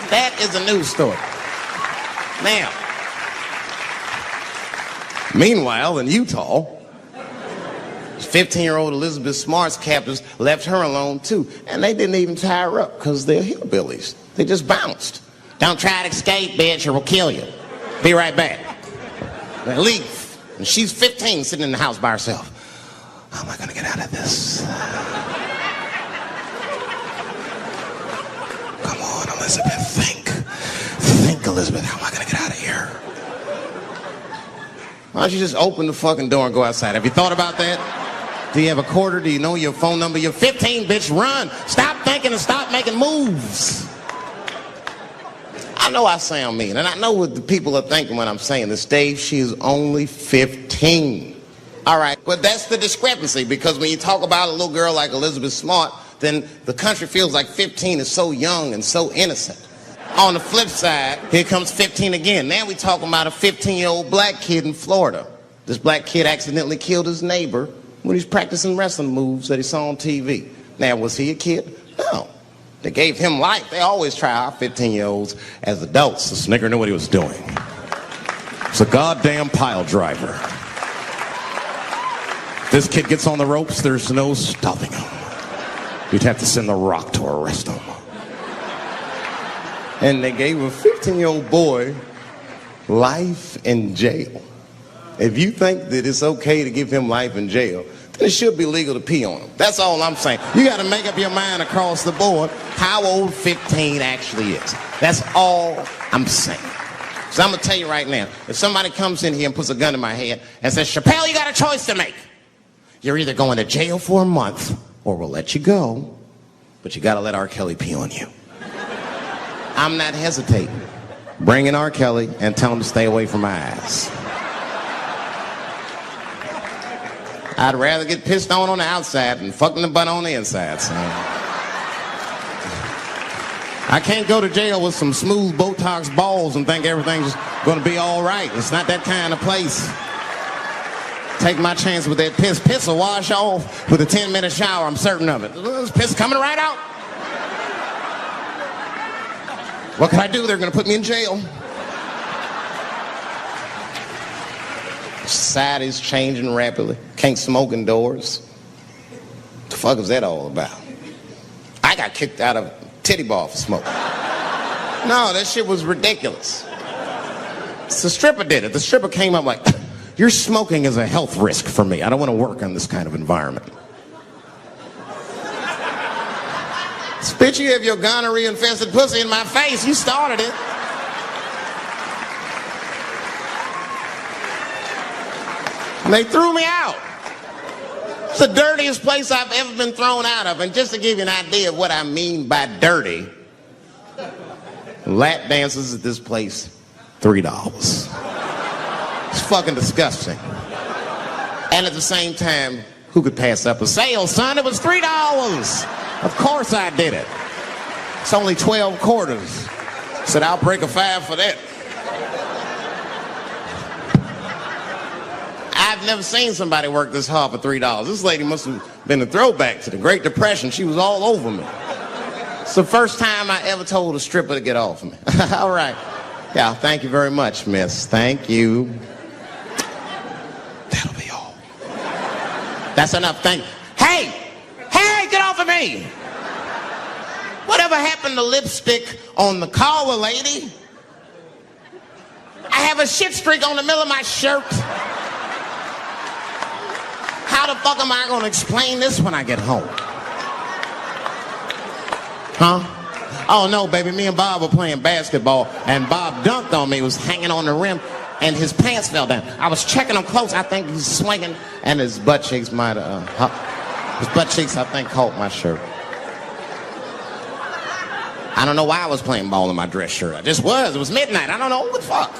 That is a news story. Now, meanwhile, in Utah, 15-year-old Elizabeth Smart's captors left her alone too. And they didn't even tie her up because they're hillbillies. They just bounced. Don't try to escape, bitch, or we'll kill you. Be right back. They leave. And she's 15 sitting in the house by herself. How am I going to get out of this? Come on, Elizabeth, think. Think, Elizabeth, how am I going to get out of here? Why don't you just open the fucking door and go outside? Have you thought about that? Do you have a quarter? Do you know your phone number? You're 15, bitch, run. Stop thinking and stop making moves. I know I sound mean, and I know what the people are thinking when I'm saying this. Dave, she is only 15. All right, but that's the discrepancy, because when you talk about a little girl like Elizabeth Smart, then the country feels like 15 is so young and so innocent. On the flip side, here comes 15 again. Now we're talking about a 15-year-old black kid in Florida. This black kid accidentally killed his neighbor when he was practicing wrestling moves that he saw on TV. Now, was he a kid? No. They gave him life. They always try our 15-year-olds as adults. This nigger knew what he was doing. It's a goddamn pile driver. This kid gets on the ropes, there's no stopping him. You'd have to send the Rock to arrest him. And they gave a 15-year-old boy life in jail. If you think that it's okay to give him life in jail, then it should be legal to pee on him. That's all I'm saying. You got to make up your mind across the board how old 15 actually is. That's all I'm saying. So I'm going to tell you right now, if somebody comes in here and puts a gun in my head and says, Chappelle, you got a choice to make. You're either going to jail for a month or we'll let you go, but you got to let R. Kelly pee on you. I'm not hesitating. Bring in R. Kelly and tell him to stay away from my ass. I'd rather get pissed on the outside than fucking the butt on the inside, son. I can't go to jail with some smooth Botox balls and think everything's going to be all right. It's not that kind of place. Take my chance with that piss. Piss will wash off with a 10-minute shower, I'm certain of it. This piss coming right out. What can I do? They're going to put me in jail. Society's changing rapidly. Can't smoke indoors. What the fuck is that all about? I got kicked out of titty bar for smoking. No, that shit was ridiculous. The stripper did it. The stripper came up like, your smoking is a health risk for me. I don't want to work in this kind of environment. Bitch, you have your gonorrhea-infested pussy in my face. You started it. And they threw me out. It's the dirtiest place I've ever been thrown out of. And just to give you an idea of what I mean by dirty, lap dances at this place, $3. It's fucking disgusting. And at the same time, who could pass up a sale, son? It was $3. Of course I did it. It's only 12 quarters. Said, I'll break a 5 for that. I I've never seen somebody work this hard for $3. This lady must have been a throwback to the Great Depression. She was all over me. It's the first time I ever told a stripper to get off of me. All right. Yeah, thank you very much, miss. Thank you. That'll be all. That's enough. Thank you. Hey! Hey, get off of me! Whatever happened to lipstick on the collar, lady? I have a shit streak on the middle of my shirt. How the fuck am I gonna explain this when I get home? Huh? Oh no, baby, me and Bob were playing basketball and Bob dunked on me, was hanging on the rim and his pants fell down. I was checking him close, I think he's swinging and his butt cheeks might have, his butt cheeks I think caught my shirt. I don't know why I was playing ball in my dress shirt. I just was, it was midnight, I don't know, what the fuck?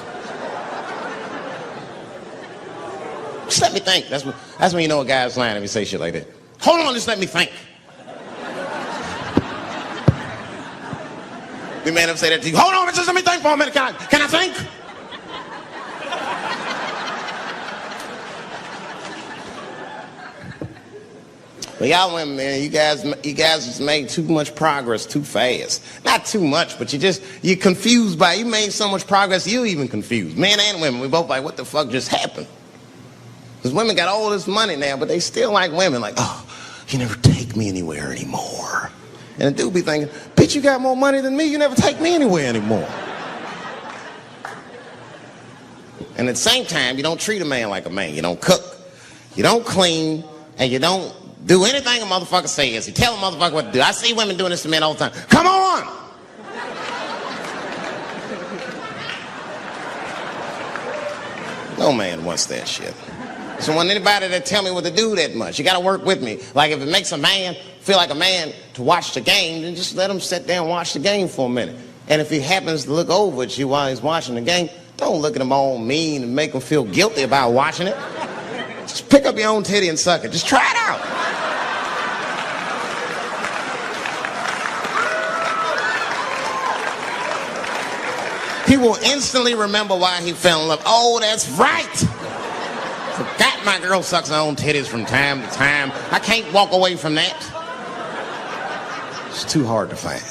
Just let me think, that's when you know a guy's lying if he say shit like that. Hold on, just let me think. We made him say that to you. Hold on, just let me think for a minute. Can I think? But y'all women, man, you guys just made too much progress too fast. Not too much, but you're confused by it. You made so much progress, you even confused. Men and women, we both like, what the fuck just happened? Because women got all this money now, but they still like women. Like, oh, you never take me anywhere anymore. And the dude be thinking, bitch, you got more money than me, you never take me anywhere anymore. And at the same time, you don't treat a man like a man. You don't cook, you don't clean, and you don't do anything a motherfucker says. You tell a motherfucker what to do. I see women doing this to men all the time. Come on! No man wants that shit. So want anybody that tell me what to do that much. You gotta work with me. Like if it makes a man feel like a man to watch the game, then just let him sit there and watch the game for a minute. And if he happens to look over at you while he's watching the game, don't look at him all mean and make him feel guilty about watching it. Just pick up your own titty and suck it. Just try it out. He will instantly remember why he fell in love. Oh, that's right. Forgot my girl sucks her own titties from time to time. I can't walk away from that. It's too hard to find.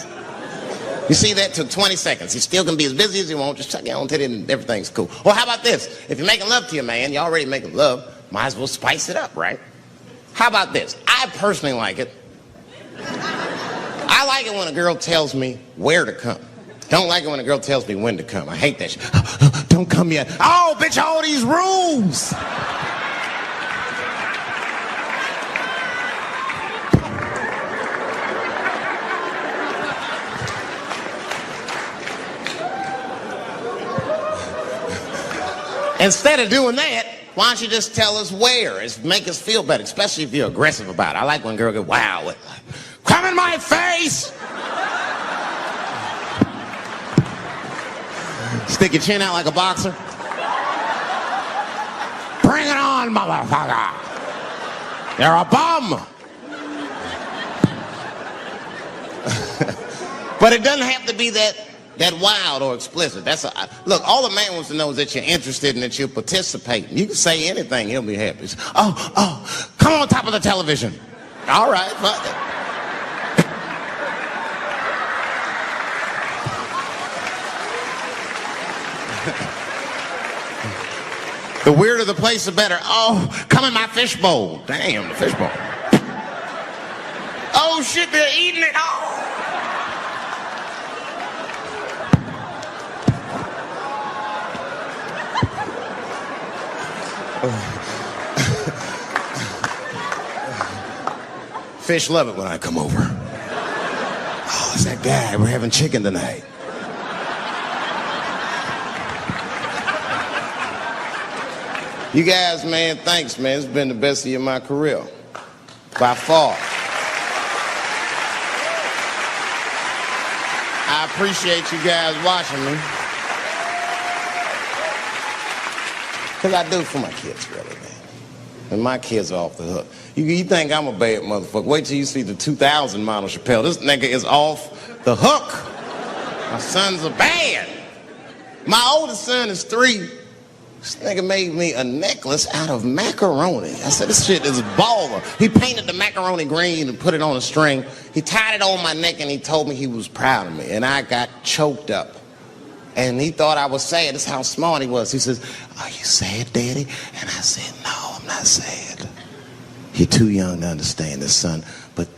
You see, that took 20 seconds. You still can be as busy as you want. Just suck your own titty and everything's cool. Well, how about this? If you're making love to your man, you're already making love, might as well spice it up, right? How about this? I personally like it. I like it when a girl tells me where to come. Don't like it when a girl tells me when to come. I hate that shit. Don't come yet. Oh, bitch, all these rules. Instead of doing that, why don't you just tell us where? It's make us feel better, especially if you're aggressive about it. I like when a girl goes, wow, come in my face! Stick your chin out like a boxer. Bring it on, motherfucker! You're a bum! But it doesn't have to be that wild or explicit. Look, all a man wants to know is that you're interested and that you're participating. You can say anything, he'll be happy. Oh, come on top of the television. All right, fuck it. The weirder the place, the better. Oh, come in my fishbowl. Damn, the fishbowl. Oh shit, they're eating it. Oh. Fish love it when I come over. Oh, it's that guy. We're having chicken tonight. You guys, man, thanks, man. It's been the best year of my career. By far. I appreciate you guys watching me. Because I do for my kids, really, man. And my kids are off the hook. You think I'm a bad motherfucker. Wait till you see the 2000 model Chappelle. This nigga is off the hook. My sons are bad. My oldest son is 3. This nigga made me a necklace out of macaroni. I said, this shit is baller. He painted the macaroni green and put it on a string. He tied it on my neck and he told me he was proud of me. And I got choked up. And he thought I was sad. That's how smart he was. He says, are you sad, Daddy? And I said, no, I'm not sad. You're too young to understand this, son. But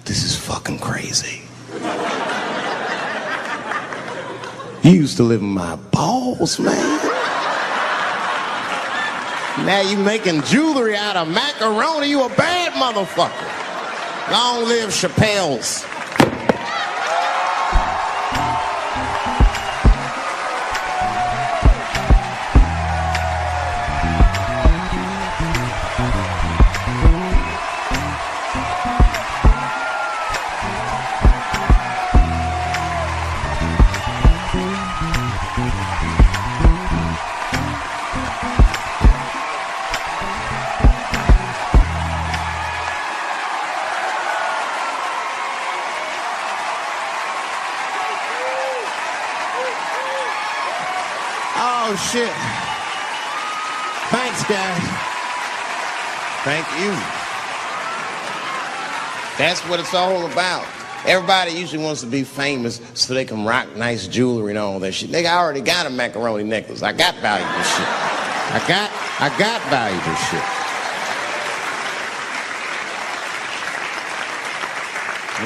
this is fucking crazy. You used to live in my balls, man. Now you making jewelry out of macaroni. You a bad motherfucker. Long live Chappelle's. Oh, shit. Thanks, guys. Thank you. That's what it's all about. Everybody usually wants to be famous so they can rock nice jewelry and all that shit. Nigga, I already got a macaroni necklace. I got valuable shit. I got valuable shit.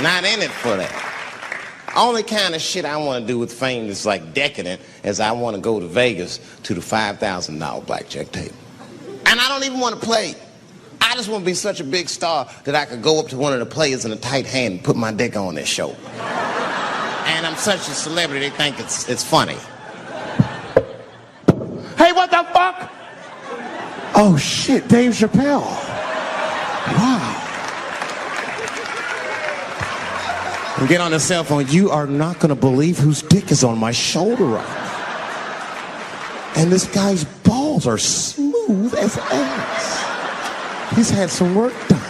Not in it for that. Only kind of shit I want to do with fame that's like decadent is I want to go to Vegas to the $5,000 blackjack table. And I don't even want to play. I just want to be such a big star that I could go up to one of the players in a tight hand and put my dick on their show. And I'm such a celebrity, they think it's funny. Hey, what the fuck? Oh shit, Dave Chappelle. Wow. And get on the cell phone. You are not going to believe whose dick is on my shoulder right now. And this guy's balls are smooth as ass. He's had some work done.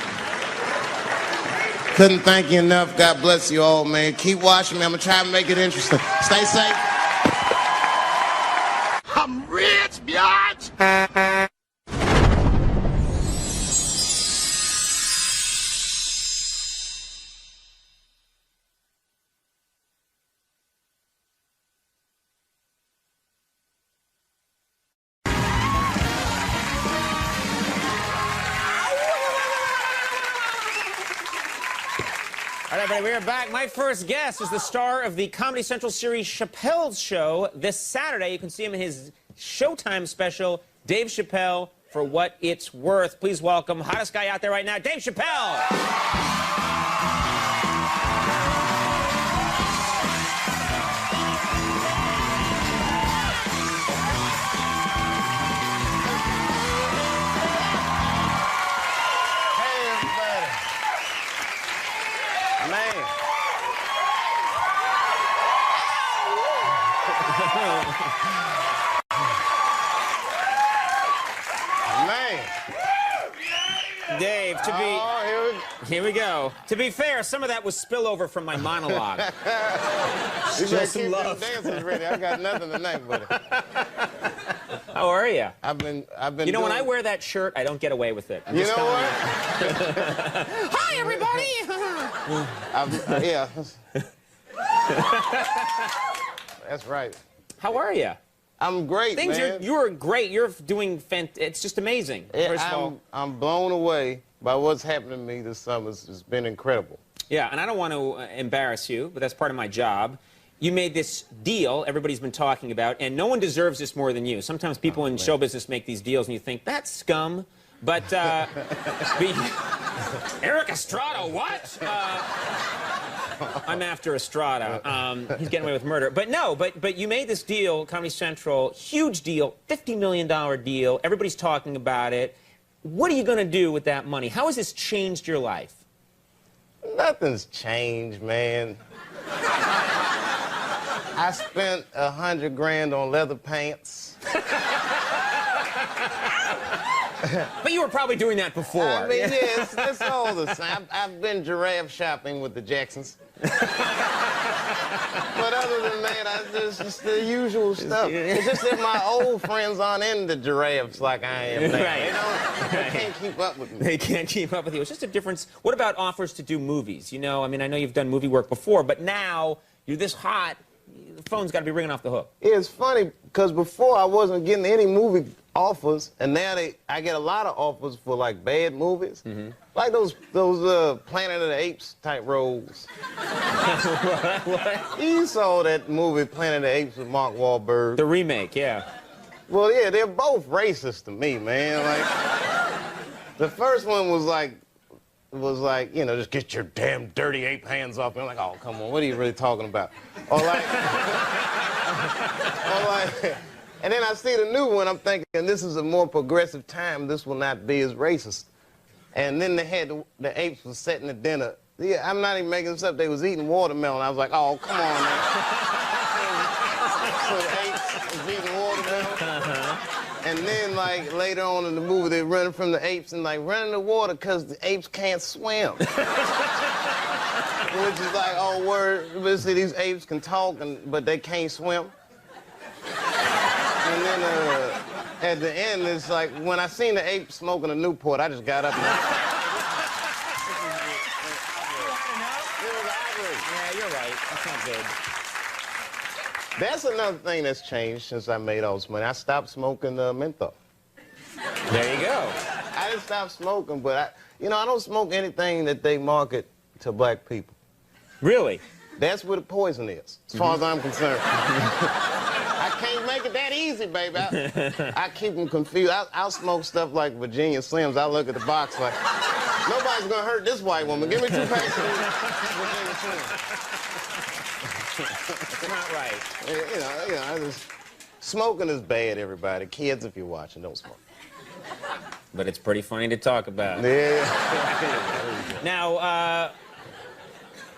Couldn't thank you enough. God bless you all, man. Keep watching me. I'm going to try to make it interesting. Stay safe. I'm rich, biatch. All right, everybody, we are back. My first guest is the star of the Comedy Central series Chappelle's Show. This Saturday, you can see him in his Showtime special, Dave Chappelle, For What It's Worth. Please welcome, hottest guy out there right now, Dave Chappelle. Man. Dave, to be... here we go. To be fair, some of that was spillover from my monologue. Just some love. Dancing ready. I got nothing tonight, buddy. How are you? I've been. You know, when I wear that shirt, I don't get away with it. You know what? Hi, everybody. Yeah. That's right. How are you? I'm great, man. You're great. You're doing it's just amazing. First of all, I'm blown away by what's happened to me this summer. It's been incredible. Yeah, and I don't want to embarrass you, but that's part of my job. You made this deal everybody's been talking about, and no one deserves this more than you. Sometimes people in show business make these deals, and you think, that's scum. But, Eric Estrada, what? I'm after Estrada. He's getting away with murder. But no, but you made this deal, Comedy Central, huge deal, $50 million deal. Everybody's talking about it. What are you going to do with that money? How has this changed your life? Nothing's changed, man. I spent $100 grand on leather pants. But you were probably doing that before. I mean, yeah, it's all the same. I've been giraffe shopping with the Jacksons. But other than that, it's just the usual stuff. It's just that my old friends aren't into giraffes like I am now. Right. They can't keep up with me. They can't keep up with you. It's just a difference. What about offers to do movies? You know, I mean, I know you've done movie work before, but now you're this hot, the phone's got to be ringing off the hook. Yeah, it's funny, because before I wasn't getting any movie offers, and now I get a lot of offers for, like, bad movies. Like those Planet of the Apes type roles. What? You saw that movie Planet of the Apes with Mark Wahlberg. The remake, yeah. Well, yeah, they're both racist to me, man. Like, the first one was like, you know, just get your damn dirty ape hands off me. I'm like, oh, come on, what are you really talking about? Or like, and then I see the new one, I'm thinking, this is a more progressive time, this will not be as racist. And then they had the apes was setting the dinner. Yeah, I'm not even making this up, they was eating watermelon. I was like, oh, come on, man. So the apes was eating watermelon. And then, like, later on in the movie, they're running from the apes and, like, running in the water because the apes can't swim. Which is like, oh, word. But see, these apes can talk, but they can't swim. And then at the end, it's like, when I seen the ape smoking a Newport, I just got up and... Yeah, you're right. That's not good. That's another thing that's changed since I made all this money. I stopped smoking menthol. There you go. I didn't stop smoking, but I don't smoke anything that they market to black people. Really? That's where the poison is, as far as I'm concerned. I can't make it that easy, baby. I keep them confused. I'll smoke stuff like Virginia Slims. I look at the box like, nobody's gonna hurt this white woman. Give me 2 packs of Virginia Slims. It's not right. Smoking is bad, everybody. Kids, if you're watching, don't smoke. But it's pretty funny to talk about. Yeah. Now, I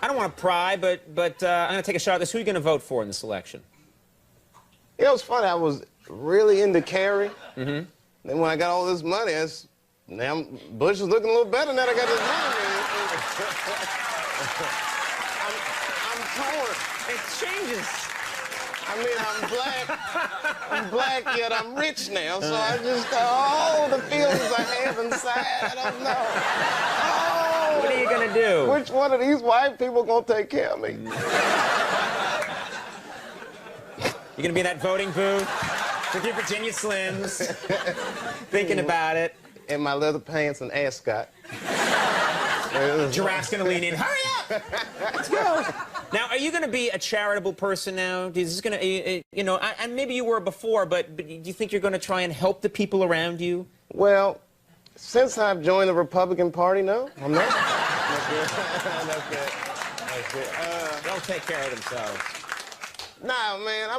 don't want to pry, but I'm going to take a shot at this. Who are you going to vote for in this election? You know, it's funny. I was really into Kerry. Then when I got all this money, now Bush is looking a little better now that I got this money. I'm torn. It changes. I mean, I'm black, yet I'm rich now, so I just go, oh, the feelings I have inside, I don't know. Oh, what are you gonna do? Which one of these white people gonna take care of me? You gonna be in that voting booth with your Virginia Slims, thinking about it. In my leather pants and ascot. Giraffe's gonna lean in. Hurry up! Let's go. Now, are you going to be a charitable person now? Is this going to, and maybe you were before, but do you think you're going to try and help the people around you? Well, since I've joined the Republican Party, no, I'm not. That's good. They'll take care of themselves. Nah, man,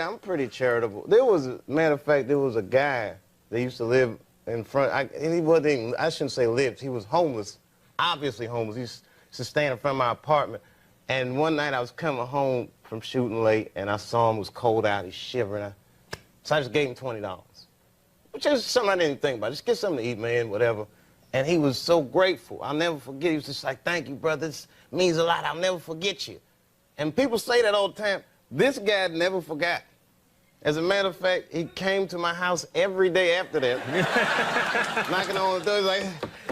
I'm pretty charitable. There was, matter of fact, there was a guy that used to live in front, and he wasn't even, I shouldn't say lived, he was homeless, obviously homeless. He used to stand in front of my apartment. And one night I was coming home from shooting late, and I saw him, it was cold out, he's shivering. So I just gave him $20, which is something I didn't think about. Just get something to eat, man, whatever. And he was so grateful. I'll never forget. He was just like, thank you, brother. This means a lot. I'll never forget you. And people say that all the time. This guy never forgot. As a matter of fact, he came to my house every day after that, knocking on the door. He's like,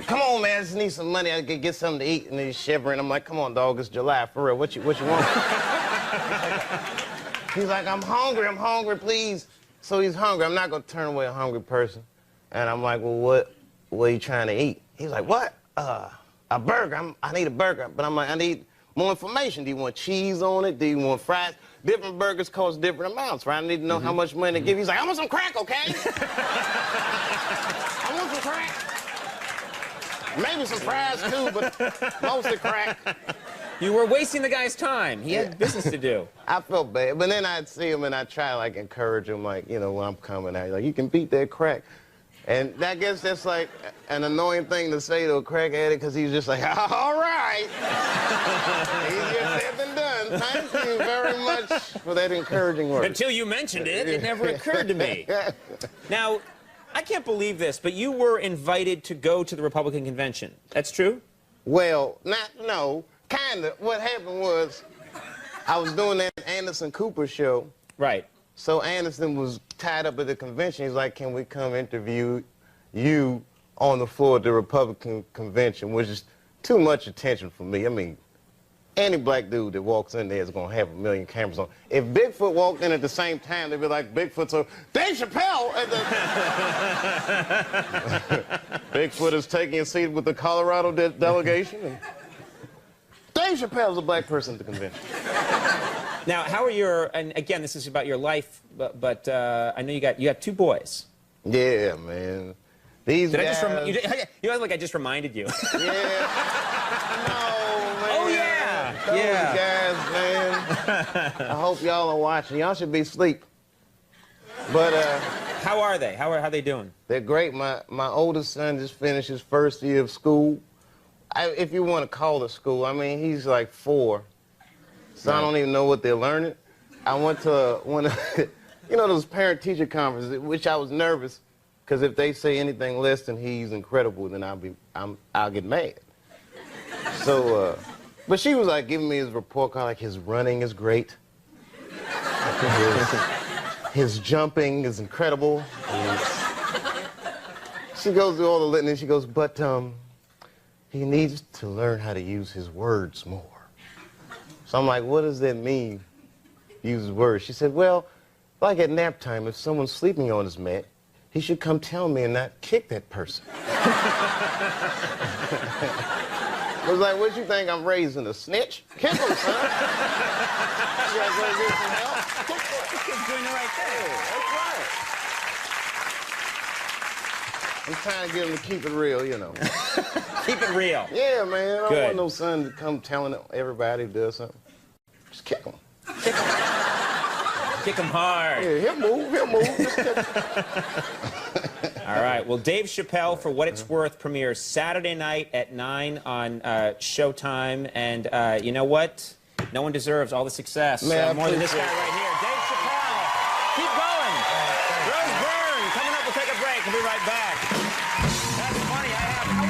come on, man, I just need some money. I could get something to eat. And he's shivering. I'm like, come on, dog, it's July, for real. What you want? He's like, I'm hungry, please. So he's hungry. I'm not going to turn away a hungry person. And I'm like, well, what are you trying to eat? He's like, what? A burger. I need a burger. But I'm like, I need more information. Do you want cheese on it? Do you want fries? Different burgers cost different amounts, right? I need to know how much money to give. He's like, I want some crack, okay? I want some crack. Maybe some fries, too, but mostly crack. You were wasting the guy's time. He had business to do. I felt bad. But then I'd see him, and I'd try to, like, encourage him, like, when I'm coming out. Like, you can beat that crack. And I guess that's, like, an annoying thing to say to a crack addict, because he's just like, all right. Easier said than done. Thank you very much for that encouraging word. Until you mentioned it, it never occurred to me. Now, I can't believe this, but you were invited to go to the Republican convention. That's true? Well, no, kind of. What happened was I was doing that Anderson Cooper show. Right. So Anderson was tied up at the convention. He's like, can we come interview you on the floor at the Republican convention, which is too much attention for me. I mean, any black dude that walks in there is going to have a million cameras on. If Bigfoot walked in at the same time, they'd be like, Bigfoot's so Dave Chappelle! At the... Bigfoot is taking a seat with the Colorado delegation. And Dave Chappelle's a black person at the convention. Now, how are your, and again, this is about your life, but I know you got 2 boys. Yeah, man. These Did guys... you act like I just reminded you. Yeah. No, man. Oh, yeah. Those guys, man. I hope y'all are watching. Y'all should be asleep. But, how are they? How are they doing? They're great. My oldest son just finished his first year of school. If you want to call it school, I mean, he's like 4. So I don't even know what they're learning. I went to one of, you know, those parent-teacher conferences, which I was nervous, because if they say anything less than he's incredible, then I'll get mad. So, but she was like giving me his report card, like his running is great. His jumping is incredible. She goes through all the litany, she goes, but he needs to learn how to use his words more. So I'm like, what does that mean, use his words? She said, well, like at nap time, if someone's sleeping on his mat, he should come tell me and not kick that person. I was like, what you think I'm raising, a snitch? Kick him, son. You gotta go get some help. The kid's doing the right thing. That's right. I'm trying to get him to keep it real, you know. Keep it real. Yeah, man. I don't Good. want no son to come telling everybody who does something. Just kick him. Kick him. Kick him hard. Yeah, he'll move. Just kick him. All right. Well, Dave Chappelle, For What It's Worth, premieres Saturday night at 9 on Showtime. And you know what? No one deserves all the success more than this guy right here. Dave Chappelle. Keep going. Rose Byrne coming up. We'll take a break. We'll be right back. That's funny. How old